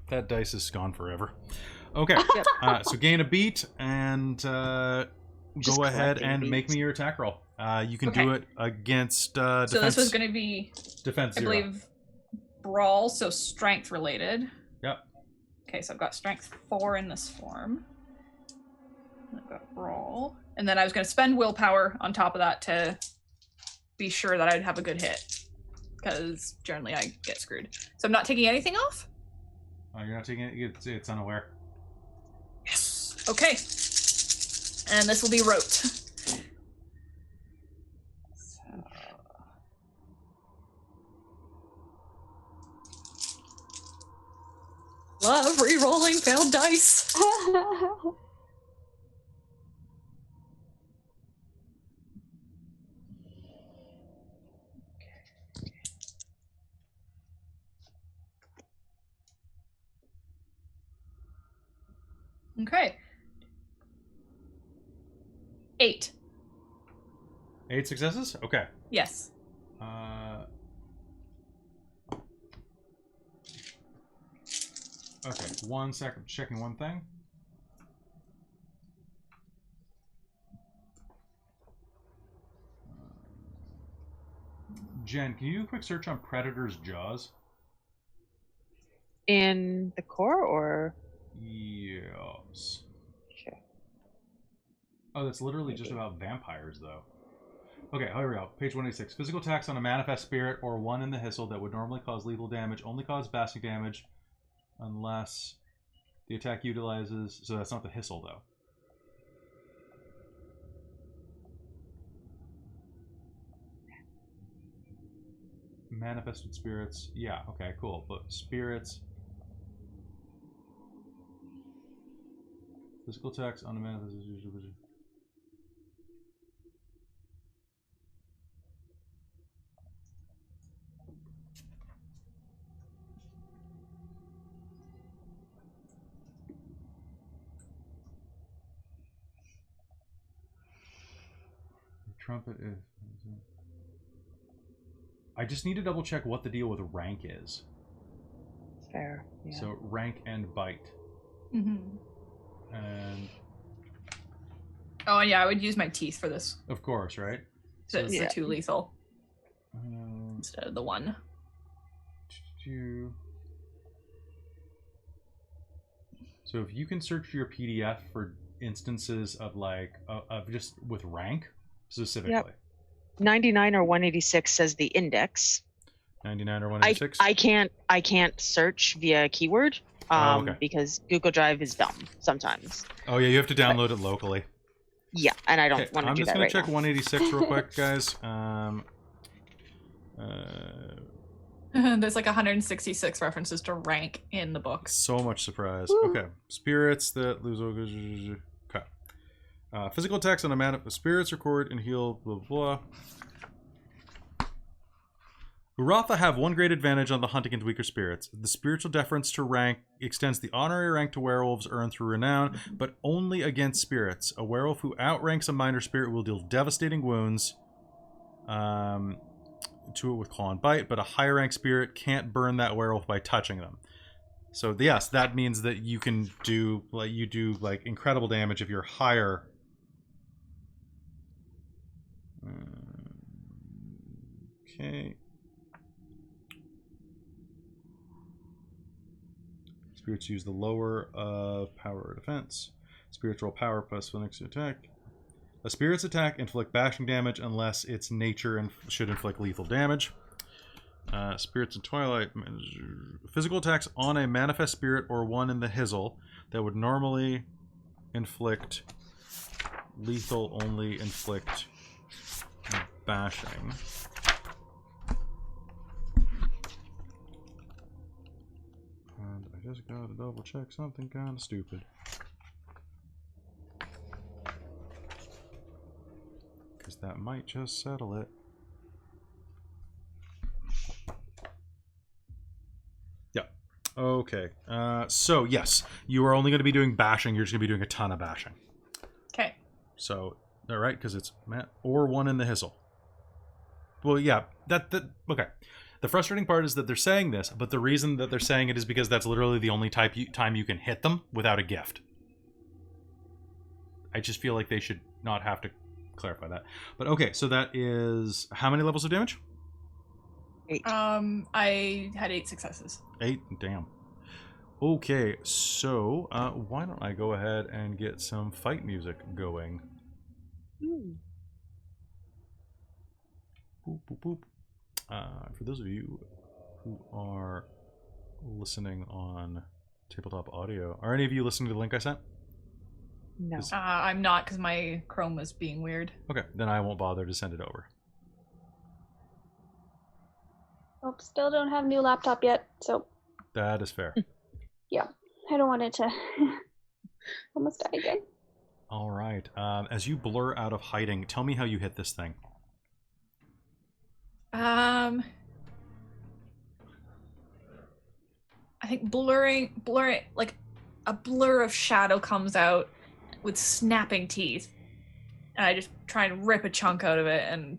That dice is gone forever. Okay, so gain a beat, and go ahead and make me your attack roll. You can do it against defense. So this was going to be, defense 0. I believe, brawl, so strength related. Yep. Okay, so I've got strength 4 in this form. I've got brawl. And then I was going to spend willpower on top of that to be sure that I'd have a good hit. Because generally I get screwed. So I'm not taking anything off? Oh, you're not taking it? It's unaware. Yes! Okay. And this will be rote. Love re-rolling failed dice. Okay. 8. 8 successes? Okay. Yes. Okay, 1 second. Checking one thing. Jen, can you do a quick search on Predator's jaws? In the core, or? Yes. Sure. Oh, that's literally just about vampires, though. Okay, here we go. Page 186. Physical attacks on a manifest spirit or one in the hissel that would normally cause lethal damage only cause basic damage unless the attack utilizes... So that's not the hissel, though. Manifested spirits. Yeah, okay, cool. But spirits... Physical attacks on a manifested... Trumpet is... I just need to double check what the deal with rank is. Fair. Yeah. So rank and bite. Mm-hmm. And Oh yeah, I would use my teeth for this. of course, right? So it's Yeah. the 2 lethal instead of the 1. So if you can search your PDF for instances of like of just with rank specifically. Yep. 99 or 186 says the index. 99 or 186. I can't search via keyword Okay. because Google Drive is dumb sometimes. Oh yeah, you have to download it locally. Yeah, and I don't want to I'm do just that gonna right check now. 186 real quick, guys. There's like 166 references to rank in the book. So much surprise. Woo. Okay, spirits that lose. Okay. Physical attacks on a man. Spirits record and heal. Blah blah. Uratha have one great advantage on the hunt against weaker spirits. The spiritual deference to rank extends the honorary rank to werewolves earned through renown, but only against spirits. A werewolf who outranks a minor spirit will deal devastating wounds to it with claw and bite, but a higher rank spirit can't burn that werewolf by touching them. So yes, that means that you can do like incredible damage if you're higher. Okay. Spirits use the lower of power or defense. Spiritual power plus the next attack. A spirit's attack inflict bashing damage unless its nature should inflict lethal damage. Spirits in Twilight. Physical attacks on a manifest spirit or one in the hissel that would normally inflict lethal only inflict bashing. And I just gotta double check something kind of stupid. Because that might just settle it. Yeah. Okay. So, yes. You are only going to be doing bashing. You're just going to be doing a ton of bashing. Okay. So, alright, because it's or one in the hissel. Well, yeah. Okay. The frustrating part is that they're saying this, but the reason that they're saying it is because that's literally the only time you can hit them without a gift. I just feel like they should not have to clarify that. But okay, so that is how many levels of damage? 8. I had 8 successes. 8? Damn. Okay, so why don't I go ahead and get some fight music going? Ooh. Boop, boop, boop. For those of you who are listening on Tabletop Audio, are any of you listening to the link I sent? No. I'm not, because my Chrome was being weird. Okay, then I won't bother to send it over. Oh, still don't have new laptop yet, so That is fair. yeah, I don't want it to almost die again. All right. As you blur out of hiding, tell me how you hit this thing. I think blurring, like a blur of shadow comes out with snapping teeth, and I just try and rip a chunk out of it and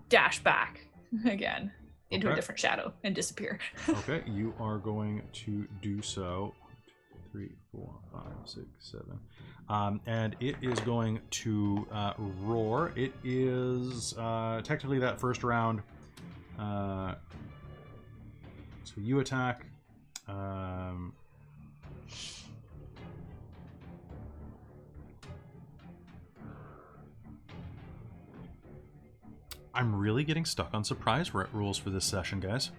dash back again into a different shadow and disappear. Okay, you are going to do so. 3, 4, 5, 6, 7. And it is going to roar. It is technically that first round. So you attack. I'm really getting stuck on surprise rules for this session, guys.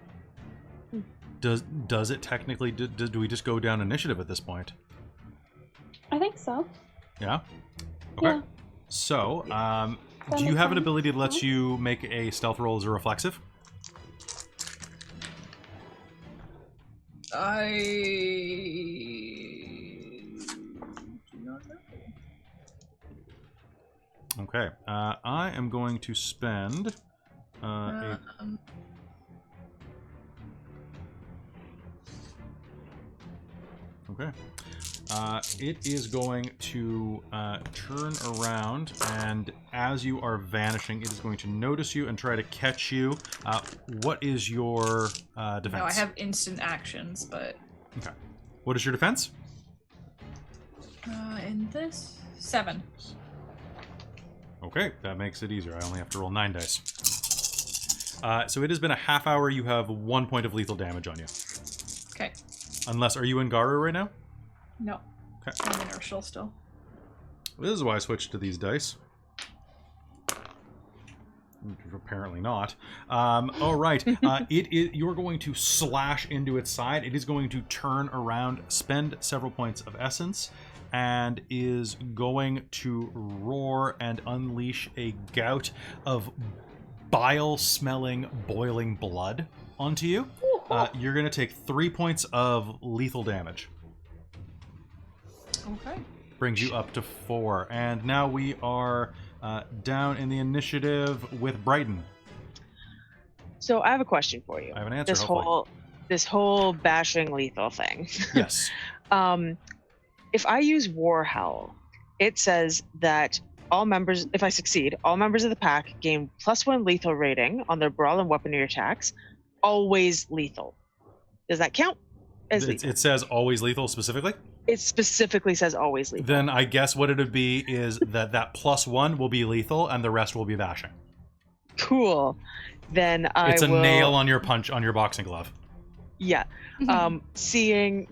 Does it technically... Do we just go down initiative at this point? I think so. Yeah? Okay. Yeah. So, That do you makes have an sense. ability that lets you make a stealth roll as a reflexive? I do not know. Okay. I am going to spend... Okay. It is going to turn around, and as you are vanishing, it is going to notice you and try to catch you. What is your defense? No, I have instant actions, but... Okay. What is your defense? In this? 7. Okay, that makes it easier. I only have to roll 9 dice. So it has been a half hour. You have 1 point of lethal damage on you. Okay. Unless, are you in Garu right now? No. Okay. I'm inertial still. This is why I switched to these dice. Apparently not. All right. You're going to slash into its side. It is going to turn around, spend several points of essence, and is going to roar and unleash a gout of bile-smelling, boiling blood onto you. You're going to take 3 points of lethal damage. Okay. Brings you up to 4. And now we are down in the initiative with Brighton. So I have a question for you. I have an answer, This whole bashing lethal thing. Yes. If I use War Howl, it says that all members, if I succeed, all members of the pack gain +1 lethal rating on their brawl and weaponry attacks. Always lethal. Does that count as lethal? It says always lethal specifically? It specifically says always lethal. Then I guess what it would be is that +1 will be lethal and the rest will be bashing. Cool. Then It's a nail on your boxing glove. Yeah. Seeing,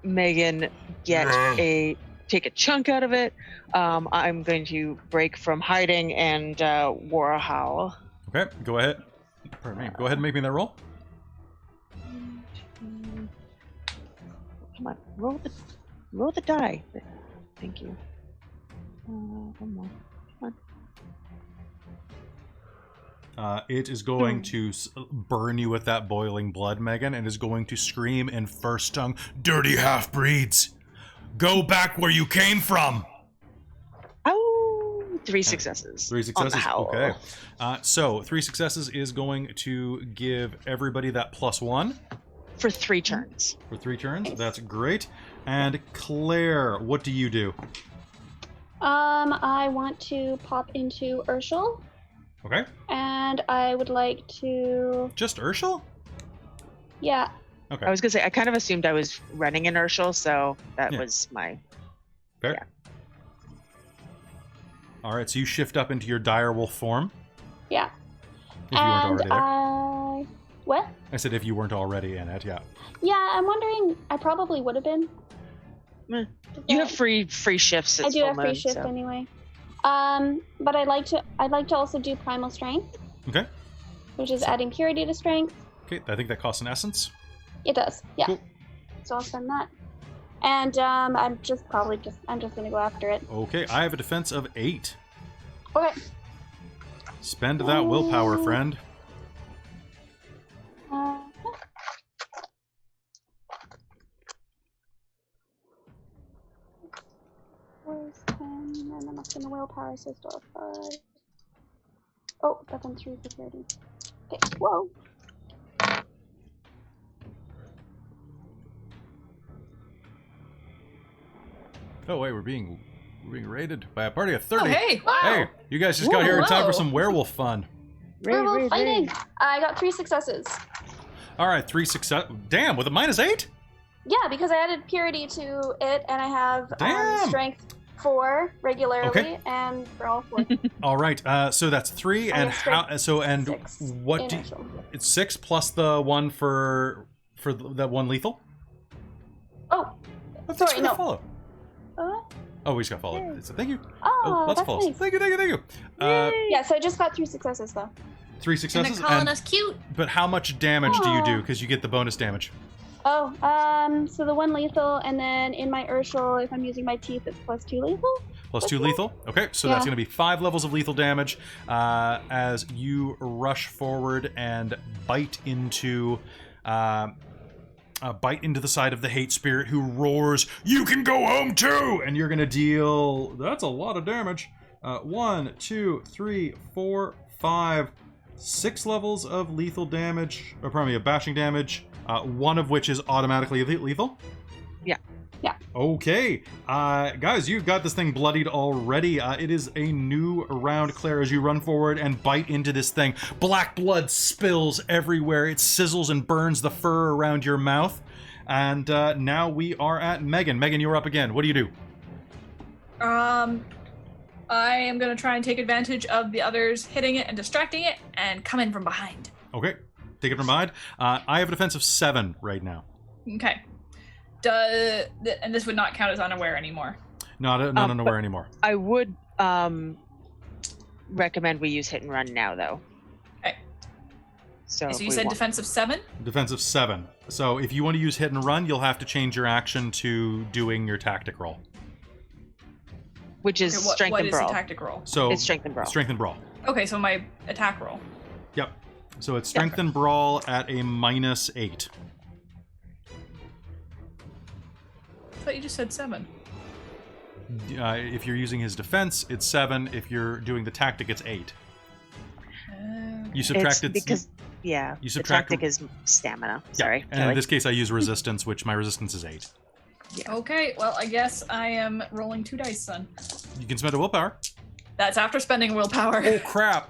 Megan take a chunk out of it, I'm going to break from hiding and War Howl. Okay, go ahead. Pardon me. Go ahead and make me that roll. Come on, roll the die. Thank you. One more. Come on. It is going to burn you with that boiling blood, Megan, and is going to scream in first tongue, "Dirty half-breeds! Go back where you came from!" Oh, 3 successes. 3 successes, on the howl. okay. So 3 successes is going to give everybody that +1. For 3 turns. For 3 turns, that's great. And Claire, what do you do? I want to pop into Urshel. Okay. And I would like to... Just Urshel? Yeah. Okay. I was gonna say I kind of assumed I was running inertial, so that was my... Fair. Yeah. All right, so you shift up into your direwolf form. Yeah. If you weren't already there. What? I said if you weren't already in it, yeah. Yeah, I'm wondering. I probably would have been. You have free shifts. I do have free shift anyway. But I'd like to also do primal strength. Okay. Which is adding purity to strength. Okay, I think that costs an essence. It does. Yeah. Cool. So I'll spend that. And I'm just gonna go after it. Okay, I have a defense of 8. Okay. Spend that willpower, friend. Where's 10? And I'm up in the willpower, so still 5. Oh, that's on 3 security. Okay, whoa. Oh wait, we're being raided by a party of 30. Oh, hey, wow. Hey, you guys just got here in time for some werewolf fun. Werewolf fighting. I got 3 successes. All right, 3 success. Damn, with a -8? Yeah, because I added purity to it, and I have strength 4 regularly, and for all 4. All right, so that's 3, and how? So and 6 what? It's 6 plus the 1 for that 1 lethal. Oh, That's sorry, no. Follow. Oh, we just got followed. Yay. So thank you. Oh, lots of that's follows. nice. Thank you. Yeah, so I just got 3 successes though. 3 And successes. they're calling us cute. But how much damage do you do? Aw. Because you get the bonus damage. Oh, so the 1 lethal, and then in my Urshel, if I'm using my teeth, it's +2 lethal. Plus 2 Okay. lethal. Okay, so that's Yeah. going to be 5 levels of lethal damage as you rush forward and bite into the side of the hate spirit, who roars, "You can go home too!" And you're going to deal. That's a lot of damage. 1, 2, 3, 4, 5, 6 levels of lethal damage. Or pardon me, of bashing damage. One of which is automatically lethal. Yeah. Yeah. Okay, guys, you've got this thing bloodied already. It is a new round, Claire, as you run forward and bite into this thing. Black blood spills everywhere. It sizzles and burns the fur around your mouth. And now we are at Megan. Megan, you're up again. What do you do? I am gonna try and take advantage of the others hitting it and distracting it, and come in from behind. Okay, take it from behind. I have a defense of 7 right now. Okay. And this would not count as unaware anymore. Not unaware anymore. I would recommend we use hit and run now, though. Okay. So So you said defense of 7? Defense of 7. So if you want to use hit and run, you'll have to change your action to doing your tactic roll. Which is Okay, strength what and is brawl. the tactic roll? So It's strength and brawl. Strength and brawl. Okay, so my attack roll. Yep. So it's strength and brawl at a -8. I thought you just said 7. If you're using his defense, it's 7. If you're doing the tactic, it's 8. You It's subtracted because you You subtract- the tactic is stamina. Yeah, Sorry. and in Kelly. this case, I use resistance, which my resistance is 8. Okay, well, I guess I am rolling 2 dice then. You can spend a willpower. That's after spending willpower. Oh crap!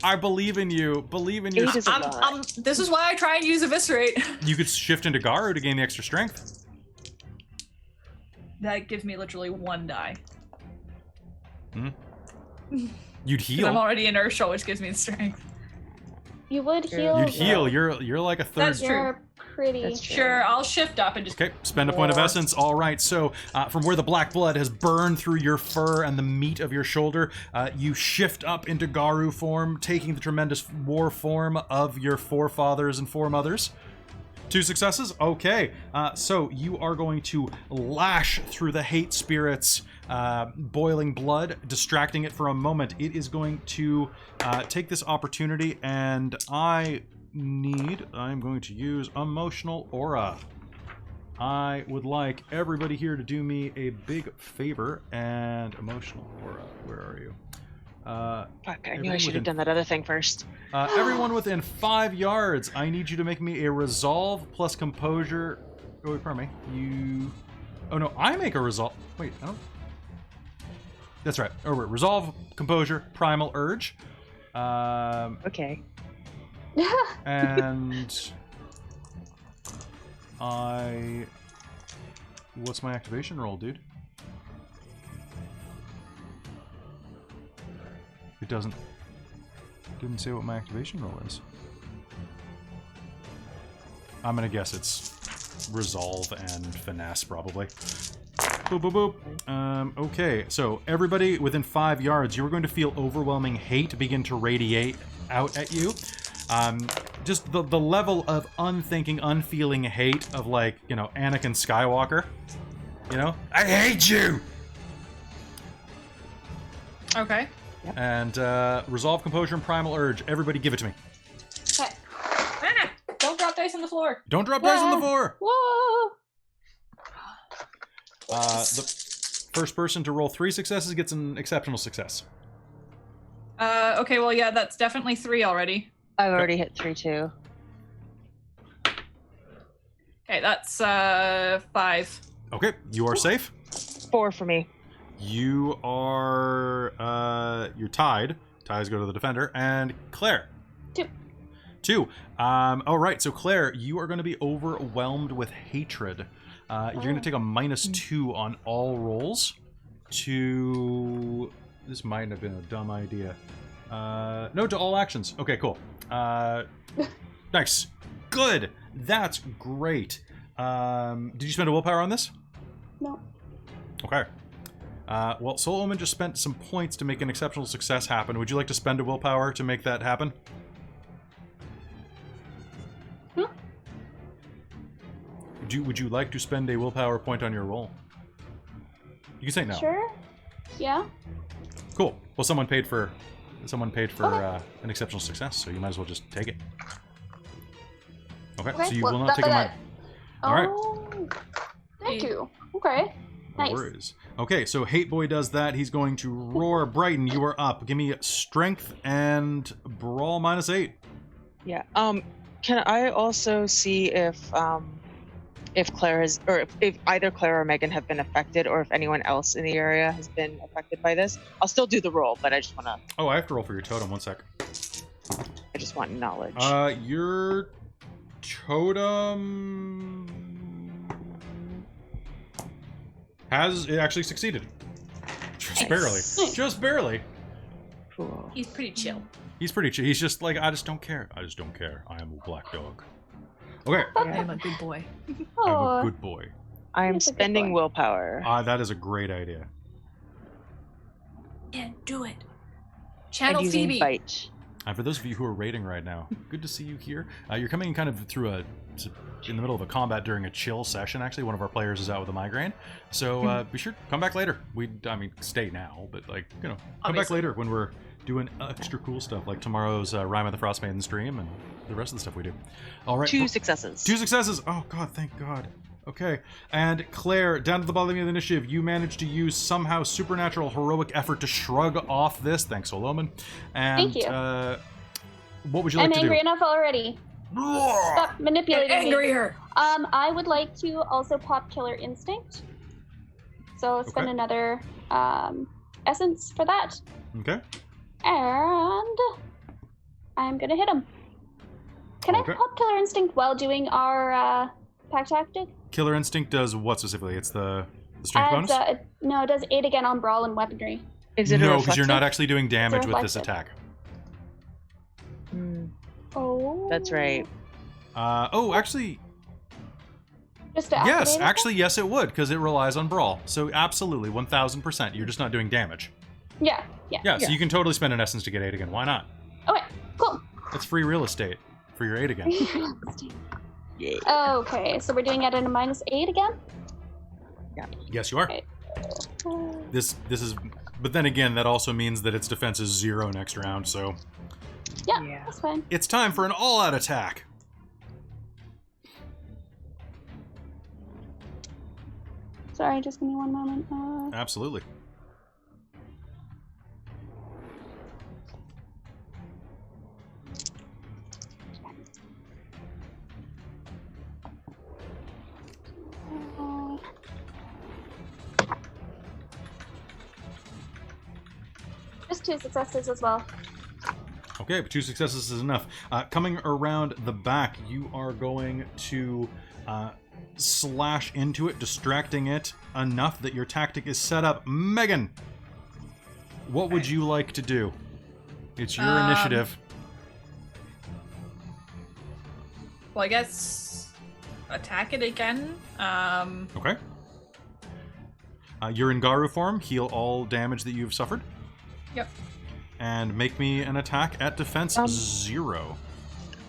I believe in you. Believe in your. 8 is a lot. This is why I try and use Eviscerate. You could shift into Garu to gain the extra strength. That gives me literally 1 die. You'd 'Cause I'm heal. already inertial, which gives me the strength. You would heal. You'd heal. though. You're like a third. That's true. You're pretty. That's true. Sure, I'll shift up and just... Okay, spend a point of War. essence. All right, so from where the black blood has burned through your fur and the meat of your shoulder, you shift up into Garu form, taking the tremendous war form of your forefathers and foremothers. 2 successes? Okay, so you are going to lash through the hate spirit's boiling blood, distracting it for a moment. It is going to take this opportunity, and I'm going to use emotional aura. I would like everybody here to do me a big favor, and emotional aura, where are you? Fuck, I knew everyone I should within- have done that other thing first. Everyone within 5 yards, I need you to make me a resolve plus composure. Oh, wait, pardon me. Oh no, I make a resolve. Wait, I don't. That's right. Oh, wait. Resolve, composure, primal urge. Okay. And what's my activation roll, dude? It didn't say what my activation roll is. I'm gonna guess it's resolve and finesse, probably. Boop, boop, boop. Okay, so everybody within 5 yards, you're going to feel overwhelming hate begin to radiate out at you. Just the level of unthinking, unfeeling hate of, like, you know, Anakin Skywalker. You know? I hate you! Okay. And resolve, composure, and primal urge. Everybody give it to me. Okay. Ah, don't drop dice on the floor. Don't drop dice on the Yeah. floor! Whoa! The first person to roll 3 successes gets an exceptional success. Okay, well, yeah, that's definitely 3 already. I've already hit 3 too. Okay, that's 5. Okay, you are safe. 4 for me. You are you're tied. Ties go to the defender. And Claire. 2. 2. All right, so Claire, you are going to be overwhelmed with hatred. You're going to take a -2 on all rolls. This might have been a dumb idea. No, to all actions. Okay, cool. Nice. Good. That's great. Did you spend a willpower on this? No. Okay. Well, Soul Omen just spent some points to make an exceptional success happen. Would you like to spend a willpower to make that happen? Would you like to spend a willpower point on your roll? You can say no. Sure. Yeah. Cool. Well, someone paid for an exceptional success, so you might as well just take it. Okay, so you will not take a minus. All right. Thank you. Okay. Nice. No worries. Okay, so Hate Boy does that. He's going to roar. Brighton, you are up. Give me strength and brawl -8. Yeah. Can I also see if Claire has, or if either Claire or Megan have been affected, or if anyone else in the area has been affected by this? I'll still do the roll, but I just want to. Oh, I have to roll for your totem. 1 sec. I just want knowledge. Your totem has actually succeeded. Just barely. Just barely. Cool. He's pretty chill. He's pretty chill. He's just like, I just don't care. I just don't care. I am a black dog. Okay. I'm a good boy. I'm a good boy. I am He's a good spending boy. willpower. That is a great idea. Yeah, do it. And Channel using Phoebe. bite. For those of you who are raiding right now, good to see you here. You're coming kind of through in the middle of a combat during a chill session. Actually, one of our players is out with a migraine, so be sure come back later. Stay now, but come back Obviously. later when we're doing extra cool stuff like tomorrow's Rime of the Frostmaiden stream and the rest of the stuff we do. All right, 2 successes. 2 successes. Oh God, thank God. Okay, and Claire, down to the bottom of the initiative, you managed to use somehow supernatural heroic effort to shrug off this. Thanks, Solomon. And, Thank you. What would you like I'm to angry do? enough already. Stop manipulating me. Angrier. I would like to also pop Killer Instinct. So spend Okay. another essence for that. Okay. And I'm gonna hit him. Can Okay. I pop Killer Instinct while doing our pack tactic? Killer Instinct does what specifically? It's the strength bonus? No, it does 8 again on brawl and weaponry. Is it a No, because reflexive? you're not actually doing damage with this reflexive. attack. Hmm, Oh. that's right. Actually, Just to yes. activate it? Actually, yes, it would, because it relies on brawl. So absolutely, 1,000%. You're just not doing damage. Yeah. Yeah, so you can totally spend an essence to get 8 again. Why not? Okay, cool. That's free real estate for your 8 again. Yeah. Okay, so we're doing it at a -8 again? Yes, you are. Okay. This is, but then again, that also means that its defense is 0 next round. So Yeah. That's fine. it's time for an all-out attack. Sorry, just give me one moment. Absolutely. Just 2 successes as well. Okay, but 2 successes is enough. Coming around the back, you are going to slash into it, distracting it enough that your tactic is set up. Megan, what would you like to do? It's your initiative. Well, I guess attack it again. Okay. You're in Garu form. Heal all damage that you've suffered. Yep. And make me an attack at defense 0.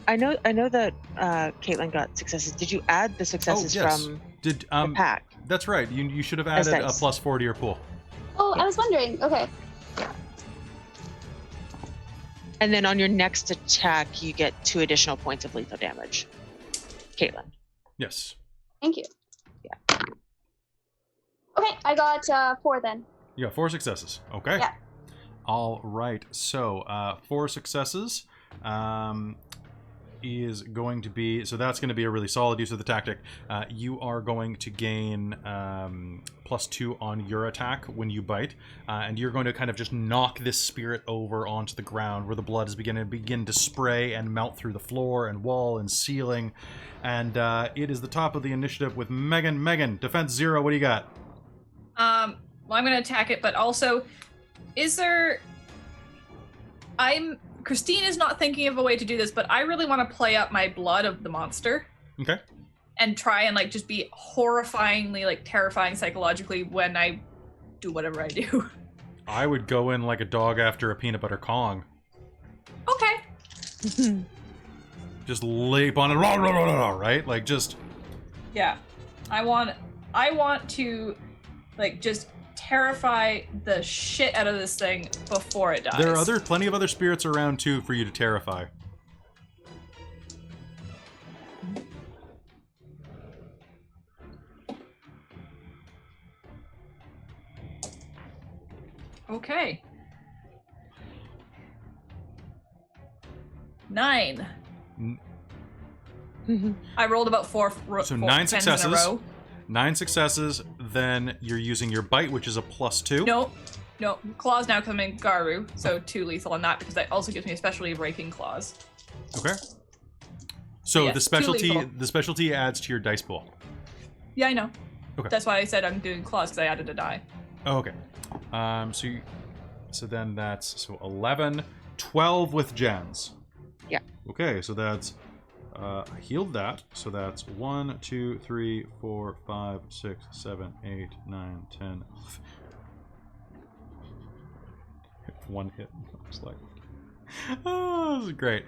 I know that Caitlin got successes. Did you add the successes from Did the pack? That's right. You should have added a dice. +4 to your pool. Oh, I was wondering. Okay. And then on your next attack, you get 2 additional points of lethal damage. Caitlin. Yes. Thank you. Yeah. Okay, I got 4 then. You got 4 successes. Okay. Yeah. All right. So 4 successes is going to be, so that's going to be a really solid use of the tactic. You are going to gain +2 on your attack when you bite, and you're going to kind of just knock this spirit over onto the ground where the blood is begin to spray and melt through the floor and wall and ceiling. And it is the top of the initiative with Megan. Megan, defense 0. What do you got? Well, I'm gonna attack it, but also, Christine is not thinking of a way to do this, but I really want to play up my blood of the monster. Okay. And try and just be horrifyingly terrifying psychologically when I do whatever I do. I would go in like a dog after a peanut butter Kong. Okay. Just leap on it, rah, rah, rah, rah, right? Like just. Yeah, I want to, like, just terrify the shit out of this thing before it dies. There are plenty of other spirits around too for you to terrify. Okay. 9. I rolled about four 9 tens successes. in a row. 9 successes, then you're using your bite, which is a +2. No, claws now come in Garu, so 2 lethal on that because that also gives me a specialty of raking claws. Okay. So Yes, the 2 lethal. specialty adds to your dice pool. Yeah, I know. Okay. That's why I said I'm doing claws because I added a die. Oh, okay. So then that's 11, 12 with gens. Yeah. Okay, so that's I healed that. So that's 1, 2, 3, 4, 5, 6, 7, 8, 9, 10. 1 hit. Looks like. Oh, this is great.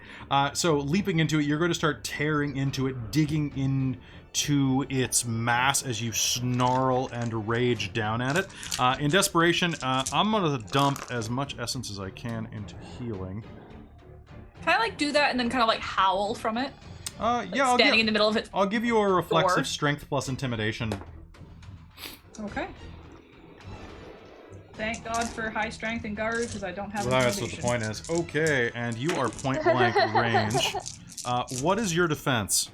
So leaping into it, you're going to start tearing into it, digging into its mass as you snarl and rage down at it. In desperation, I'm going to dump as much essence as I can into healing. Can I, like, do that and then kind of, like, howl from it? Yeah, Standing in the middle of it. I'll give you a reflexive Door. strength plus intimidation. Okay. Thank God for high strength and Garu because I don't have Well, that's what the intimidation. point is. Okay, and you are point blank range. What is your defense?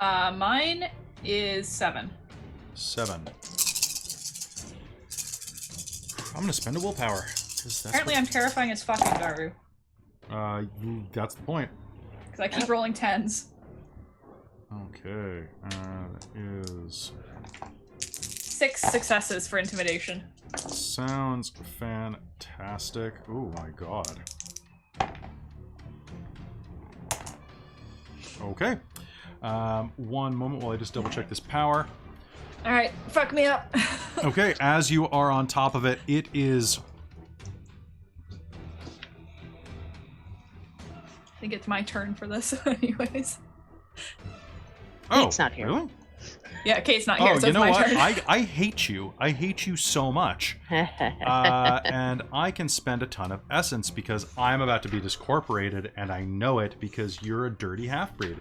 Mine is 7. 7. I'm gonna spend a willpower. Apparently I'm terrifying as fucking Garu. That's the point. Because I keep rolling 10s. Okay, is 6 successes for intimidation. sounds fantastic. Oh my god. Okay. One moment while I just double check this power. Alright, fuck me up. Okay, as you are on top of it, it is. I think it's my turn for this, anyways. Oh, Kate's not here. Really? Yeah, Kate's not here, Oh, so you it's know my what? turn. I hate you. I hate you so much. And I can spend a ton of essence because I'm about to be discorporated, and I know it because you're a dirty half-breed.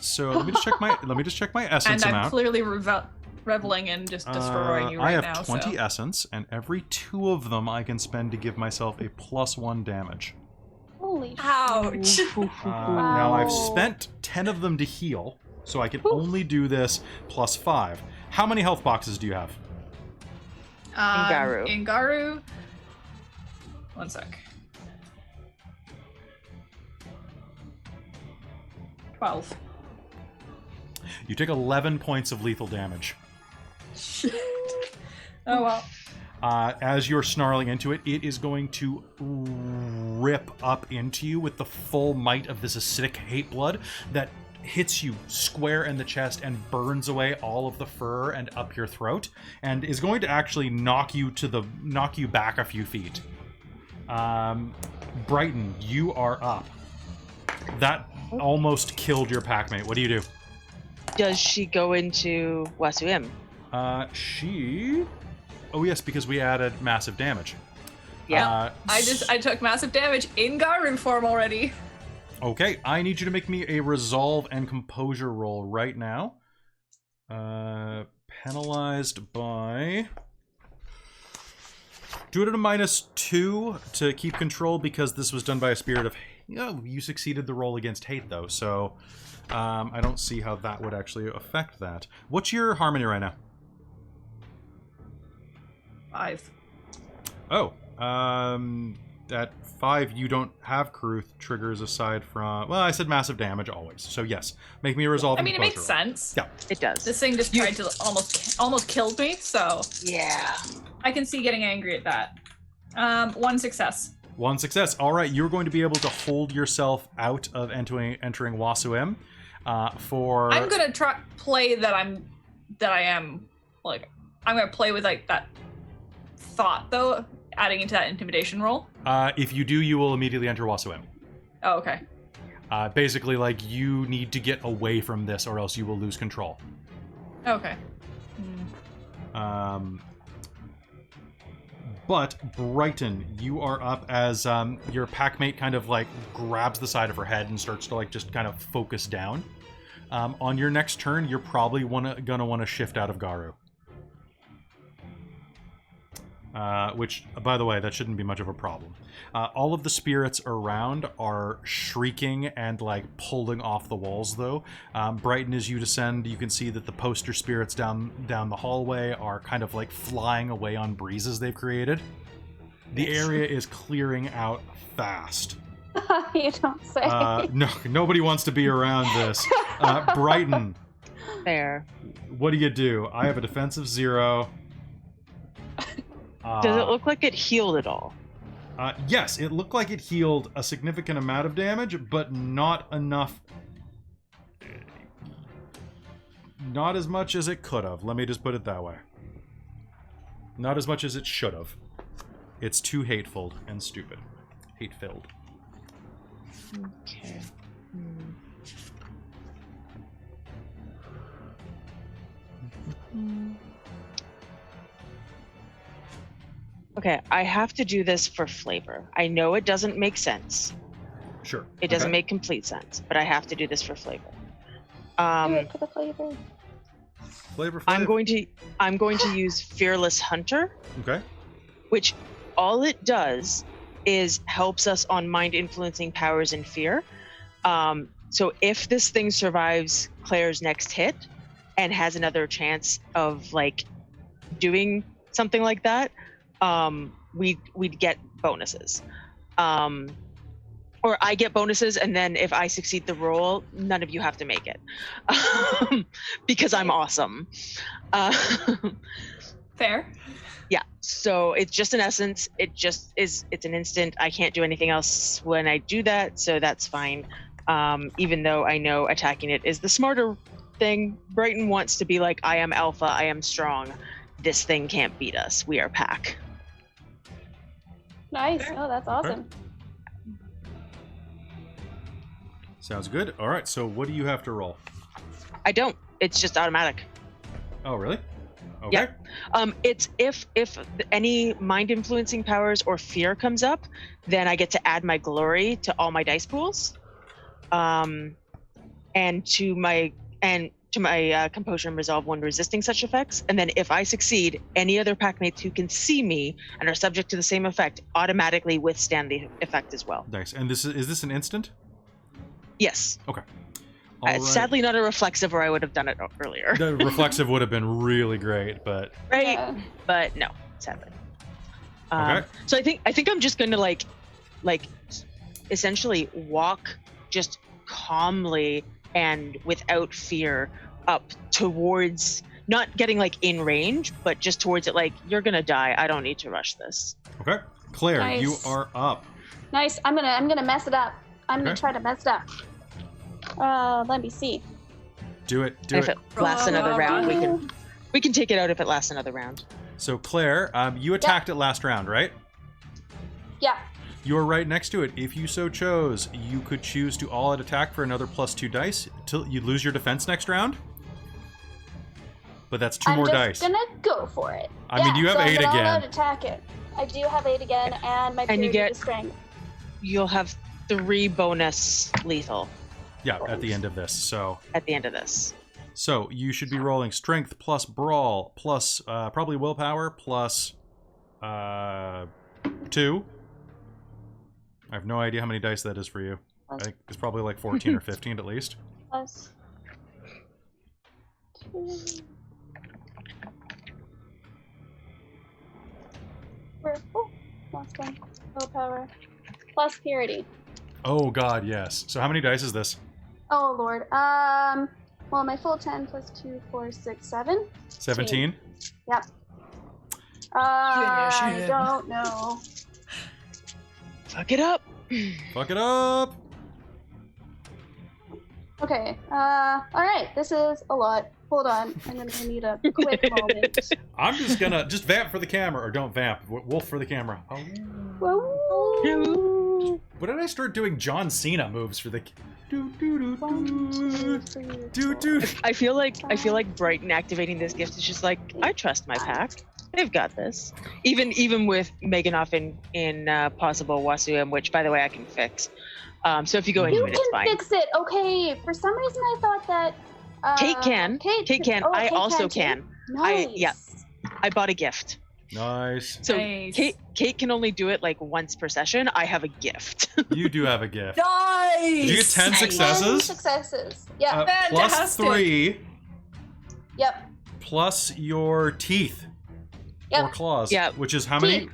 So let me just check my essence And I'm amount. clearly reveling in just destroying you right I now. have 20 so. essence, and every 2 of them I can spend to give myself a +1 damage. Holy Ouch. Now I've spent 10 of them to heal, so I can only do this +5. How many health boxes do you have? Ingaru. Ingaru. One sec. 12. You take 11 points of lethal damage. Shit. Oh well. As you're snarling into it, it is going to rip up into you with the full might of this acidic hate blood that hits you square in the chest and burns away all of the fur and up your throat, and is going to actually knock you back a few feet. Brighton, you are up. That almost killed your packmate. What do you do? Does she go into Wasuim? She... Oh yes, because we added massive damage. Yeah. I took massive damage in Garu form already. Okay, I need you to make me a resolve and composure roll right now. Penalized by... Do it at a -2 to keep control because this was done by a spirit of... Oh, you succeeded the roll against hate though, so I don't see how that would actually affect that. What's your harmony right now? 5. Oh, at 5 you don't have Karuth triggers aside from... Well, I said massive damage always, so yes. Make me a resolve I and mean, it composure makes roll. sense. Yeah. It does. This thing just tried to almost killed me, so Yeah. I can see getting angry at that. 1 success. 1 success. All right, you're going to be able to hold yourself out of entering Wasuim for... I'm gonna play that I am like I'm gonna play with like that thought, though, adding into that intimidation roll? If you do, you will immediately enter Wasuem. Oh, okay. Basically, like, you need to get away from this or else you will lose control. Okay. But, Brighton, you are up as your packmate kind of, like, grabs the side of her head and starts to, like, just kind of focus down. On your next turn, you're probably gonna want to shift out of Garu. Which, by the way, that shouldn't be much of a problem. All of the spirits around are shrieking and, like, pulling off the walls, though. Brighton, as you descend, you can see that the poster spirits down the hallway are kind of, like, flying away on breezes they've created. The area is clearing out fast. You don't say. No, nobody wants to be around this. Brighton. Fair. What do you do? I have a defensive 0. Does it look like it healed at all? Yes, it looked like it healed a significant amount of damage, but not enough. Not as much as it could have. Let me just put it that way. Not as much as it should have. It's too hateful and stupid. Hate-filled. Okay. Okay, I have to do this for flavor. I know it doesn't make sense. Sure. It doesn't make complete sense, but I have to do this for flavor. Do it for the flavor. Flavor. I'm going to use Fearless Hunter. Okay. Which all it does is helps us on mind influencing powers and fear. So if this thing survives Claire's next hit and has another chance of like doing something like that, we'd get bonuses. Or I get bonuses, and then if I succeed the roll, none of you have to make it. Because I'm awesome. Fair. Yeah, so it's just an essence. It's an instant. I can't do anything else when I do that, so that's fine. Even though I know attacking it is the smarter thing. Brighton wants to be like, I am alpha, I am strong. This thing can't beat us. We are pack. Nice. Oh, that's awesome. Sounds good. All right, so what do you have to roll? I don't. It's just automatic. Oh, really? Okay. Yeah. It's if any mind influencing powers or fear comes up, then I get to add my glory to all my dice pools, and to my composure and resolve when resisting such effects. And then if I succeed, any other packmates who can see me and are subject to the same effect automatically withstand the effect as well. Nice. And is this an instant? Yes. Okay. All right. Sadly, not a reflexive, or I would have done it earlier. The reflexive would have been really great, but right. Yeah. But no, sadly. Okay. So I think I'm just going to like essentially walk just calmly and without fear up towards, not getting like in range, but just towards it. Like, you're gonna die. I don't need to rush this. okay. Claire, Nice. you are up. Nice. I'm gonna mess it up. I'm gonna Okay. try to mess it up. Let me see. Do it. Do And if it. it lasts another round, we can take it out if it lasts another round. So Claire, you attacked it last round, right? Yeah. You're right next to it. If you so chose, you could choose to all-out attack for another +2 dice till you lose your defense next round. But that's 2 more dice. I'm just gonna go for it. I mean, you have so 8 I'm gonna again. all-out attack it. I do have 8 again, and my And you purity get- is strength. You'll have 3 bonus lethal Yeah, at the end of this. So at the end of this. you should be rolling strength plus brawl plus probably willpower plus 2. I have no idea how many dice that is for you. I think it's probably like 14 or 15 at least. Plus 2. Lost one. Willpower. Plus purity. Oh god, yes. So how many dice is this? Oh lord. Well, my full 10 plus 2, 4, 6, 7. 17? Yep. I don't know. Fuck it up. Fuck it up! Okay. All right. This is a lot. Hold on. I'm gonna need a quick moment. I'm just gonna vamp for the camera, or don't vamp. Wolf for the camera. Oh. Whoa. What did I start doing? John Cena moves for the. Do do do do do do. I feel like Brighton activating this gift is just like, I trust my pack. They've got this. Even with Meganoff in possible Wasuim, which by the way I can fix. So if you go into You it, it's can fine. fix it. Okay. For some reason, I thought that. Kate can. Kate can. Oh, I Kate also too? can. Nice. I bought a gift. Nice. So Nice. Kate can only do it like once per session. I have a gift. You do have a gift. Nice. Did you get 10 10 successes? successes. Yeah. Plus Fantastic. 3, Yep. plus your teeth or Yep. claws. Yep. Which is how many? Teeth.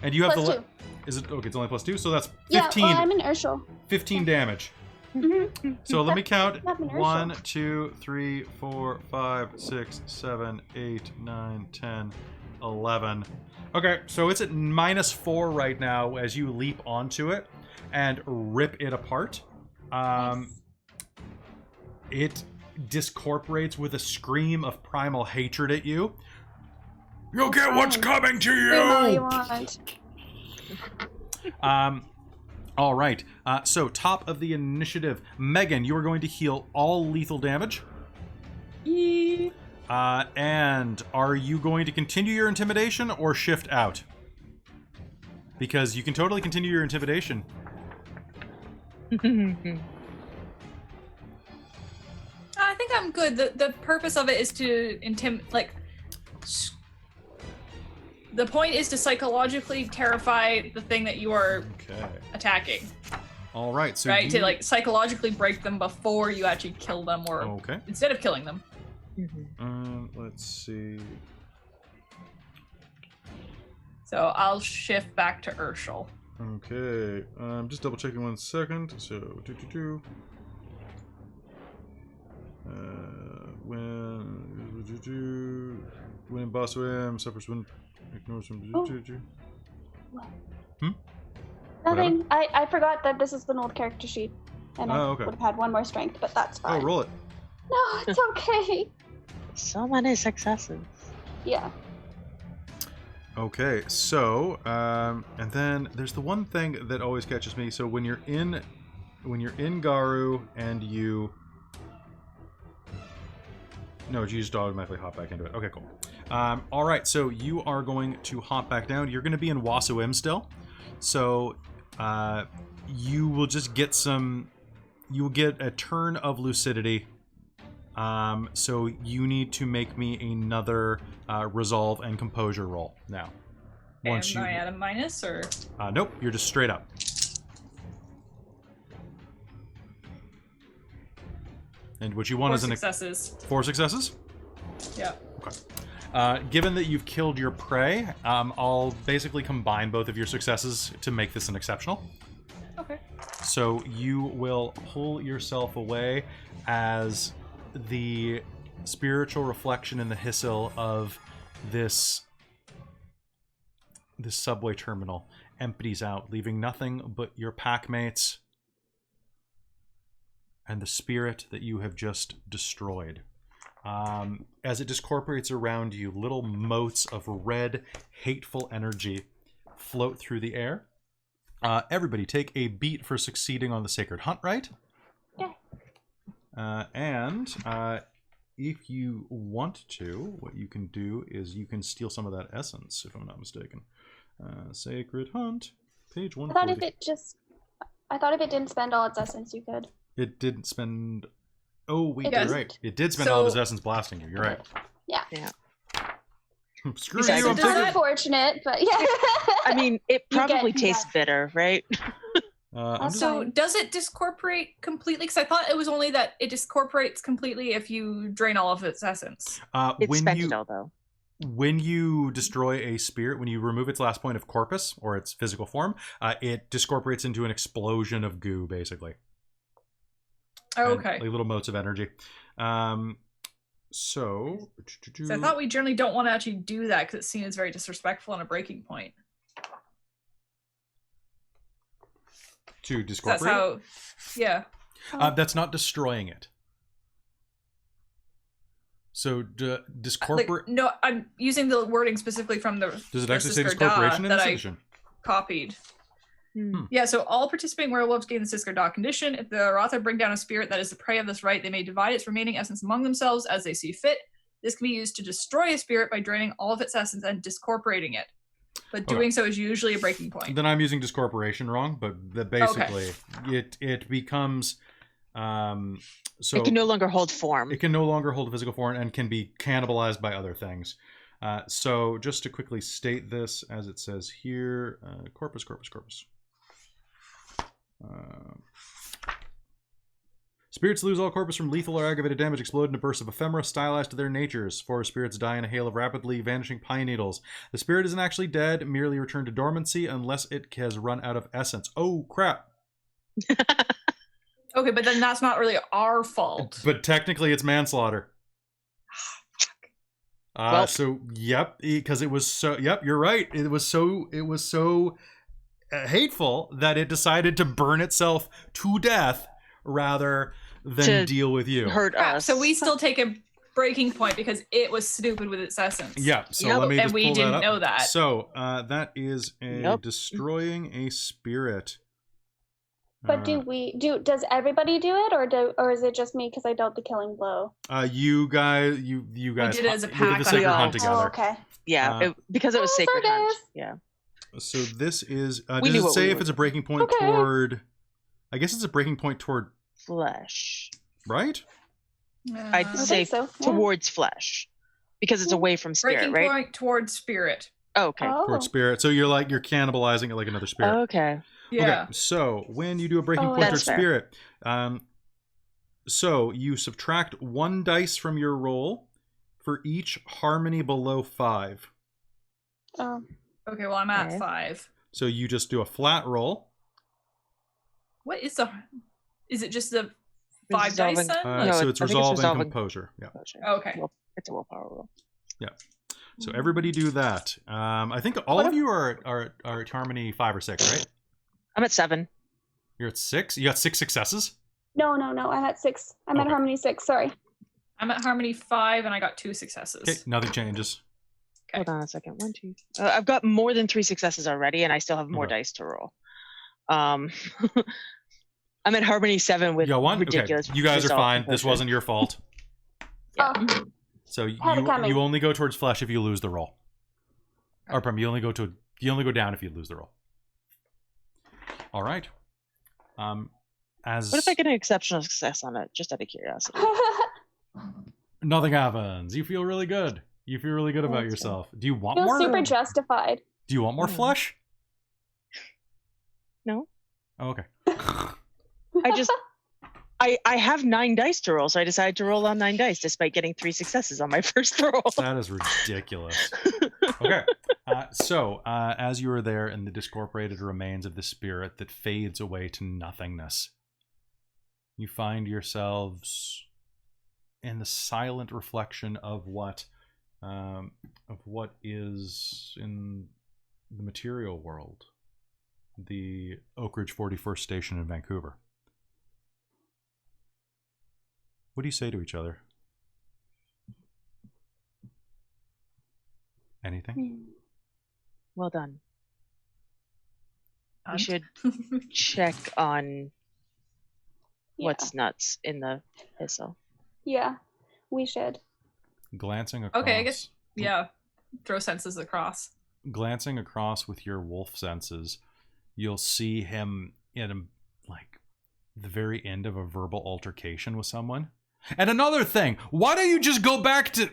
And you have Plus the. 2. Is it okay? It's only plus 2, so that's Yeah. 15. Well, I'm an Urshel. 15 damage. Mm-hmm. So let me count. Not an Urshel. 1, 2, 3, 4, 5, 6, 7, 8, 9, 10, 11. Okay, so it's at -4 right now as you leap onto it and rip it apart. Nice. It discorporates with a scream of primal hatred at you. You'll get what's coming to Do all you you! want. All right. So top of the initiative, Megan, you are going to heal all lethal damage. And are you going to continue your intimidation or shift out? Because you can totally continue your intimidation. I think I'm good. The purpose of it is to the point is to psychologically terrify the thing that you are Okay. attacking, All right. So right? you... To like psychologically break them before you actually kill them, or Okay. instead of killing them. Let's see. So I'll shift back to Urshel. Okay. Just double checking 1 second. So when boss wim suffers when ignores him. Nothing. I forgot that this is an old character sheet, and I Oh, okay. would have had 1 more strength, but that's Oh, fine. roll it. No, it's okay. So many successes. Yeah. Okay, so and then there's the one thing that always catches me. So when you're in Garu and you no, you just automatically hop back into it. Okay, cool. All right, so you are going to hop back down. You're going to be in Wasuim still, so you will just get some. You will get a turn of lucidity. So you need to make me another resolve and composure roll now. Am I at a minus or? Nope, you're just straight up. And what you want 4 is successes. 4 successes? Yeah. Okay. Given that you've killed your prey, I'll basically combine both of your successes to make this an exceptional. Okay. So you will pull yourself away as the spiritual reflection in the hissil of this subway terminal empties out, leaving nothing but your packmates and the spirit that you have just destroyed. As it discorporates around you, little motes of red, hateful energy float through the air. Everybody take a beat for succeeding on the Sacred Hunt Rite. Yeah. And if you want to, what you can do is you can steal some of that essence, if I'm not mistaken. Sacred Hunt, page 140. I thought if it didn't spend all its essence, you could. It didn't spend... Oh, wait, It you're doesn't. right. It did spend all of his essence blasting you. You're right. Yeah. Screw Besides, you, I'm it It's taking... unfortunate, but yeah. I mean, it You get probably that. tastes bitter, right? I'm That's just... So fine. does it discorporate completely? Because I thought it was only that it discorporates completely if you drain all of its essence. It's when spent you... it all, though. When you destroy a spirit, when you remove its last point of corpus, or its physical form, it discorporates into an explosion of goo, basically. Oh, And, okay. like little motes of energy. So So I thought we generally don't want to actually do that because it's seen as very disrespectful and a breaking point. to That's discorporate. how, yeah. That's not destroying it. So discorporate. No, I'm using the wording specifically from the. Does it actually say Siskar Da discorporation in that this I edition? copied? Yeah, so all participating werewolves gain the Siskar Da condition. If the Uratha bring down a spirit that is the prey of this rite, they may divide its remaining essence among themselves as they see fit. This can be used to destroy a spirit by draining all of its essence and discorporating it. But doing so is usually a breaking point. Then I'm using discorporation wrong, but basically it becomes so it can no longer hold form. It can no longer hold a physical form and can be cannibalized by other things. So just to quickly state this, as it says here, corpus. Spirits lose all corpus from lethal or aggravated damage, explode into bursts of ephemera stylized to their natures. Forest spirits die in a hail of rapidly vanishing pine needles. The spirit isn't actually dead, merely returned to dormancy unless it has run out of essence. Oh, crap. Okay, but then that's not really our fault. But technically it's manslaughter. So, yep, because it was so, yep, you're right. It was so hateful that it decided to burn itself to death rather than To deal with you. Hurt us. So we still take a breaking point because it was stupid with its essence. Yeah, so let me just and we pull didn't that up. know that. So that is a destroying a spirit. But does everybody do it, or is it just me because I dealt the killing blow? You guys We did it as a you did pack the sacred on hunt it. together. Oh, okay. Yeah, because it was sacred sorry, hunt. guys. Yeah. So this is We does knew it what say we if were it's a breaking point toward, I guess it's a breaking point toward Flesh. right? I'd I say think so. Yeah. towards flesh, because it's away from spirit, Breaking right? point towards spirit. Oh, okay. Oh. Towards spirit. So you're cannibalizing it like another spirit. Okay. Yeah. Okay, so when you do a breaking Oh, point that's towards fair. spirit, so you subtract 1 dice from your roll for each harmony below 5. Oh. Okay, well I'm at Okay. 5. So you just do a flat roll. What is the? Is it just the 5 dice Resolving- then? So No, it's I think it's resolving resolving. composure. Yeah. Okay. Well, it's a willpower roll. So everybody do that. I think all of you are at harmony 5 or 6, right? I'm at 7. You're at 6. You got 6 successes. No. I'm at 6. I'm at Okay. harmony 6. Sorry. I'm at harmony 5 and I got 2 successes. Okay, nothing changes. Hold on a second. 1, 2. I've got more than 3 successes already, and I still have more Okay. dice to roll. I'm at harmony 7 with You got 1. ridiculous. Okay, you guys are resolve fine. This composure. wasn't your fault. Yeah. Oh. So Had it coming. you only go towards flesh if you lose the roll. Or pardon me, you only go down if you lose the roll. All right. As What if I get an exceptional success on it, just out of curiosity? nothing happens, you feel really good. You feel really good about That's yourself. Do you want Feel more? super justified. Do you want more Mm. flesh? No. Oh, okay. I have 9 dice to roll, so I decided to roll on 9 dice despite getting 3 successes on my first roll. That is ridiculous. Okay. So, as you are there in the discorporated remains of the spirit that fades away to nothingness, you find yourselves in the silent reflection of what is in the material world, the Oak Ridge 41st Station in Vancouver. What do you say to each other? Anything? Well done. We Hunt. should check on Yeah. what's nuts in the epistle. Yeah. We should. Glancing across. Okay, I guess yeah. Throw senses across. Glancing across with your wolf senses, you'll see him in the very end of a verbal altercation with someone. And another thing, why don't you just go back to...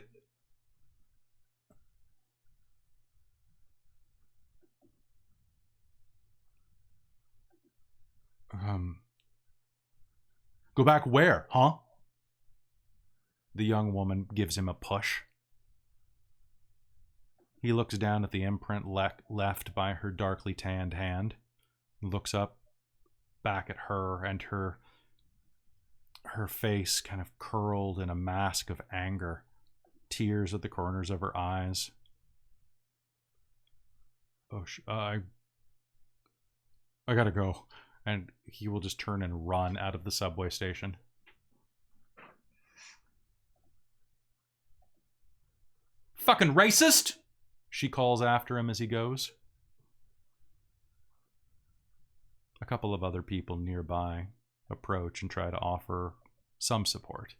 Go back where, huh? The young woman gives him a push. He looks down at the imprint left by her darkly tanned hand. He looks up back at her, and her face kind of curled in a mask of anger, tears at the corners of her eyes. Oh, I gotta go. And he will just turn and run out of the subway station. Fucking racist! She calls after him as he goes. A couple of other people nearby approach and try to offer some support.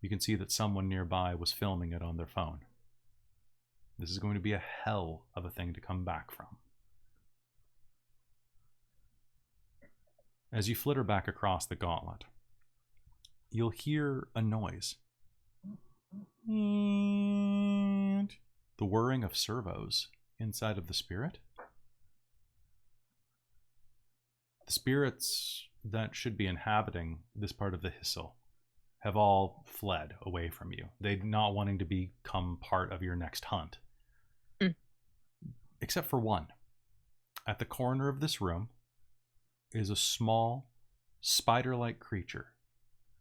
You can see that someone nearby was filming it on their phone. This is going to be a hell of a thing to come back from. As you flitter back across the gauntlet, you'll hear a noise. And the whirring of servos inside of the spirit. The spirits that should be inhabiting this part of the Hissel have all fled away from you. They're not wanting to become part of your next hunt. Except for one. At the corner of this room is a small, spider-like creature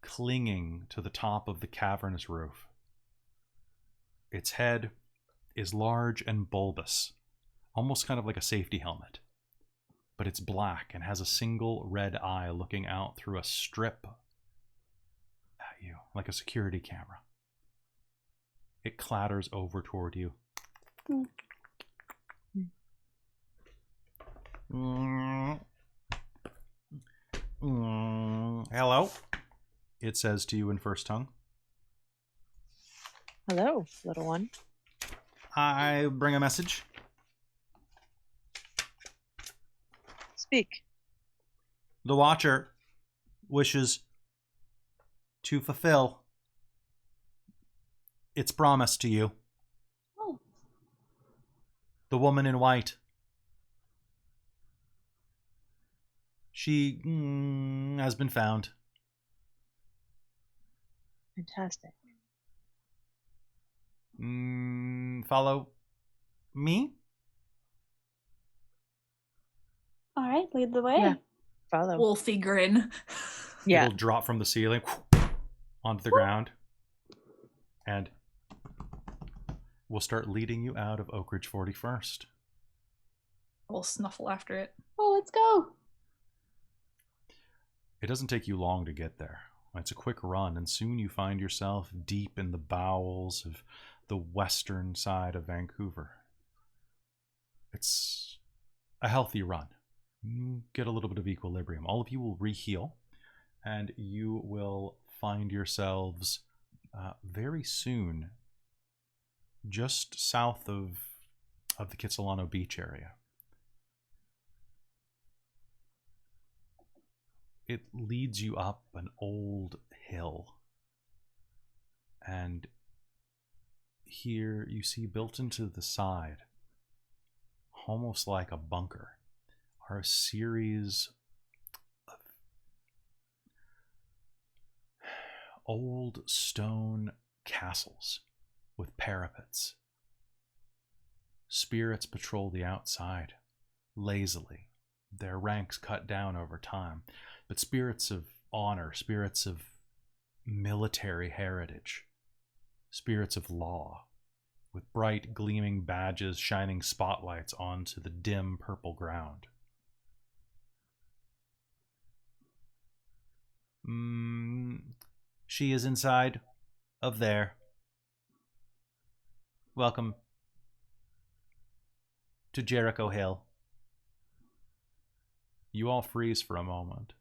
clinging to the top of the cavernous roof. Its head is large and bulbous, almost kind of like a safety helmet. But it's black and has a single red eye looking out through a strip at you, like a security camera. It clatters over toward you. Hello, it says to you in first tongue. Hello, little one. I bring a message. Speak. The Watcher wishes to fulfill its promise to you. Oh. The woman in white. She has been found. Fantastic. Follow me? All right, lead the way. Yeah. Follow. Wolfie grin. Yeah. It'll drop from the ceiling onto the ground. And we'll start leading you out of Oak Ridge 41st. We'll snuffle after it. Oh, let's go. It doesn't take you long to get there. It's a quick run, and soon you find yourself deep in the bowels of the western side of Vancouver. It's a healthy run. You get a little bit of equilibrium. All of you will re-heal, and you will find yourselves very soon just south of the Kitsilano Beach area. It leads you up an old hill, and here you see built into the side, almost like a bunker, are a series of old stone castles with parapets. Spirits patrol the outside lazily, their ranks cut down over time. But spirits of honor, spirits of military heritage, spirits of law, with bright gleaming badges shining spotlights onto the dim purple ground. She is inside of there. Welcome to Jericho Hill. You all freeze for a moment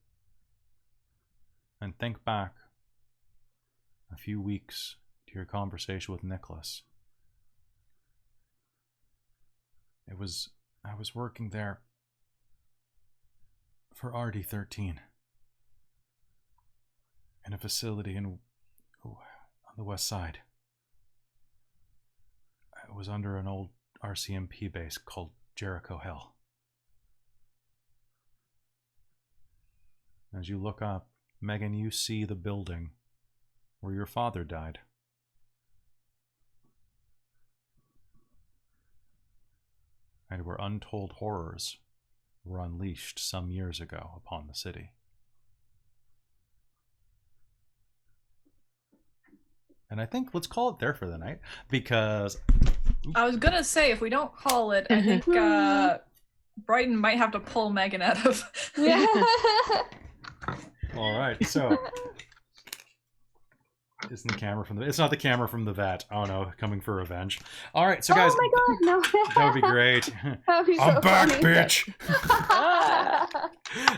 and think back a few weeks to your conversation with Nicholas. I was working there for RD13 in a facility on the west side. I was under an old RCMP base called Jericho Hill. As you look up, Megan, you see the building where your father died. And where untold horrors were unleashed some years ago upon the city. And I think let's call it there for the night, because I was gonna say, if we don't call it, I think Brighton might have to pull Megan out of. Yeah. All right, so isn't the camera from the? It's not the camera from the vet. Oh no, coming for revenge. All right, so guys, Oh my god, no. that would be great. That would be I'm so back, funny. bitch.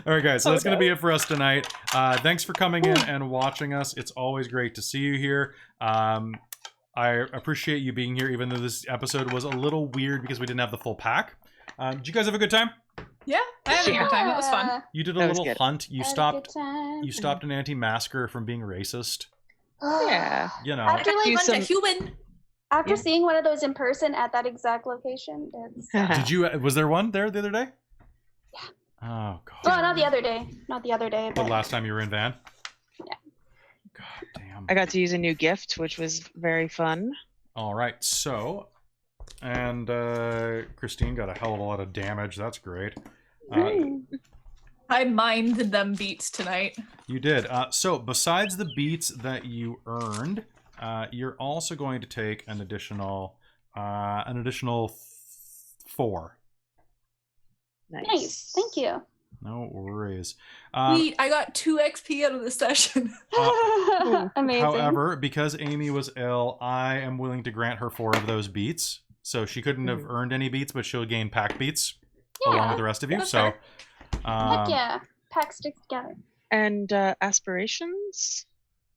All right, guys, so that's going to be it for us tonight. Thanks for coming in and watching us. It's always great to see you here. I appreciate you being here, even though this episode was a little weird because we didn't have the full pack. Did you guys have a good time? Yeah, I had a good time. It was fun. You did a That was little good. hunt. You Had a stopped. good time. You stopped an anti-masker from being racist. Yeah. You know. After like Do Hunt a some- human. after Yeah. seeing one of those in person at that exact location, it's Did you? Was there one there the other day? Yeah. Oh god. well, not the other day. Not the other day, The but last time you were in Van? Yeah. God damn. I got to use a new gift, which was very fun. All right, so, and Christine got a hell of a lot of damage. That's great. I mined them beats tonight. You did. So, besides the beats that you earned, you're also going to take an additional 4. nice. Thank you. No worries. Sweet, I got 2 XP out of this session. Amazing. However, because Amy was ill, I am willing to grant her 4 of those beats. So she couldn't have earned any beats, but she'll gain pack beats along with yeah. the rest of you. That's So, Heck yeah. Pack sticks together. And aspirations.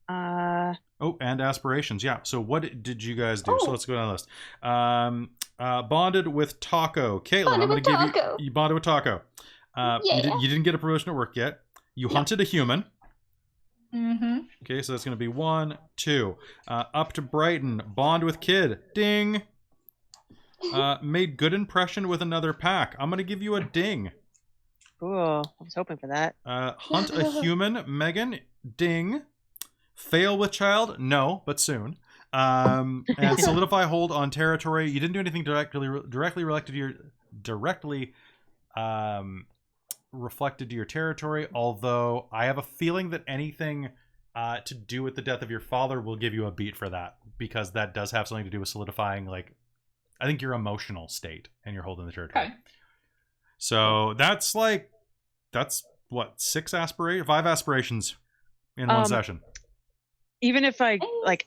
oh, and aspirations. Yeah. So what did you guys do? So Oh. let's go down the list. Bonded with Taco. Caitlin, Bonded I'm going with to give Taco. you bonded with Taco. Yeah. You didn't get a promotion at work yet. You hunted a human. Mm-hmm. Okay, so that's going to be 1, 2. Up to Brighton. Bond with Kid. Ding. Made good impression with another pack. I'm going to give you a ding. Cool. I was hoping for that. Hunt a human. Megan. Ding. Fail with child. No, but soon. And solidify hold on territory. You didn't do anything directly reflected to your territory, although I have a feeling that anything to do with the death of your father will give you a beat for that, because that does have something to do with solidifying, like, I think your emotional state and you're holding the territory. Okay. So that's what, 5 aspirations in one session. Even if I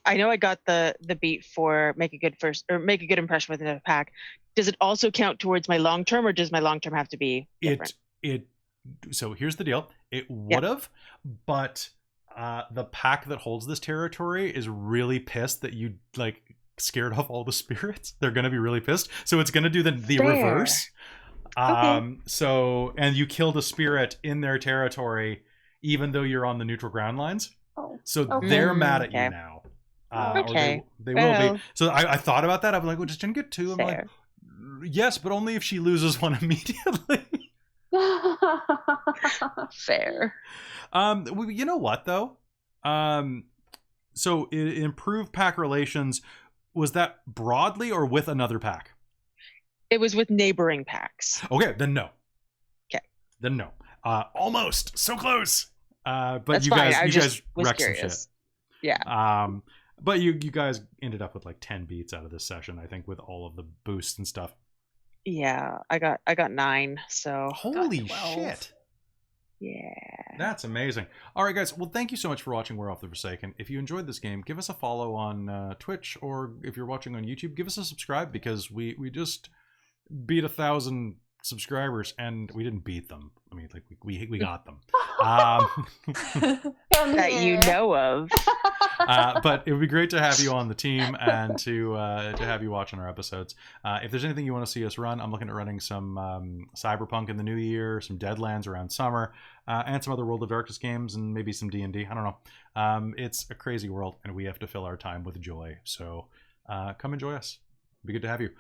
I know I got the beat for make a good impression with another pack. Does it also count towards my long term, or does my long term have to be different? So here's the deal. It would have, but the pack that holds this territory is really pissed that you scared off all the spirits. They're gonna be really pissed. So it's gonna do the Fair. reverse. Okay. So, and you killed a spirit in their territory, even though you're on the neutral ground lines. Oh. So Okay. they're mad at Okay. you now. Okay. Or they will Well. be. So I thought about that. I was like, well, does Jen get 2? I'm like, Fair. yes, but only if she loses one immediately. Fair. You know what though? So improved pack relations, was that broadly or with another pack? It was with neighboring packs. Okay, then no. Okay. Then no. Almost. So close. But That's you fine. guys I you just guys was wrecked some curious. shit. Yeah. But you guys ended up with like 10 beats out of this session, I think, with all of the boosts and stuff. Yeah. I got 9. So Holy 12. shit. yeah. That's amazing. All right, guys. Well, thank you so much for watching Werewolf the Forsaken. If you enjoyed this game, give us a follow on Twitch, or if you're watching on YouTube, give us a subscribe, because we just beat 1,000 subscribers, and we didn't beat them. I mean, like we got them. That you know of. But it would be great to have you on the team and to have you watching our episodes. If there's anything you want to see us run, I'm looking at running some Cyberpunk in the new year, some Deadlands around summer, and some other World of Darkness games, and maybe some D&D. I don't know. It's a crazy world, and we have to fill our time with joy. So come enjoy us. It'd be good to have you.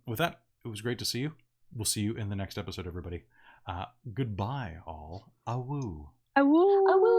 With that, it was great to see you. We'll see you in the next episode, everybody. Goodbye, all. Awoo. Awoo. Awoo.